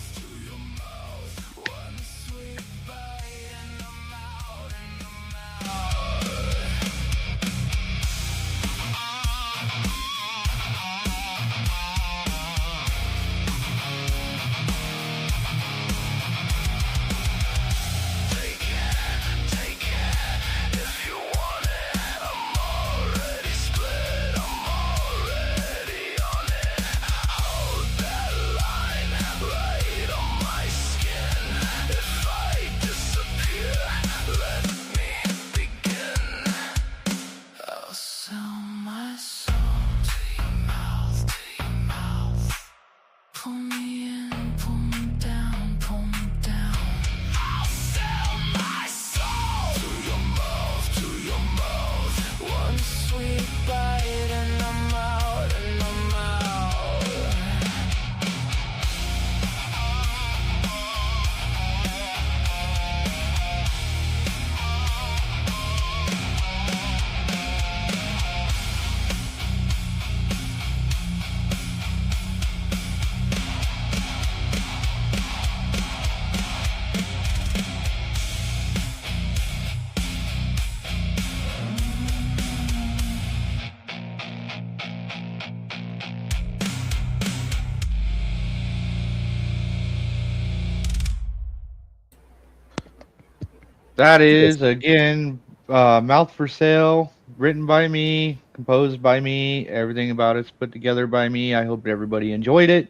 That is, again, Mouth for Sale, written by me, composed by me, everything about it's put together by me. I hope everybody enjoyed it.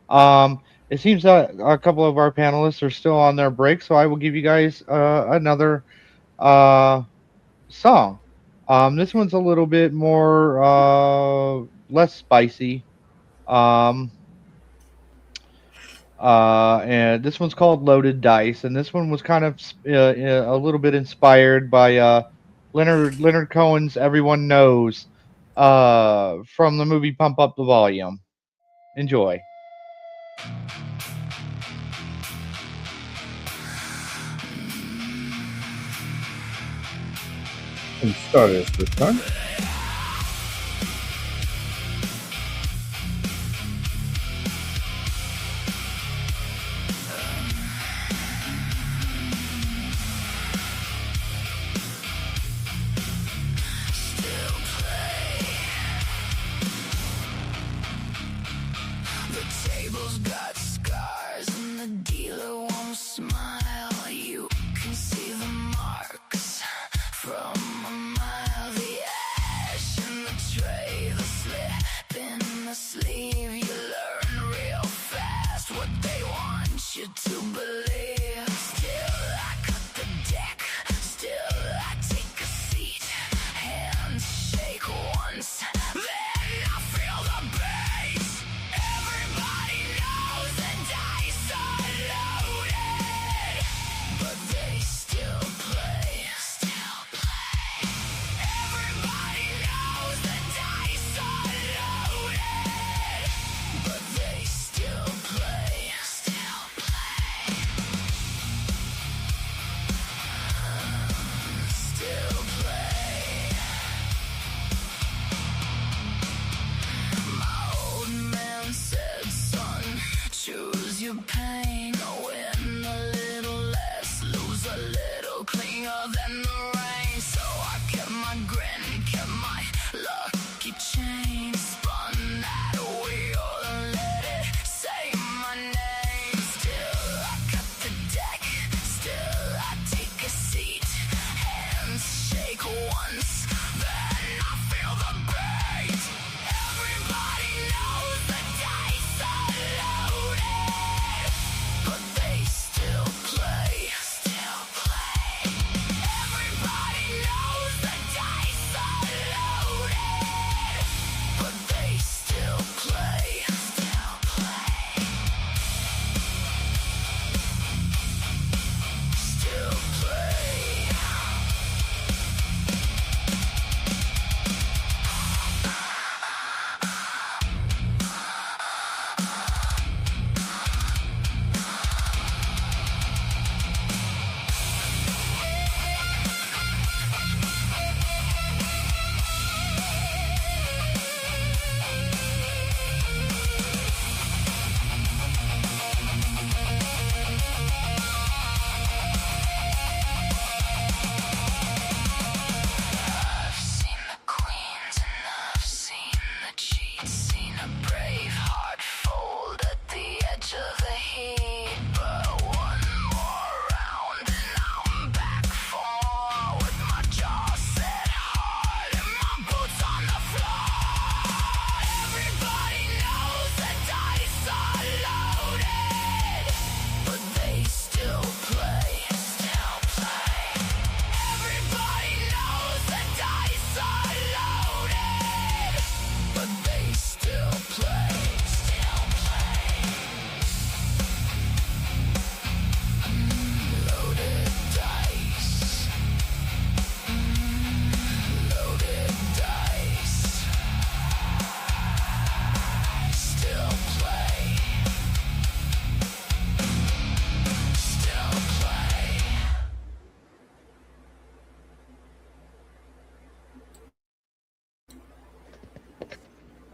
It seems that a couple of our panelists are still on their break, so I will give you guys another song. This one's a little bit more less spicy. Um, and this one's called Loaded Dice, and this one was kind of a little bit inspired by Leonard Cohen's "Everyone Knows" from the movie Pump Up the Volume. Enjoy. And start us this time.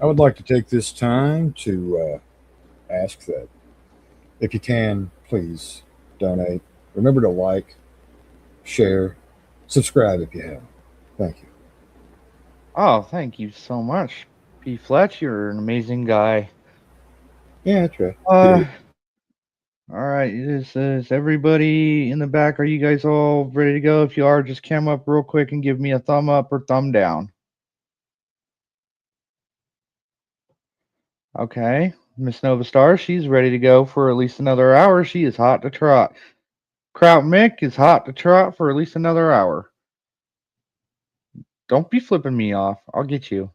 I would like to take this time to ask that if you can, please donate. Remember to like, share, subscribe if you haven't. Thank you. Oh, thank you so much, Pfletch. You're an amazing guy. Yeah, that's right. All right, is everybody in the back? Are you guys all ready to go? If you are, just cam up real quick and give me a thumb up or thumb down. Okay, Miss NovaStar, she's ready to go for at least another hour. She is hot to trot. Crout Mick is hot to trot for at least another hour. Don't be flipping me off. I'll get you.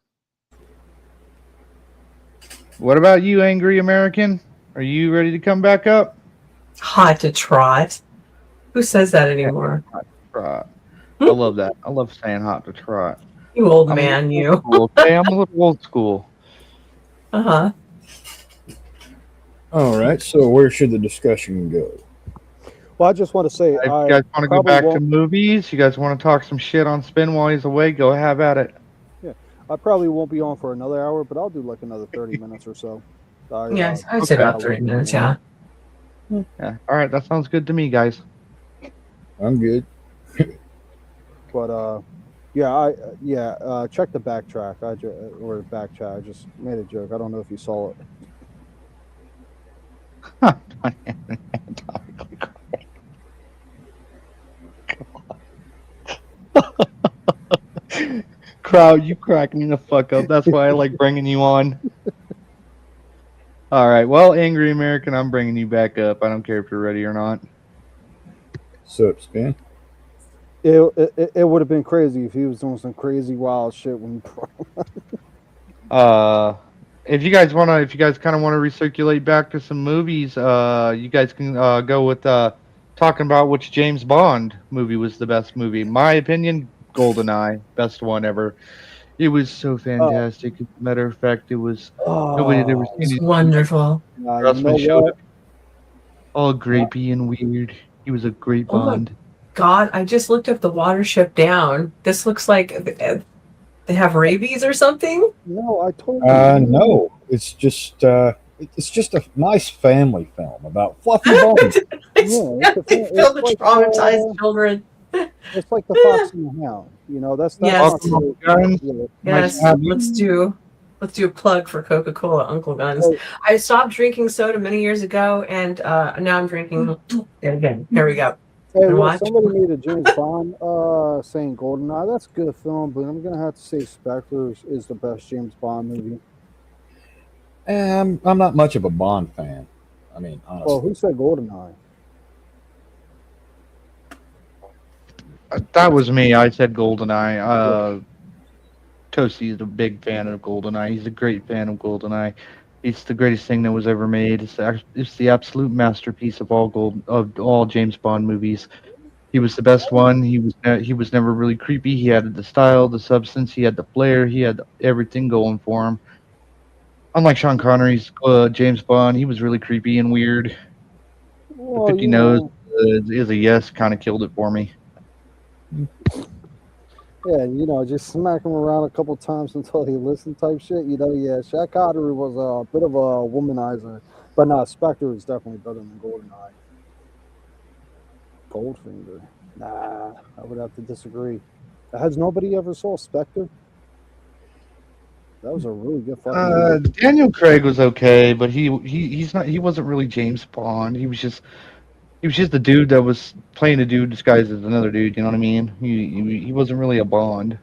What about you, Angry American? Are you ready to come back up? Hot to trot. Who says that anymore? Hot to trot. I love that. I love saying hot to trot. You old man, you. Okay, I'm a little old school. Uh-huh. All right, so where should the discussion go? Well, I just want to say, If you guys want to go back to movies, you guys want to talk some shit on Spin while he's away, go have at it. Yeah, I probably won't be on for another hour, but I'll do like another 30 minutes or so. Yes, I'd say about 30 minutes, yeah. Yeah. All right, that sounds good to me, guys. I'm good. But check the backtrack. Or the back chat. I just made a joke. I don't know if you saw it. Crowd, you crack me the fuck up. That's why I like bringing you on. All right, well, Angry American, I'm bringing you back up. I don't care if you're ready or not. Sup, Spin? It would have been crazy if he was doing some crazy wild shit when. If you guys kind of want to recirculate back to some movies, you guys can go with talking about which James Bond movie was the best movie. My opinion, GoldenEye, best one ever. It was so fantastic. As a matter of fact, it was nobody had ever seen it. Wonderful. All grapey and weird. He was a great Bond. God, I just looked up the Watership Down. This looks like they have rabies or something. No, I told you. No, it's just a nice family film about fluffy bones. Fill the traumatized children. It's like the Fox and the Hound. You know, that's not. Yes, let's do a plug for Coca-Cola, Uncle Guns. I stopped drinking soda many years ago, and now I'm drinking it again. Here we go. Hey, somebody made a James Bond saying GoldenEye. That's a good film, but I'm gonna have to say Spectre is the best James Bond movie. I'm not much of a Bond fan. I mean, honestly. Well, who said GoldenEye? That was me. I said GoldenEye. Toasty is a big fan of GoldenEye. He's a great fan of GoldenEye. It's the greatest thing that was ever made. It's the absolute masterpiece of all James Bond movies. He was the best one. He was never really creepy. He had the style, the substance. He had the flair. He had everything going for him. Unlike Sean Connery's James Bond, he was really creepy and weird. Well, the 50 Nose is a yes. Kind of killed it for me. Yeah, just smack him around a couple times until he listened type shit. Shaq Connery was a bit of a womanizer. But no, Spectre is definitely better than GoldenEye. Goldfinger. Nah, I would have to disagree. Has nobody ever saw Spectre? That was a really good fucking movie. Daniel Craig was okay, but he wasn't really James Bond. He was just the dude that was playing a dude disguised as another dude. You know what I mean? He wasn't really a Bond.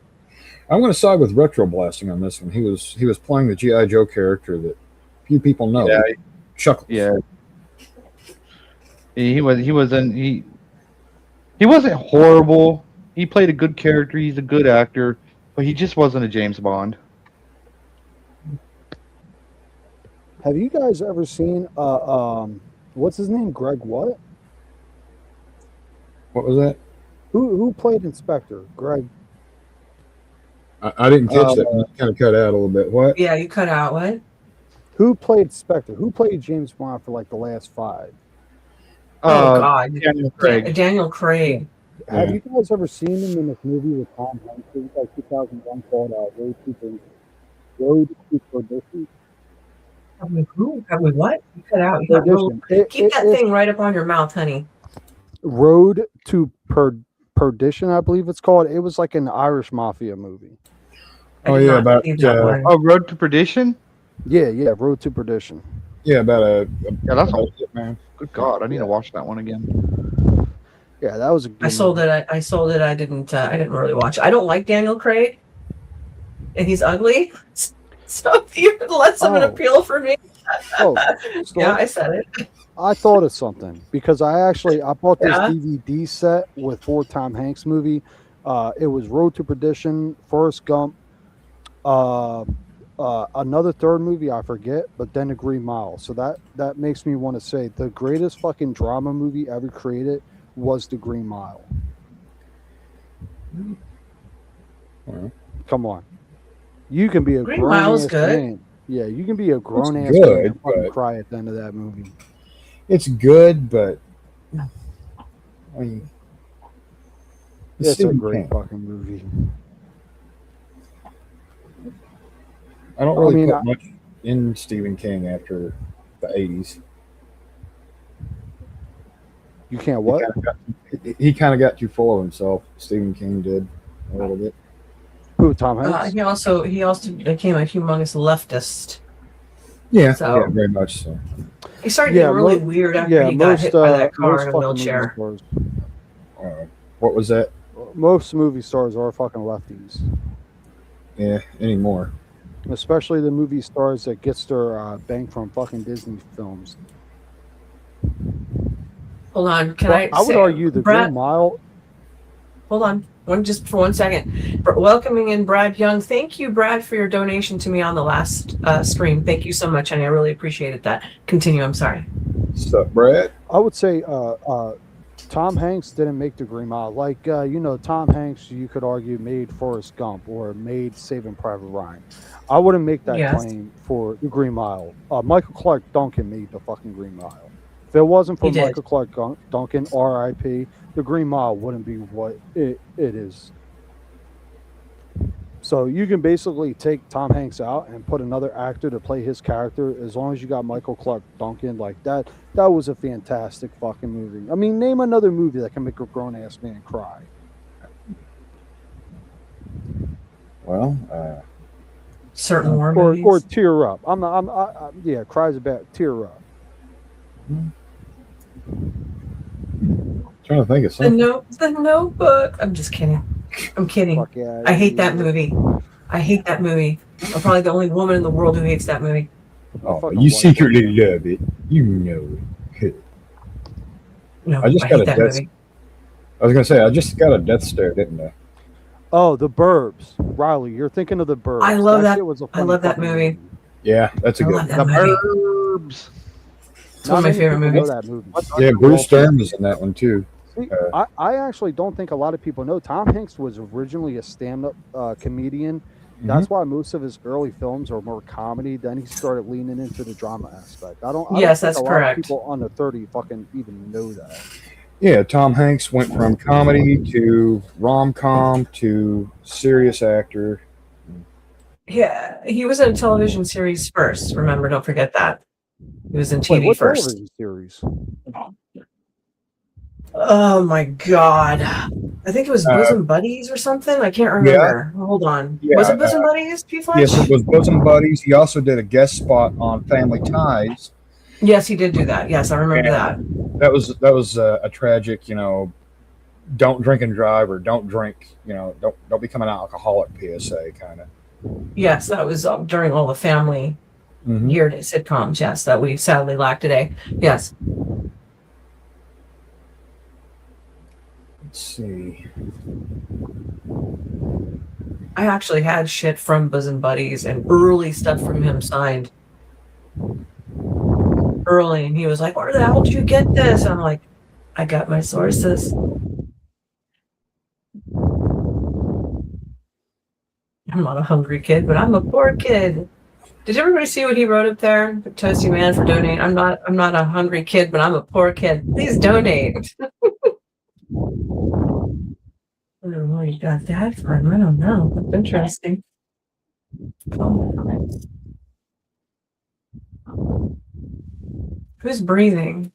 I'm going to side with Retro Blasting on this one. He was playing the G.I. Joe character that few people know. Yeah, Chuckles. Yeah. He wasn't horrible. He played a good character. He's a good actor, but he just wasn't a James Bond. Have you guys ever seen what's his name? Greg what? What was that? Who played Inspector? Greg. I didn't catch that. You kind of cut out a little bit. What? Yeah, you cut out. What? Who played Spectre? Who played James Bond for like the last 5? Oh God, Daniel Craig. Daniel Craig. Have you guys ever seen him in this movie with Tom Hanks? It was like 2001 called Road to Perdition. Have we what? You cut out. Keep that thing right up on your mouth, honey. Road to Perdition, I believe it's called. It was like an Irish mafia movie. Oh yeah, about Road to Perdition. Yeah, Road to Perdition. Yeah, about a Yeah, that's all. man. Good God, I need to watch that one again. Yeah, that was a good I sold movie. it. I sold it. I didn't really watch it. I don't like Daniel Craig, and he's ugly. So even less of an appeal for me. Yeah, I said it. I thought of something because I bought this Yeah. DVD set with 4 Tom Hanks movie. It was Road to Perdition, Forrest Gump, another third movie I forget, but then The Green Mile. So that makes me want to say the greatest fucking drama movie ever created was The Green Mile. Well, come on, you can be a Green Mile's grown-ass good. man. Yeah, you can be a grown-ass good, man and fucking but- cry at the end of that movie. It's good, but I mean, It's a Stephen great King. fucking movie. I don't really mean, put much in Stephen King after the 80s. You can't what? He kind of got too full of himself. Stephen King did a little bit. Who, Tom Hanks? He also became a humongous leftist. Yeah, So- yeah, very much so. He started getting really weird after he got hit by that car in a fucking wheelchair. movie stars- What was that? Most movie stars are fucking lefties, Yeah, anymore. especially the movie stars that gets their bang from fucking Disney films. Hold on, can Well, I? I would say- argue the Brad, Green Mile. Hold on, just for 1 second. Welcoming in Brad Young. Thank you, Brad, for your donation to me on the last stream. Thank you so much, honey. I really appreciated that. Continue. I'm sorry. What's up, Brad? I would say Tom Hanks didn't make the Green Mile. Like Tom Hanks, you could argue made Forrest Gump or made Saving Private Ryan. I wouldn't make that Yes. claim for the Green Mile. Michael Clark Duncan made the fucking Green Mile. If it wasn't for He did. Michael Clark Duncan, R.I.P., the Green Mile wouldn't be what it is. So you can basically take Tom Hanks out and put another actor to play his character as long as you got Michael Clark Duncan like that. That was a fantastic fucking movie. I mean, name another movie that can make a grown-ass man cry. Well, certain war or movies. tear up. Yeah, cries about tear up. Trying to think of The something. the Notebook. I'm just kidding. I'm kidding. Fuck yeah, I hate that movie. I hate that movie. I'm probably the only woman in the world who hates that movie. Oh, you secretly love it. You know it. No, I just I got hate a that death. movie. I was gonna say I just got a death stare, didn't I? Oh, The Burbs. Riley, you're thinking of The Burbs. I love that. shit was a I funny love that fucking movie. Yeah, that's a I good love one. that movie. Burbs. It's one of my Not many favorite people know movies. that movie. Yeah, Bruce Stern was in that one too. See, I actually don't think a lot of people know Tom Hanks was originally a stand-up comedian. That's why most of his early films are more comedy. Then he started leaning into the drama aspect. I don't Yes, think that's a lot correct. of people under 30 fucking even know that. Yeah, Tom Hanks went from comedy to rom-com to serious actor. Yeah, he was in a television series first. Remember, don't forget that. He was in TV Wait, what first. television series? Oh my god. I think it was Bosom Buddies or something. I can't remember. Hold on. Yeah, was it Bosom Buddies, Pfletch? Yes, it was Bosom Buddies. He also did a guest spot on Family Ties. Yes, he did do that. Yes, I remember that. That was a tragic, don't drink and drive or don't drink, don't become an alcoholic PSA kind of. Yes, that was during all the family geared sitcoms. Yes, that we sadly lack today. Yes. Let's see. I actually had shit from Bosom Buddies and early stuff from him signed. Early, and he was like, "Where the hell did you get this?" And I'm like, "I got my sources." I'm not a hungry kid, but I'm a poor kid. Did everybody see what he wrote up there? Toasty Man for donating. I'm not a hungry kid, but I'm a poor kid. Please donate. I don't know where you got that from. I don't know. That's interesting. Who's breathing?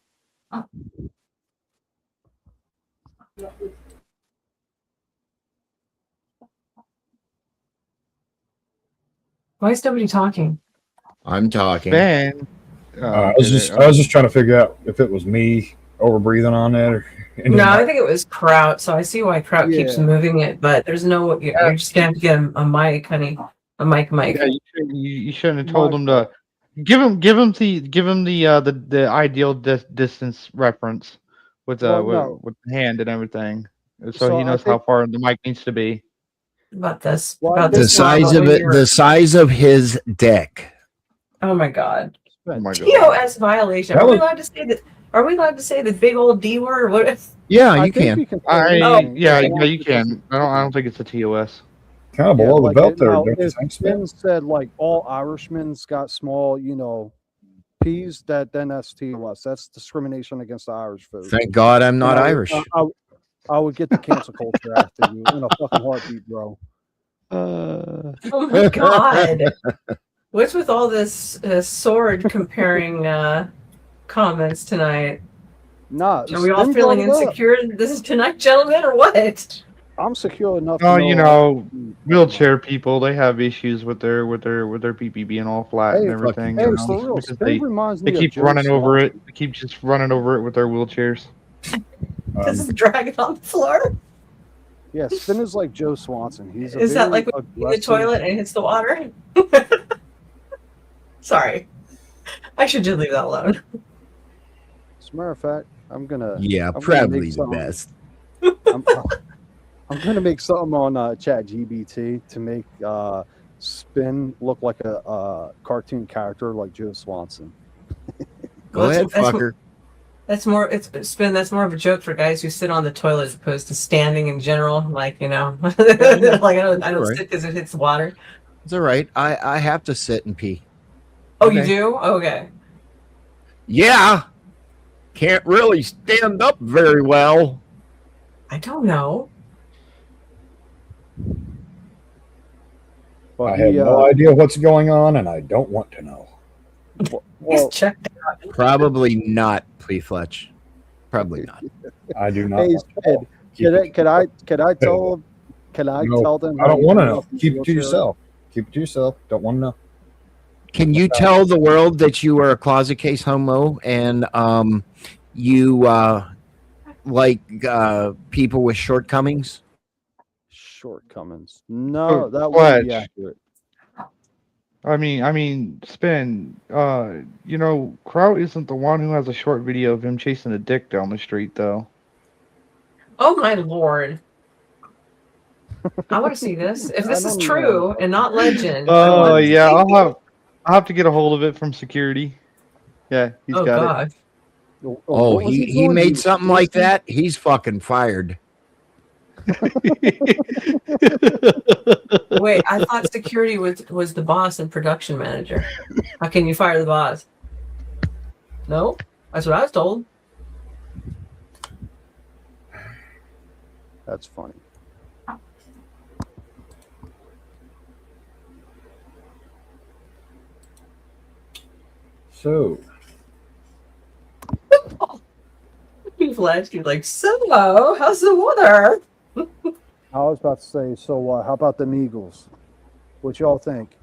Why is nobody talking? I'm talking. Ben, I was just trying to figure out if it was me over breathing on that or No, I think it was Crout. So I see why Crout keeps moving it, but there's no. You're just gonna have to get a mic, honey, a mic. Yeah, you shouldn't have told him to give him the ideal distance reference with the hand and everything, so he knows how far the mic needs to be. About this, The size of it, the size of his dick. Oh my god. Oh my god. TOS violation. Are we allowed to say that? Are we allowed to say the big old D word? Or what? Yeah, you can. Yeah, you can. I don't think it's a TOS. Kind of below the belt there. If Finn said like all Irishmen's got small, P's, then that's TOS. That's discrimination against the Irish food. Thank God I'm not Irish. I would get the cancel culture after you in a fucking heartbeat, bro. Oh my god. What's with all this sword comparing comments tonight? Nah, are we all feeling insecure? This is tonight, gentlemen, or what? I'm secure enough. Oh, wheelchair people, they have issues with their PP being all flat and everything. Hey, for real, they keep running over it. They keep just running over it with their wheelchairs. This is dragging on the floor. Yeah, Spin is like Joe Swanson. Is that like when you in the toilet and it hits the water? Sorry, I should just leave that alone. As a matter of fact, I'm gonna. Yeah, I'm probably gonna the best. I'm gonna make something on Chat GBT to make Spin look like a cartoon character like Joe Swanson. Go ahead, fucker. That's more. Spin. That's more of a joke for guys who sit on the toilet as opposed to standing in general. Like like I don't sit because it hits the water. It's all right. I have to sit and pee. Oh, okay. You do? Okay. Yeah. Can't really stand up very well. I don't know. I have no idea what's going on, and I don't want to know. He's checked out. Probably not, Pfletch. Probably not. I do not. Hey, could I tell them? Can I tell them? I don't want to know. Keep it to yourself. Keep it to yourself. Don't want to know. Can you tell the world that you are a closet case homo and you like people with shortcomings? Shortcomings? No, that wouldn't be accurate. I mean, Spin. Crout isn't the one who has a short video of him chasing a dick down the street, though. Oh my lord! I want to see this. If this is true and not legend. Oh yeah, I'll have to get a hold of it from security. Yeah, he's got it. Oh, he made something like that. He's fucking fired. Wait, I thought security was the boss and production manager. How can you fire the boss? No, that's what I was told. That's funny. So, Pfletch, you're like, so how's the water? I was about to say, so how about the Eagles? What y'all think?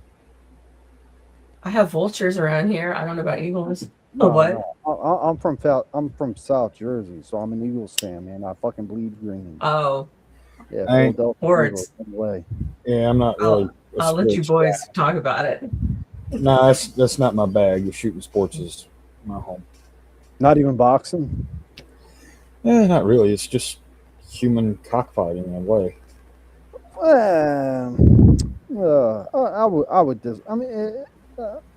I have vultures around here. I don't know about eagles. No, what? No. I'm from South Jersey, so I'm an Eagles fan, man. I fucking bleed green. Oh. Yeah, Philadelphia. Anyway. Yeah, I'm not really. I'll let you boys talk about it. No, that's not my bag. The shooting sports is my home. Not even boxing? Not really. It's just human cockfighting in a way.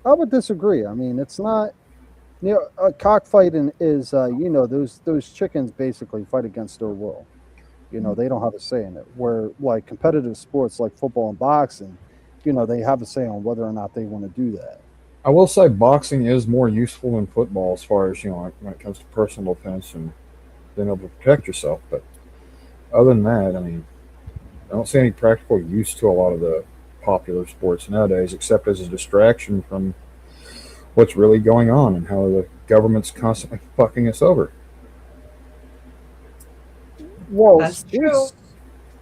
I would disagree. I mean, it's not. Cockfighting is those chickens basically fight against their will. They don't have a say in it. Where like competitive sports like football and boxing, they have a say on whether or not they want to do that. I will say boxing is more useful than football as far as when it comes to personal defense and being able to protect yourself. But other than that, I mean, I don't see any practical use to a lot of the popular sports nowadays, except as a distraction from what's really going on and how the government's constantly fucking us over. Well, that's true.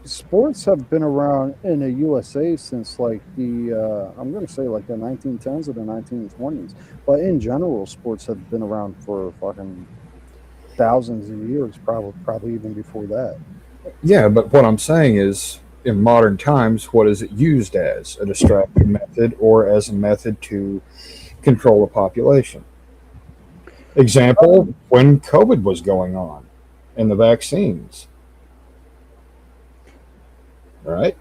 sports have been around in the USA since like the I'm going to say like the 1910s or the 1920s. But in general, sports have been around for fucking thousands of years, probably even before that. Yeah, but what I'm saying is, in modern times, what is it used as? A distraction method or as a method to control the population? Example, when COVID was going on and the vaccines. Right?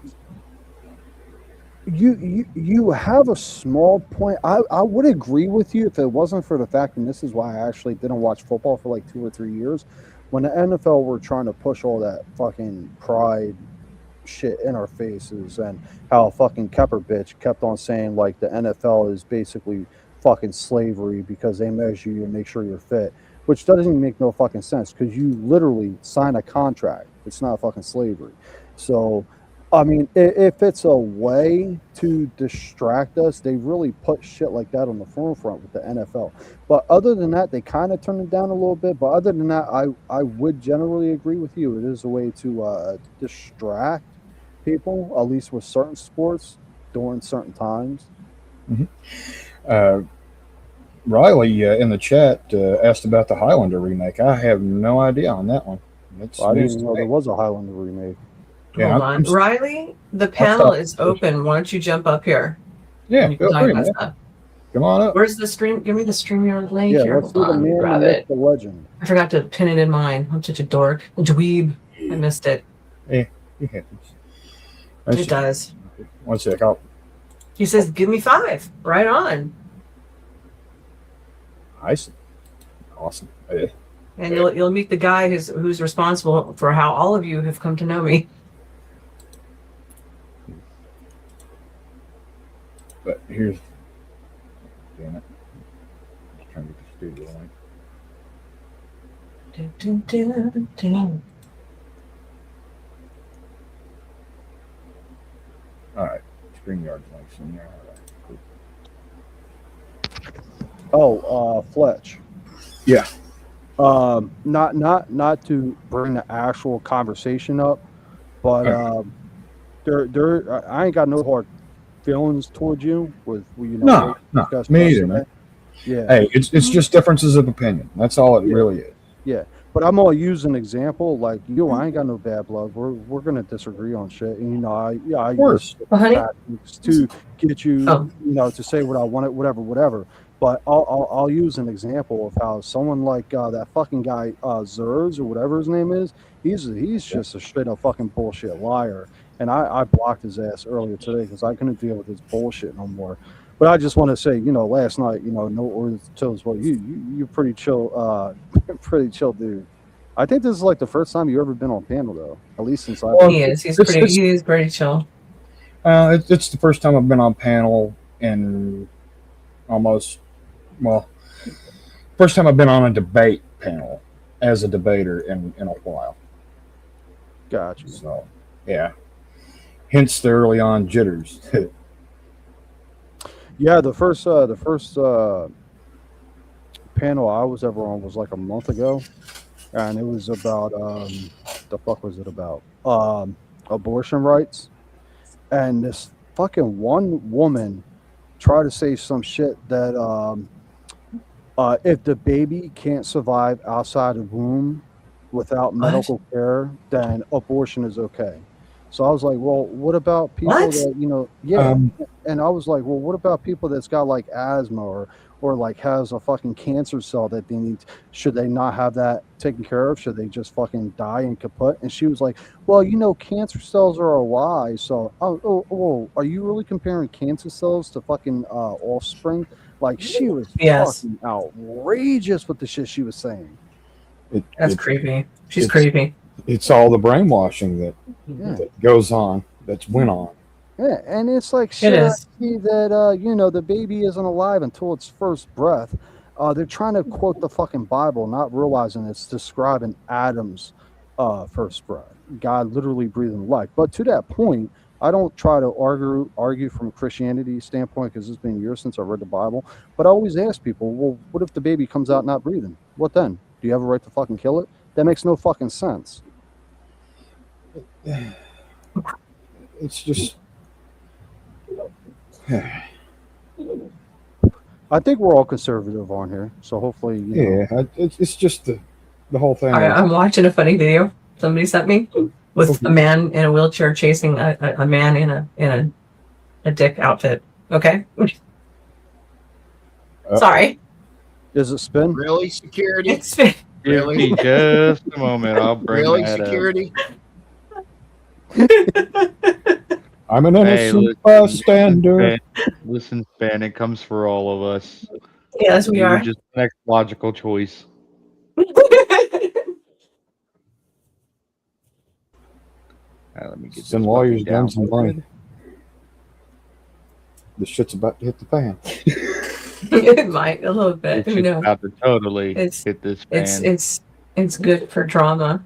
You have a small point. I would agree with you if it wasn't for the fact, and this is why I actually didn't watch football for like 2 or 3 years, when the NFL were trying to push all that fucking pride shit in our faces, and how fucking Kepper bitch kept on saying like the NFL is basically fucking slavery because they measure you and make sure you're fit, which doesn't make no fucking sense because you literally sign a contract. It's not fucking slavery. So I mean, if it's a way to distract us, they really put shit like that on the forefront with the NFL. But other than that, they kind of turn it down a little bit. But other than that, I would generally agree with you. It is a way to distract people, at least with certain sports during certain times. Mm-hmm. Riley in the chat asked about the Highlander remake. I have no idea on that one. I didn't even know there was a Highlander remake. Yeah, Hold on. Riley, the panel is open. Why don't you jump up here? Yeah, You can feel talk free, about man. stuff. Come on up. Where's the stream? Give me the StreamYard link Yeah, here. let's Hold see the on. man, Grab the myth, it. the legend. I forgot to pin it in mine. I'm such a dork. A dweeb. I missed it. Yeah, it happens. It does. 1 sec. He says, give me 5. Right on. Awesome. Yeah. And you'll meet the guy who's responsible for how all of you have come to know me. But here's, damn it, I'm trying to get the studio link. All right, StreamYard links in there. All right, cool. Pfletch. Yeah. Not to bring the actual conversation up, but I ain't got no hard feelings towards you with No, me either, man. Yeah. Hey, it's just differences of opinion. That's all it really is. Yeah, but I'm gonna use an example. Like you, I ain't got no bad blood. We're gonna disagree on shit, and I use tactics to get you, to say what I wanted, whatever. But I'll use an example of how someone like that fucking guy Zers or whatever his name is. He's just a straight up fucking bullshit liar. And I blocked his ass earlier today because I couldn't deal with his bullshit no more. But I just want to say, last night, no orders till as well. You're pretty chill, dude. I think this is like the first time you've ever been on panel though. At least since He is pretty chill. It's the first time I've been on panel in first time I've been on a debate panel as a debater in a while. Gotcha. So yeah. Hence the early on jitters. Yeah, the first panel I was ever on was like a month ago, and it was about the fuck was it about? Abortion rights, and this fucking one woman tried to say some shit that if the baby can't survive outside the womb without medical care, then abortion is okay. So I was like, well, what about people that, and I was like, well, what about people that's got like asthma or like has a fucking cancer cell that they need? Should they not have that taken care of? Should they just fucking die and kaput? And she was like, well, cancer cells are alive. So, are you really comparing cancer cells to fucking offspring? Like she was fucking outrageous with the shit she was saying. That's creepy. She's creepy. It's all the brainwashing that goes on, that's went on. Yeah, and it's like shit. I see that the baby isn't alive until its first breath. They're trying to quote the fucking Bible, not realizing it's describing Adam's first breath. God literally breathing life. But to that point, I don't try to argue from a Christianity standpoint because it's been years since I read the Bible. But I always ask people, well, what if the baby comes out not breathing? What then? Do you have a right to fucking kill it? That makes no fucking sense. it's just. I think we're all conservative on here, so hopefully, you know. It's just the whole thing. All right, I'm watching a funny video somebody sent me with a man in a wheelchair chasing a man in a dick outfit. Okay. Sorry. Does it spin? Really, security? It's spin. Give me just a moment. I'll bring Really, that security? I'm an innocent bystander. Listen, Span, it comes for all of us. Yes, we are. Just the next logical choice. Let me get Send lawyers, guns, and money. This shit's about to hit the fan. It might a little bit. It's Who knows? about to totally hit this fan. It's good for drama.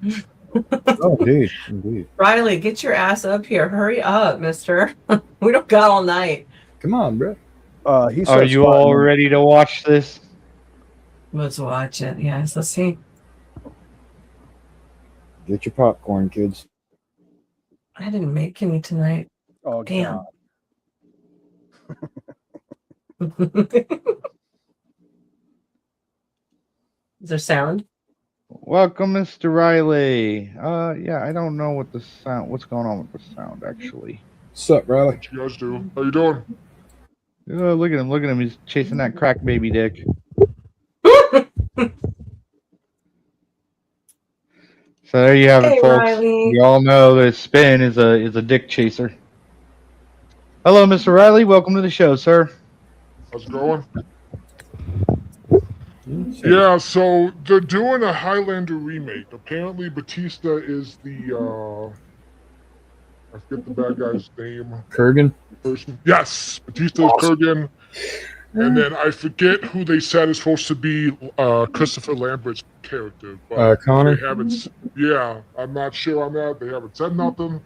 Oh, indeed. Riley, get your ass up here. Hurry up, mister. We don't got all night. Come on, bro. Are you all ready to watch this? Let's watch it. Yes, let's see. Get your popcorn, kids. I didn't make any tonight. Oh, damn. Is there sound? Welcome, Mr. Riley. Yeah, I don't know what the sound. What's going on with the sound, actually? What's up, Riley? What you guys do? How you doing? Look at him. Look at him. He's chasing that crack baby dick. So there you have it, folks. Riley. You all know that Spin is a dick chaser. Hello, Mr. Riley. Welcome to the show, sir. How's it going? Yeah, so they're doing a Highlander remake. Apparently, Batista is the I forget the bad guy's name. Kurgan? Yes, Batista is Kurgan. And then I forget who they said is supposed to be Christopher Lambert's character. But Connor? They haven't. Yeah, I'm not sure on that. They haven't said nothing.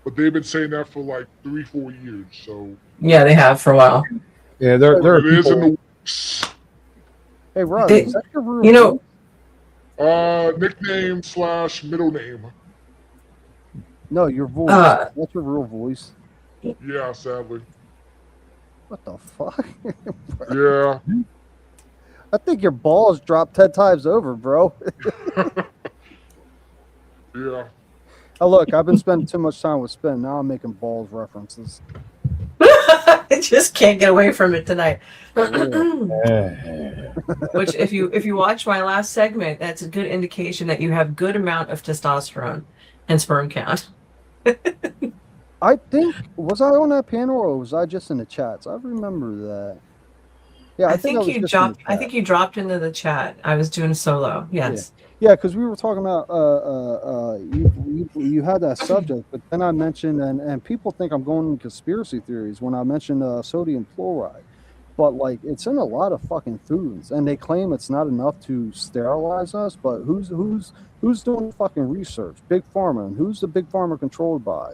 But they've been saying that for like 3-4 years. So Yeah, they have for a while. Yeah, there are it is in people. the works. Hey, Rob, They- is that your real you know- voice? Nickname / middle name. No, your voice. That's your real voice. Yeah, sadly. What the fuck? Yeah. I think your balls dropped 10 times over, bro. Yeah. Oh, look, I've been spending too much time with Spin. Now I'm making balls references. I just can't get away from it tonight. Which, if you watch my last segment, that's a good indication that you have good amount of testosterone and sperm count. I think, was I on that panel or was I just in the chats? I remember that. Yeah, I think I was you just in the dropped. I chat. think you dropped into the chat. I was doing solo. Yes. Yeah, because we were talking about you had that subject, but then I mentioned and people think I'm going in conspiracy theories when I mentioned sodium fluoride, but like it's in a lot of fucking foods, and they claim it's not enough to sterilize us. But who's doing the fucking research? Big Pharma, and who's the Big Pharma controlled by?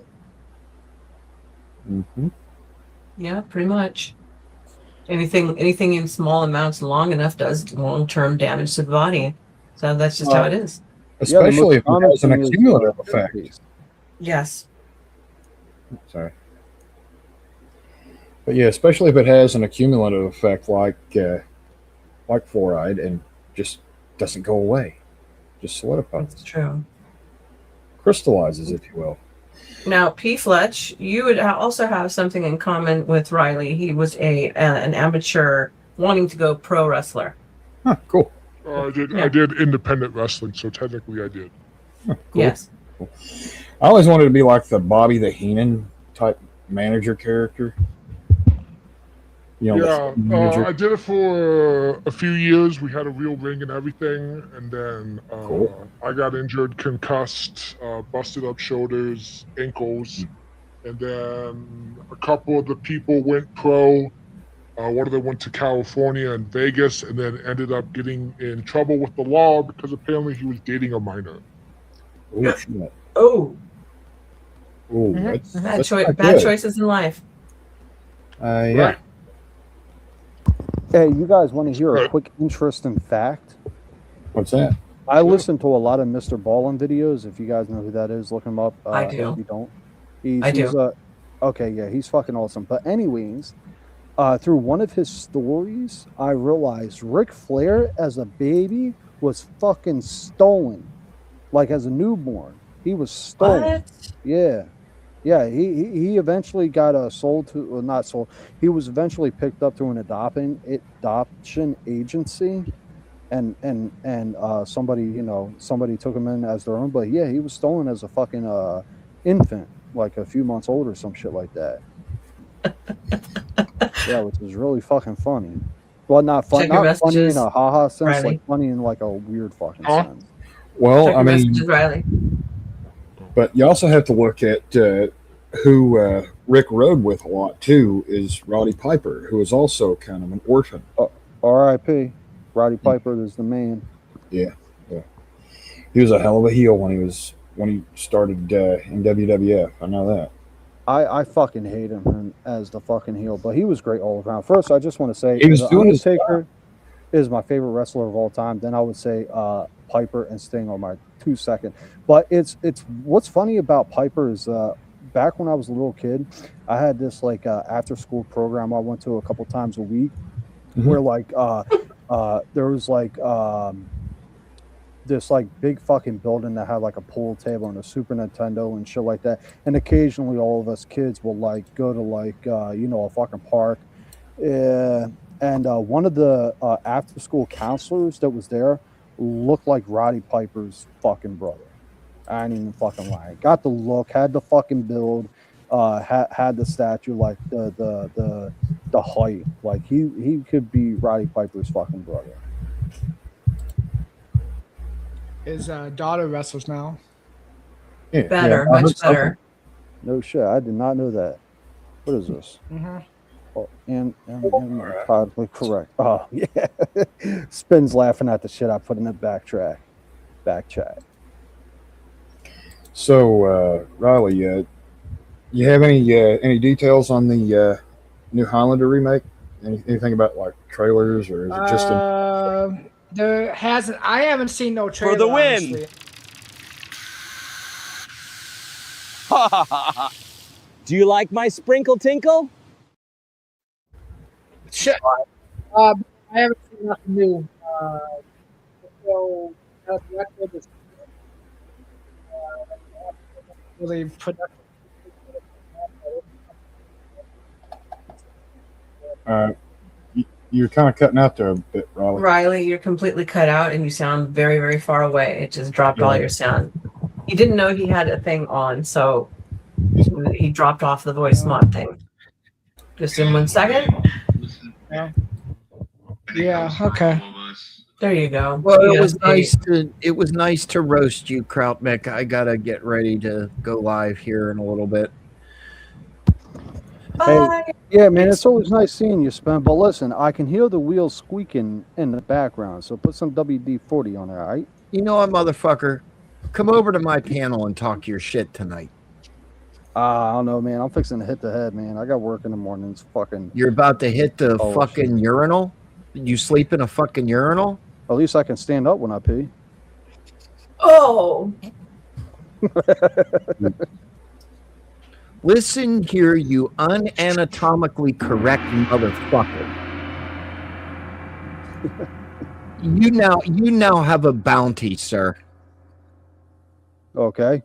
Mm-hmm. Yeah, pretty much. Anything in small amounts long enough does long-term damage to the body. So that's just how it is. Especially if it has an accumulative effect. Yes. Sorry. But yeah, especially if it has an accumulative effect like fluoride and just doesn't go away. Just solidifies. That's true. Crystallizes, if you will. Now, Pfletch, you would also have something in common with Riley. He was an amateur wanting to go pro wrestler. Huh, cool. I did independent wrestling, so technically I did. Huh, cool. Yes. Cool. I always wanted to be like the Bobby the Heenan type manager character. You know, Yeah, I did it for a few years. We had a real ring and everything, and then I got injured, concussed, busted up shoulders, ankles, and then a couple of the people went pro. One of them went to California and Vegas, and then ended up getting in trouble with the law because apparently he was dating a minor. Oh, shit. Oh. Oh, Bad choices in life. Yeah. Right. Hey, you guys want to hear a quick interesting fact? What's that? I listen to a lot of Mr. Ballin videos. If you guys know who that is, look him up. I do. If you don't, Okay, yeah, he's fucking awesome. But anyways, through one of his stories, I realized Ric Flair as a baby was fucking stolen. Like as a newborn, he was stolen. What? Yeah, yeah. He eventually got sold to, well, not sold. He was eventually picked up through an adoption agency, and somebody took him in as their own. But yeah, he was stolen as a fucking infant, like a few months old or some shit like that. Yeah, which was really fucking funny. Well, not fun, Check your not funny messages, in a haha sense, Riley. like funny in like a weird fucking Huh? sense. Well, Check I your mean, messages, Riley. but you also have to look at who Rick rode with a lot too is Roddy Piper, who is also kind of an orphan. R.I.P. Roddy Piper is the man. Yeah, yeah. He was a hell of a heel when he started in WWF. I know that. I fucking hate him as the fucking heel, but he was great all around. First, I just want to say He was doing his Undertaker is my favorite wrestler of all time. Then I would say Piper and Sting are my 2 second. But it's what's funny about Piper is back when I was a little kid, I had this like after school program I went to a couple times a week, where like there was like this like big fucking building that had like a pool table and a Super Nintendo and shit like that. And occasionally all of us kids will like go to like a fucking park. And one of the after school counselors that was there looked like Roddy Piper's fucking brother. I ain't even fucking lying. Got the look, had the fucking build, had the statue, like the height. Like he could be Roddy Piper's fucking brother. His daughter wrestles now. Yeah, Better, I heard much something. better. No shit, I did not know that. What is this? Mm-hmm. Oh, and probably correct. Oh yeah, Spin's laughing at the shit I put in the back chat. So, Riley, you have any details on the new Highlander remake? Anything about like trailers, or is it just? I haven't seen no trailer. For the win! Honestly. Do you like my sprinkle tinkle? Shit. I haven't seen nothing new. So really productive. You're kind of cutting out there a bit, Riley. Riley, you're completely cut out and you sound very, very far away. It just dropped all your sound. He didn't know he had a thing on, so he dropped off the voice mod thing. Just in 1 second. Yeah, okay. There you go. Well, it was nice to roast you, Crout Mick. I gotta get ready to go live here in a little bit. Hey, yeah, man, it's always nice seeing you, Spin. But listen, I can hear the wheels squeaking in the background, so put some WD-40 on there, all right? You know what, motherfucker? Come over to my panel and talk your shit tonight. I don't know, man. I'm fixing to hit the head, man. I got work in the mornings. Fucking. You're about to hit the Oh, fucking urinal? You sleep in a fucking urinal? At least I can stand up when I pee. Oh. Listen here, you unanatomically correct motherfucker. You now have a bounty, sir. Okay.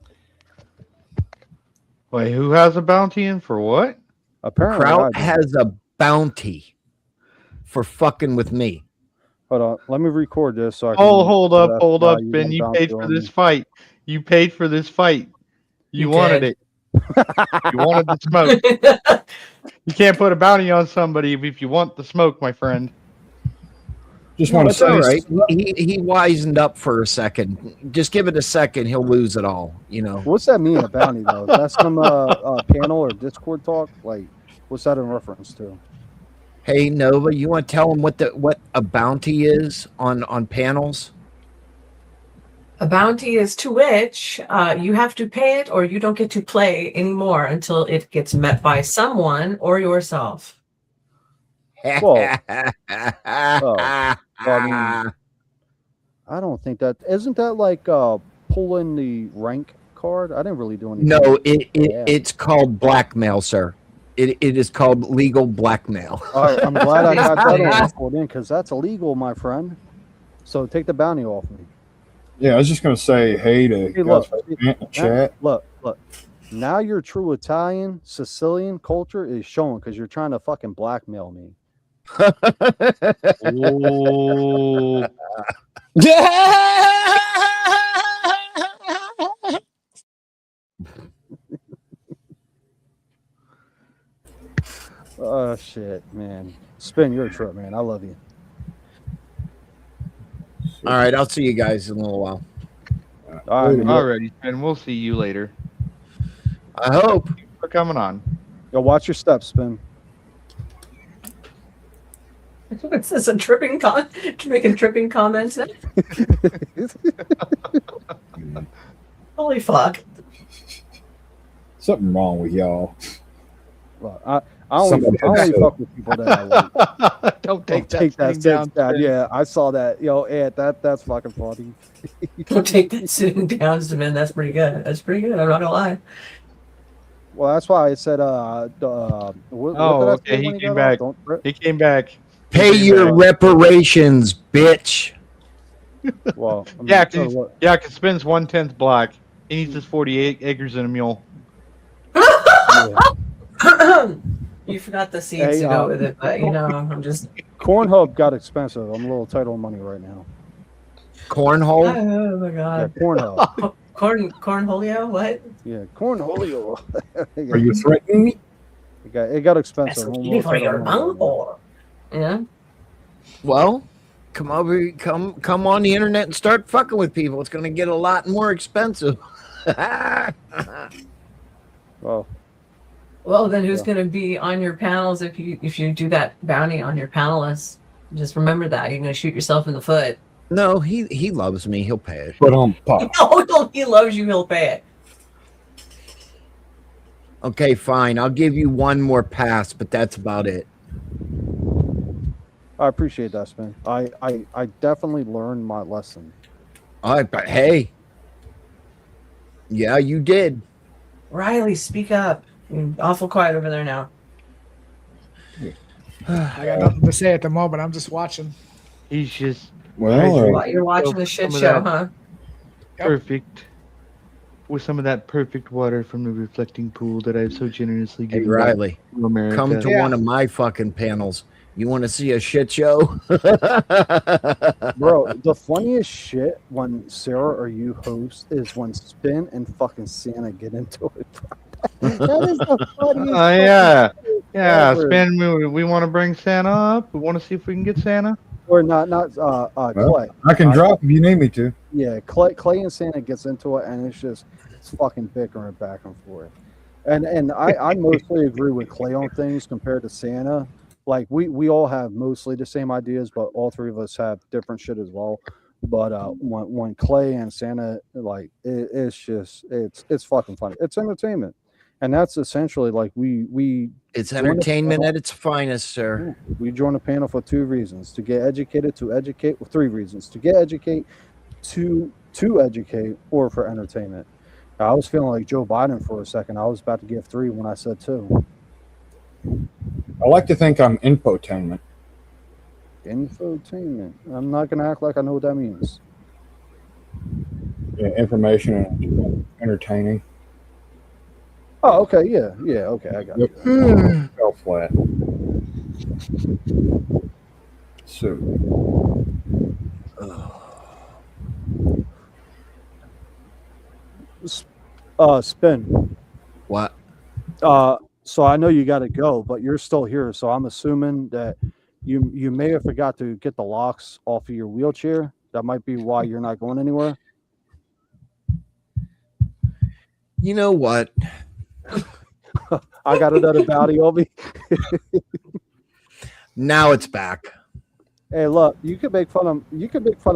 Wait, who has a bounty and for what? Apparently, Crout has a bounty for fucking with me. Hold on, let me record this. So I can Hold up, you Ben. can You bounce paid it for on this me. fight. You paid for this fight. You wanted did. it. You wanted the smoke. You can't put a bounty on somebody if you want the smoke, my friend. Just No, want to it's say, all right. He wisened up for a second. Just give it a second, he'll lose it all. You know. What's that mean, a bounty though? Is that some panel or Discord talk? Like, what's that in reference to? Hey Nova, you want to tell him what a bounty is on panels? A bounty is to which you have to pay it or you don't get to play anymore until it gets met by someone or yourself. Well, I mean, I don't think that isn't that like pulling the rank card. I didn't really do anything. No, it's called blackmail, sir. It is called legal blackmail. I'm glad I got that on record in because that's illegal, my friend. So take the bounty off me. Yeah, I was just gonna say hey to look, chat. Look. Now your true Italian, Sicilian culture is showing because you're trying to fucking blackmail me. Oh. Oh shit, man. Spin, you're a trip, man. I love you. All right, I'll see you guys in a little while. Alrighty, and we'll see you later. I hope. Thanks for coming on. Yo, watch your steps, Spin. What's this? A tripping making tripping comments? Holy fuck! Something wrong with y'all. Well, I only fuck with people that I like. Don't take that down. Yeah, I saw that. Yo, Ed, that's fucking funny. Don't take that sitting down, man. That's pretty good. That's pretty good. I'm not gonna lie. Well, that's why I said. Okay. He came back. He came back. Pay your reparations, bitch. Well, yeah, because Spin's 1/10 black. He needs his 48 acres and a mule. You forgot the seeds to go with it, but you know, I'm just. Cornhub got expensive. I'm a little tight on money right now. Cornhole? Oh my god. Yeah, cornhole. Cornholio? What? Yeah, cornholio. Are you threatening me? It got expensive. I'm a little tight on money. Yeah. Well, come on the internet and start fucking with people. It's going to get a lot more expensive. Well, then who's going to be on your panels if you do that bounty on your panelists? Just remember that you're going to shoot yourself in the foot. No, he loves me. He'll pay it. But No, he loves you. He'll pay it. Okay, fine. I'll give you one more pass, but that's about it. I appreciate that, Spin. I definitely learned my lesson. All right, but hey. Yeah, you did. Riley, speak up. You're awful quiet over there now. I got nothing to say at the moment. I'm just watching. He's just. Well, you're watching the shit show, huh? Perfect. With some of that perfect water from the reflecting pool that I've so generously given. Hey, Riley, to America. come to one of my fucking panels. You want to see a shit show? Bro, the funniest shit when Sarah or you host is when Spin and fucking Santa get into it. That is the funniest. Yeah. Ever. Spin. We want to bring Santa up. We want to see if we can get Santa. Or not Clay. I can drop if you need me to. Yeah, Clay and Santa gets into it, and it's fucking bickering back and forth. And I mostly agree with Clay on things compared to Santa. Like we all have mostly the same ideas, but all three of us have different shit as well. But when Clay and Santa, like it's fucking funny. It's entertainment, and that's essentially like It's entertainment at its finest, sir. We join a panel for two reasons: to get educated, to educate. Well, three reasons: to get educate, to educate, or for entertainment. I was feeling like Joe Biden for a second. I was about to give three when I said two. I like to think I'm infotainment. Infotainment. I'm not gonna act like I know what that means. Yeah, information and entertaining. Oh, okay, yeah, okay, I got it. Fell flat. So, Spin. What? So I know you got to go, but you're still here. So I'm assuming that you may have forgot to get the locks off of your wheelchair. That might be why you're not going anywhere. You know what? I got another bounty on me. Now it's back. Hey, look, you could make fun of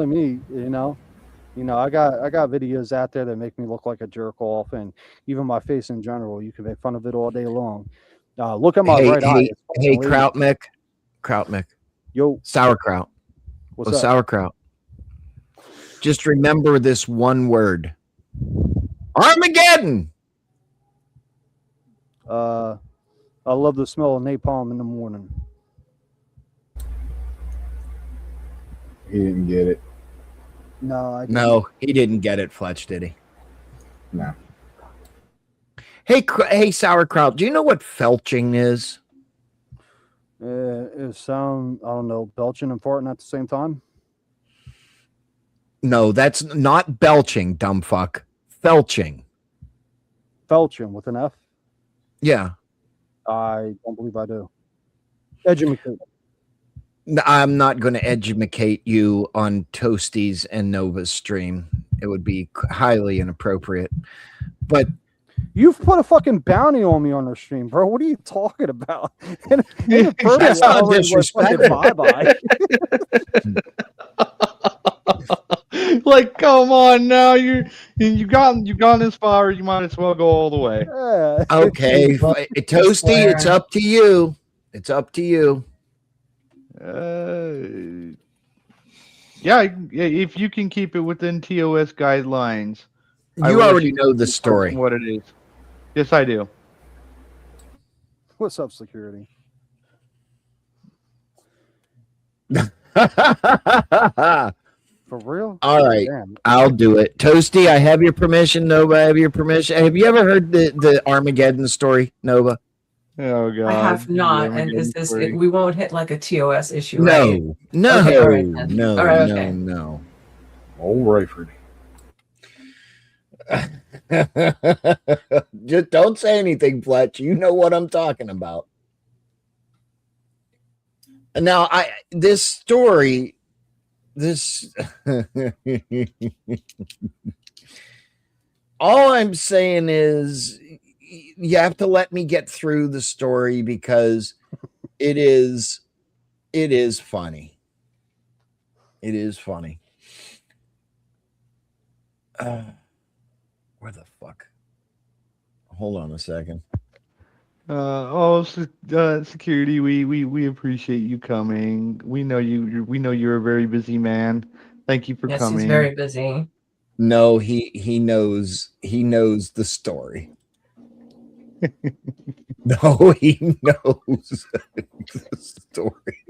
me. You know, I got videos out there that make me look like a jerk off, and even my face in general. You can make fun of it all day long. Look at my right eye. Hey, Crout Mick. Yo, sauerkraut. What's up? Sauerkraut. Just remember this one word. Armageddon. I love the smell of napalm in the morning. He didn't get it. No, I didn't. No, he didn't get it, Pfletch, did he? No. Hey, sauerkraut, do you know what felching is? It sound, I don't know, belching and farting at the same time? No, that's not belching, dumb fuck. Felching. Felching with an F? Yeah. I don't believe I do. Educate. I'm not going to educate you on Toasties and Nova's stream. It would be highly inappropriate. But you've put a fucking bounty on me on their stream, bro. What are you talking about? That's not disrespectful. Bye-bye. Like, come on now, you've gone this far. You might as well go all the way. Okay, Toasty, it's up to you. It's up to you. Yeah, if you can keep it within TOS guidelines. You already know the story. What it is. Yes, I do. What's up, security? For real? All right, Damn. I'll do it. Toasty, I have your permission. Nova, I have your permission. Have you ever heard the Armageddon story, Nova? Oh God, I have not. And is this? We won't hit like a TOS issue, No, right? no, Okay, all right then. no, All right, no, okay. no. Old Rayford. Just don't say anything, Pfletch. You know what I'm talking about. Now, this story, all I'm saying is you have to let me get through the story because it is funny. It is funny. Where the fuck? Hold on a second. Security, we appreciate you coming. We know you're a very busy man. Thank you for Yes, coming. he's very busy. No, he knows the story. No, he knows the story.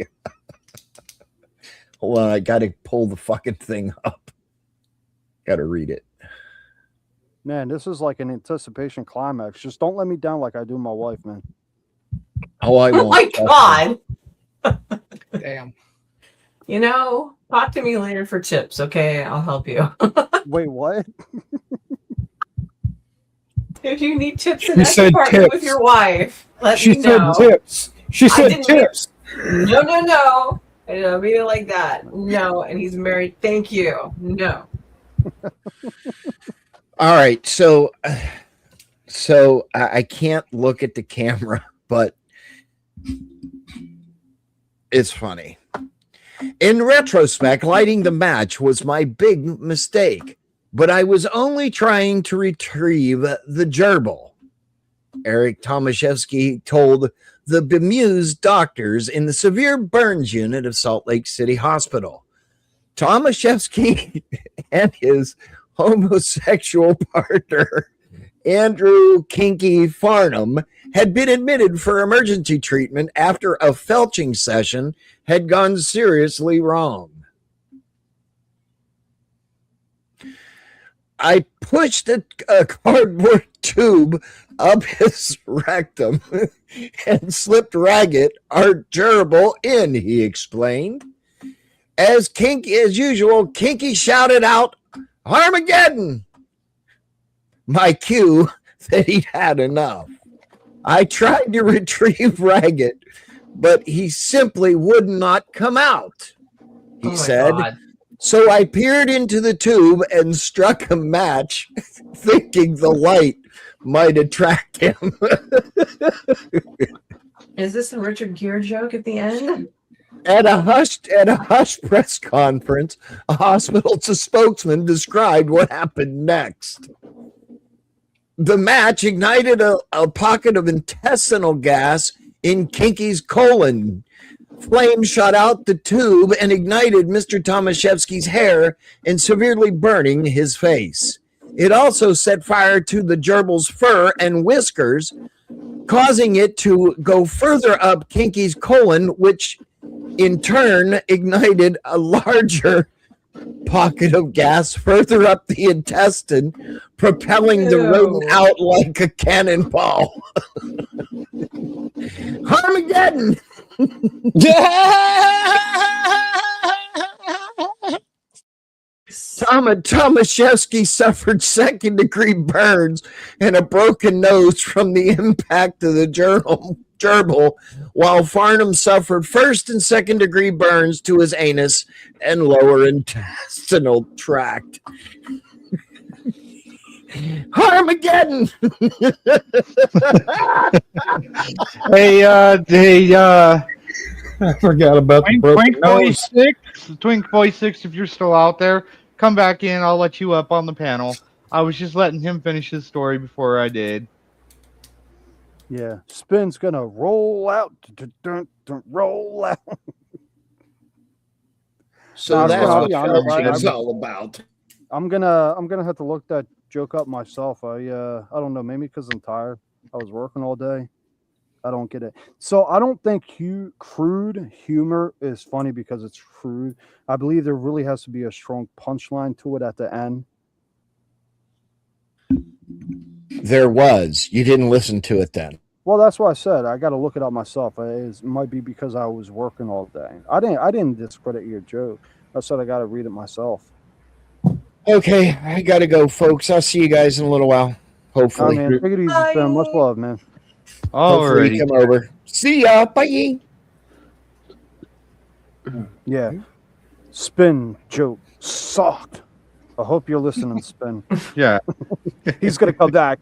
Hold on, I gotta pull the fucking thing up. Gotta read it. Man, this is like an anticipation climax. Just don't let me down like I do my wife, man. Oh, I Oh won't. my God. Damn. You know, talk to me later for tips, okay? I'll help you. Wait, what? If you need tips She in that said department tips. with your wife, let She me said know. tips. She I said didn't tips. No. I didn't mean it like that. No, and he's married. Thank you. No. All right, so I can't look at the camera, but it's funny. In retrospect, lighting the match was my big mistake, but I was only trying to retrieve the gerbil. Eric Tomaszewski told the bemused doctors in the severe burns unit of Salt Lake City Hospital. Tomaszewski and his homosexual partner, Andrew Kinky Farnham, had been admitted for emergency treatment after a felching session had gone seriously wrong. I pushed a cardboard tube up his rectum and slipped Raggett, our gerbil, in, he explained. As usual, Kinky shouted out, Armageddon! My cue that he'd had enough. I tried to retrieve Raggett, but he simply would not come out, he said. God. So I peered into the tube and struck a match, thinking the light might attract him. Is this a Richard Gere joke at the end? At a hush press conference, a hospital spokesman described what happened next. The match ignited a pocket of intestinal gas in Kinky's colon. Flames shot out the tube and ignited Mr. Tomaszewski's hair and severely burning his face. It also set fire to the gerbil's fur and whiskers, causing it to go further up Kinky's colon, which in turn ignited a larger pocket of gas further up the intestine, propelling the rodent out like a cannonball. Armageddon! Tomaszewski suffered second-degree burns and a broken nose from the impact of the gerbil, while Farnham suffered first and second-degree burns to his anus and lower intestinal tract. Armageddon! I forgot about the broken nose. Twink Boy 6, if you're still out there, come back in. I'll let you up on the panel. I was just letting him finish his story before I did. Yeah, Spin's gonna roll out, roll out. So that's what it's all about. I'm gonna have to look that joke up myself. I don't know, maybe because I'm tired. I was working all day. I don't get it. So I don't think crude humor is funny because it's crude. I believe there really has to be a strong punchline to it at the end. There was. You didn't listen to it then. Well, that's what I said. I got to look it up myself. It might be because I was working all day. I didn't discredit your joke. I said I got to read it myself. Okay, I got to go, folks. I'll see you guys in a little while. Hopefully. Man, take it easy, Spin. Much love, man. Hopefully come over. See ya. Bye. Yeah. Spin joke sucked. I hope you're listening, Spin. Yeah. He's going to come back.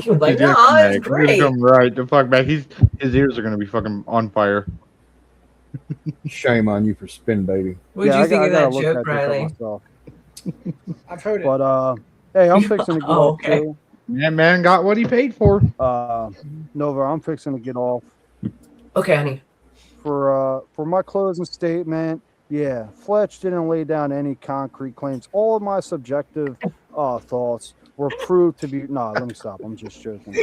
Like, no, it's great. He's come right the fuck back. His ears are going to be fucking on fire. Shame on you for Spin, baby. What did you think of that joke, Riley? I've heard it. But, hey, I'm fixing to get off, too. Yeah, man got what he paid for. Nova, I'm fixing to get off. Okay, honey. For my closing statement, yeah, Pfletch didn't lay down any concrete claims. All of my subjective thoughts were proved to be. No, let me stop. I'm just joking.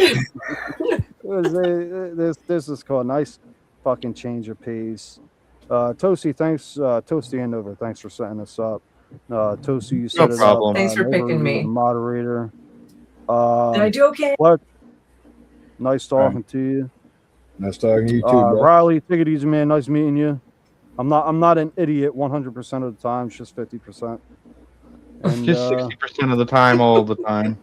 This is called nice fucking change of pace. Toasty, thanks. Toasty and Nova, thanks for setting this up. Toasty, you set no it problem. up. Thanks for picking me. Moderator. Did I do okay? Pfletch, nice talking to you. Nice talking to you too, bro. Riley, take it easy, man. Nice meeting you. I'm not an idiot 100% of the time. It's just 50%. And, just 60% of the time, all the time.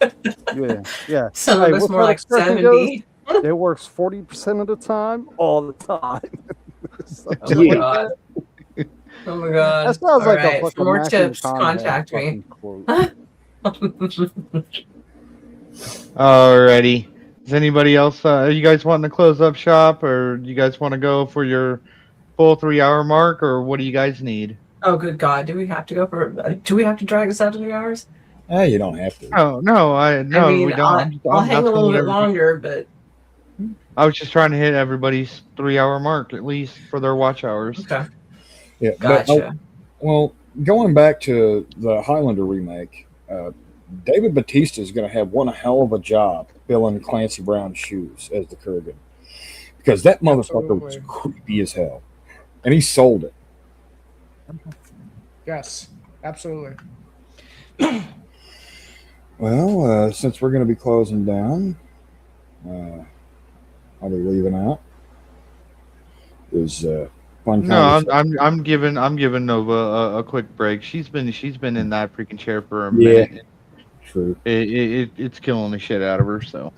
Yeah. Some of us more like 70. It works 40% of the time, all the time. Oh my god. Oh my god. That sounds like a fucking more Matthew tips. Contact me. Alrighty. Is anybody else? Are you guys wanting to close up shop, or do you guys want to go for your full 3-hour mark, or what do you guys need? Oh, good God! Do we have to go for? Do we have to drag this out to 3 hours? You don't have to. No, I mean, we don't. I'll hang a little bit longer, but I was just trying to hit everybody's 3-hour mark at least for their watch hours. Okay. Yeah. Gotcha. Well, going back to the Highlander remake, David Bautista is going to have one hell of a job filling Clancy Brown's shoes as the Kurgan, because that motherfucker was creepy as hell, and he sold it. Yes, absolutely. Well, since we're going to be closing down, I'll be leaving out. It was fun. No, I'm giving Nova a quick break. She's been in that freaking chair for a minute. Yeah, true. It's killing the shit out of her. So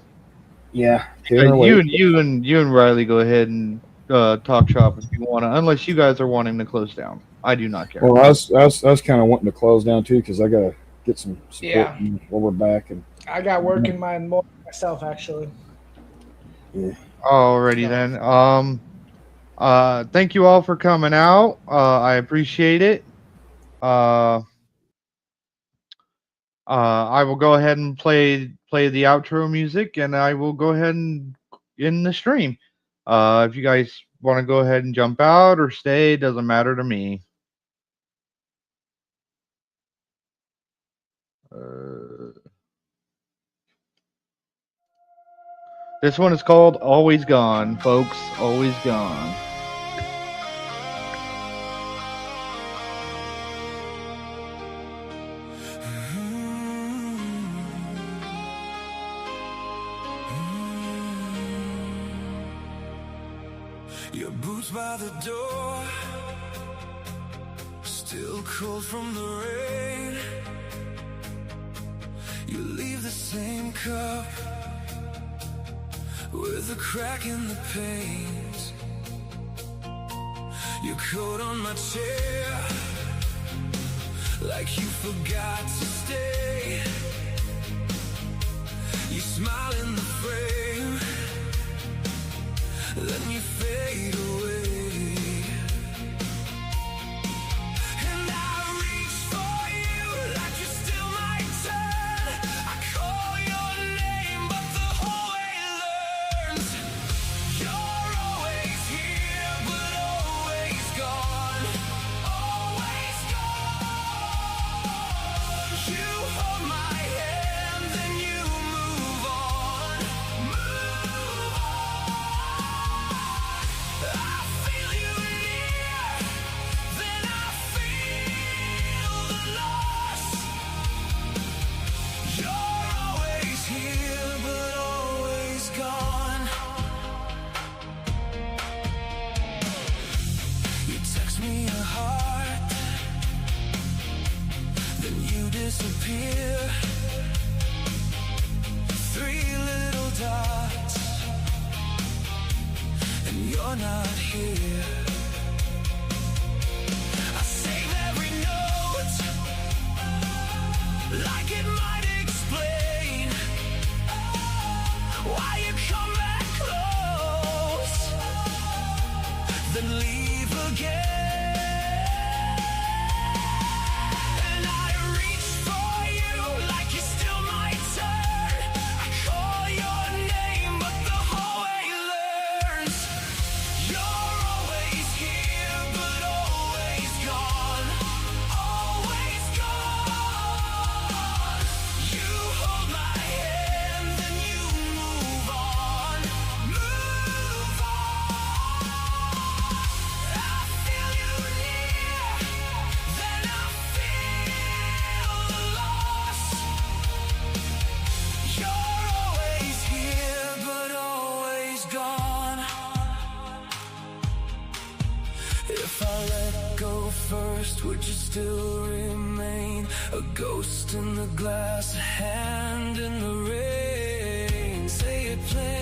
yeah, you and Riley go ahead and talk shop if you want to, unless you guys are wanting to close down. I do not care. Well, I was kind of wanting to close down too, because I got to get some support while we're back. And I got work in mind more myself, actually. Yeah. Alrighty then. Thank you all for coming out. I appreciate it. I will go ahead and play the outro music, and I will go ahead and end the stream. If you guys want to go ahead and jump out or stay, it doesn't matter to me. This one is called Always Gone, folks. Always Gone. Your boots by the door, still cold from the rain. You leave the same cup with a crack in the paint. Your coat on my chair, like you forgot to stay. You smile in the frame, then you fade away. And I reach for you like you're still my turn. I call your name, but the whole way learns. You're always here, but always gone. Always gone. You hold my hand, then you move on. Move on. I feel you near, then I feel the loss. You're always here, but always gone. You text me a heart, then you disappear. 3 little dots, and you're not here. I save every note, like it might explain why you come back close, then leave again. And I reach for you like you're still my turn. I call your name, but the whole way learns. You're always here, but always gone. Always gone. You hold my hand, then you move on. Move on. I feel you near, then I feel the loss. You're always here, but always gone. If I let go first, would you still remain a ghost in the glass, a hand in the rain? Say it plain.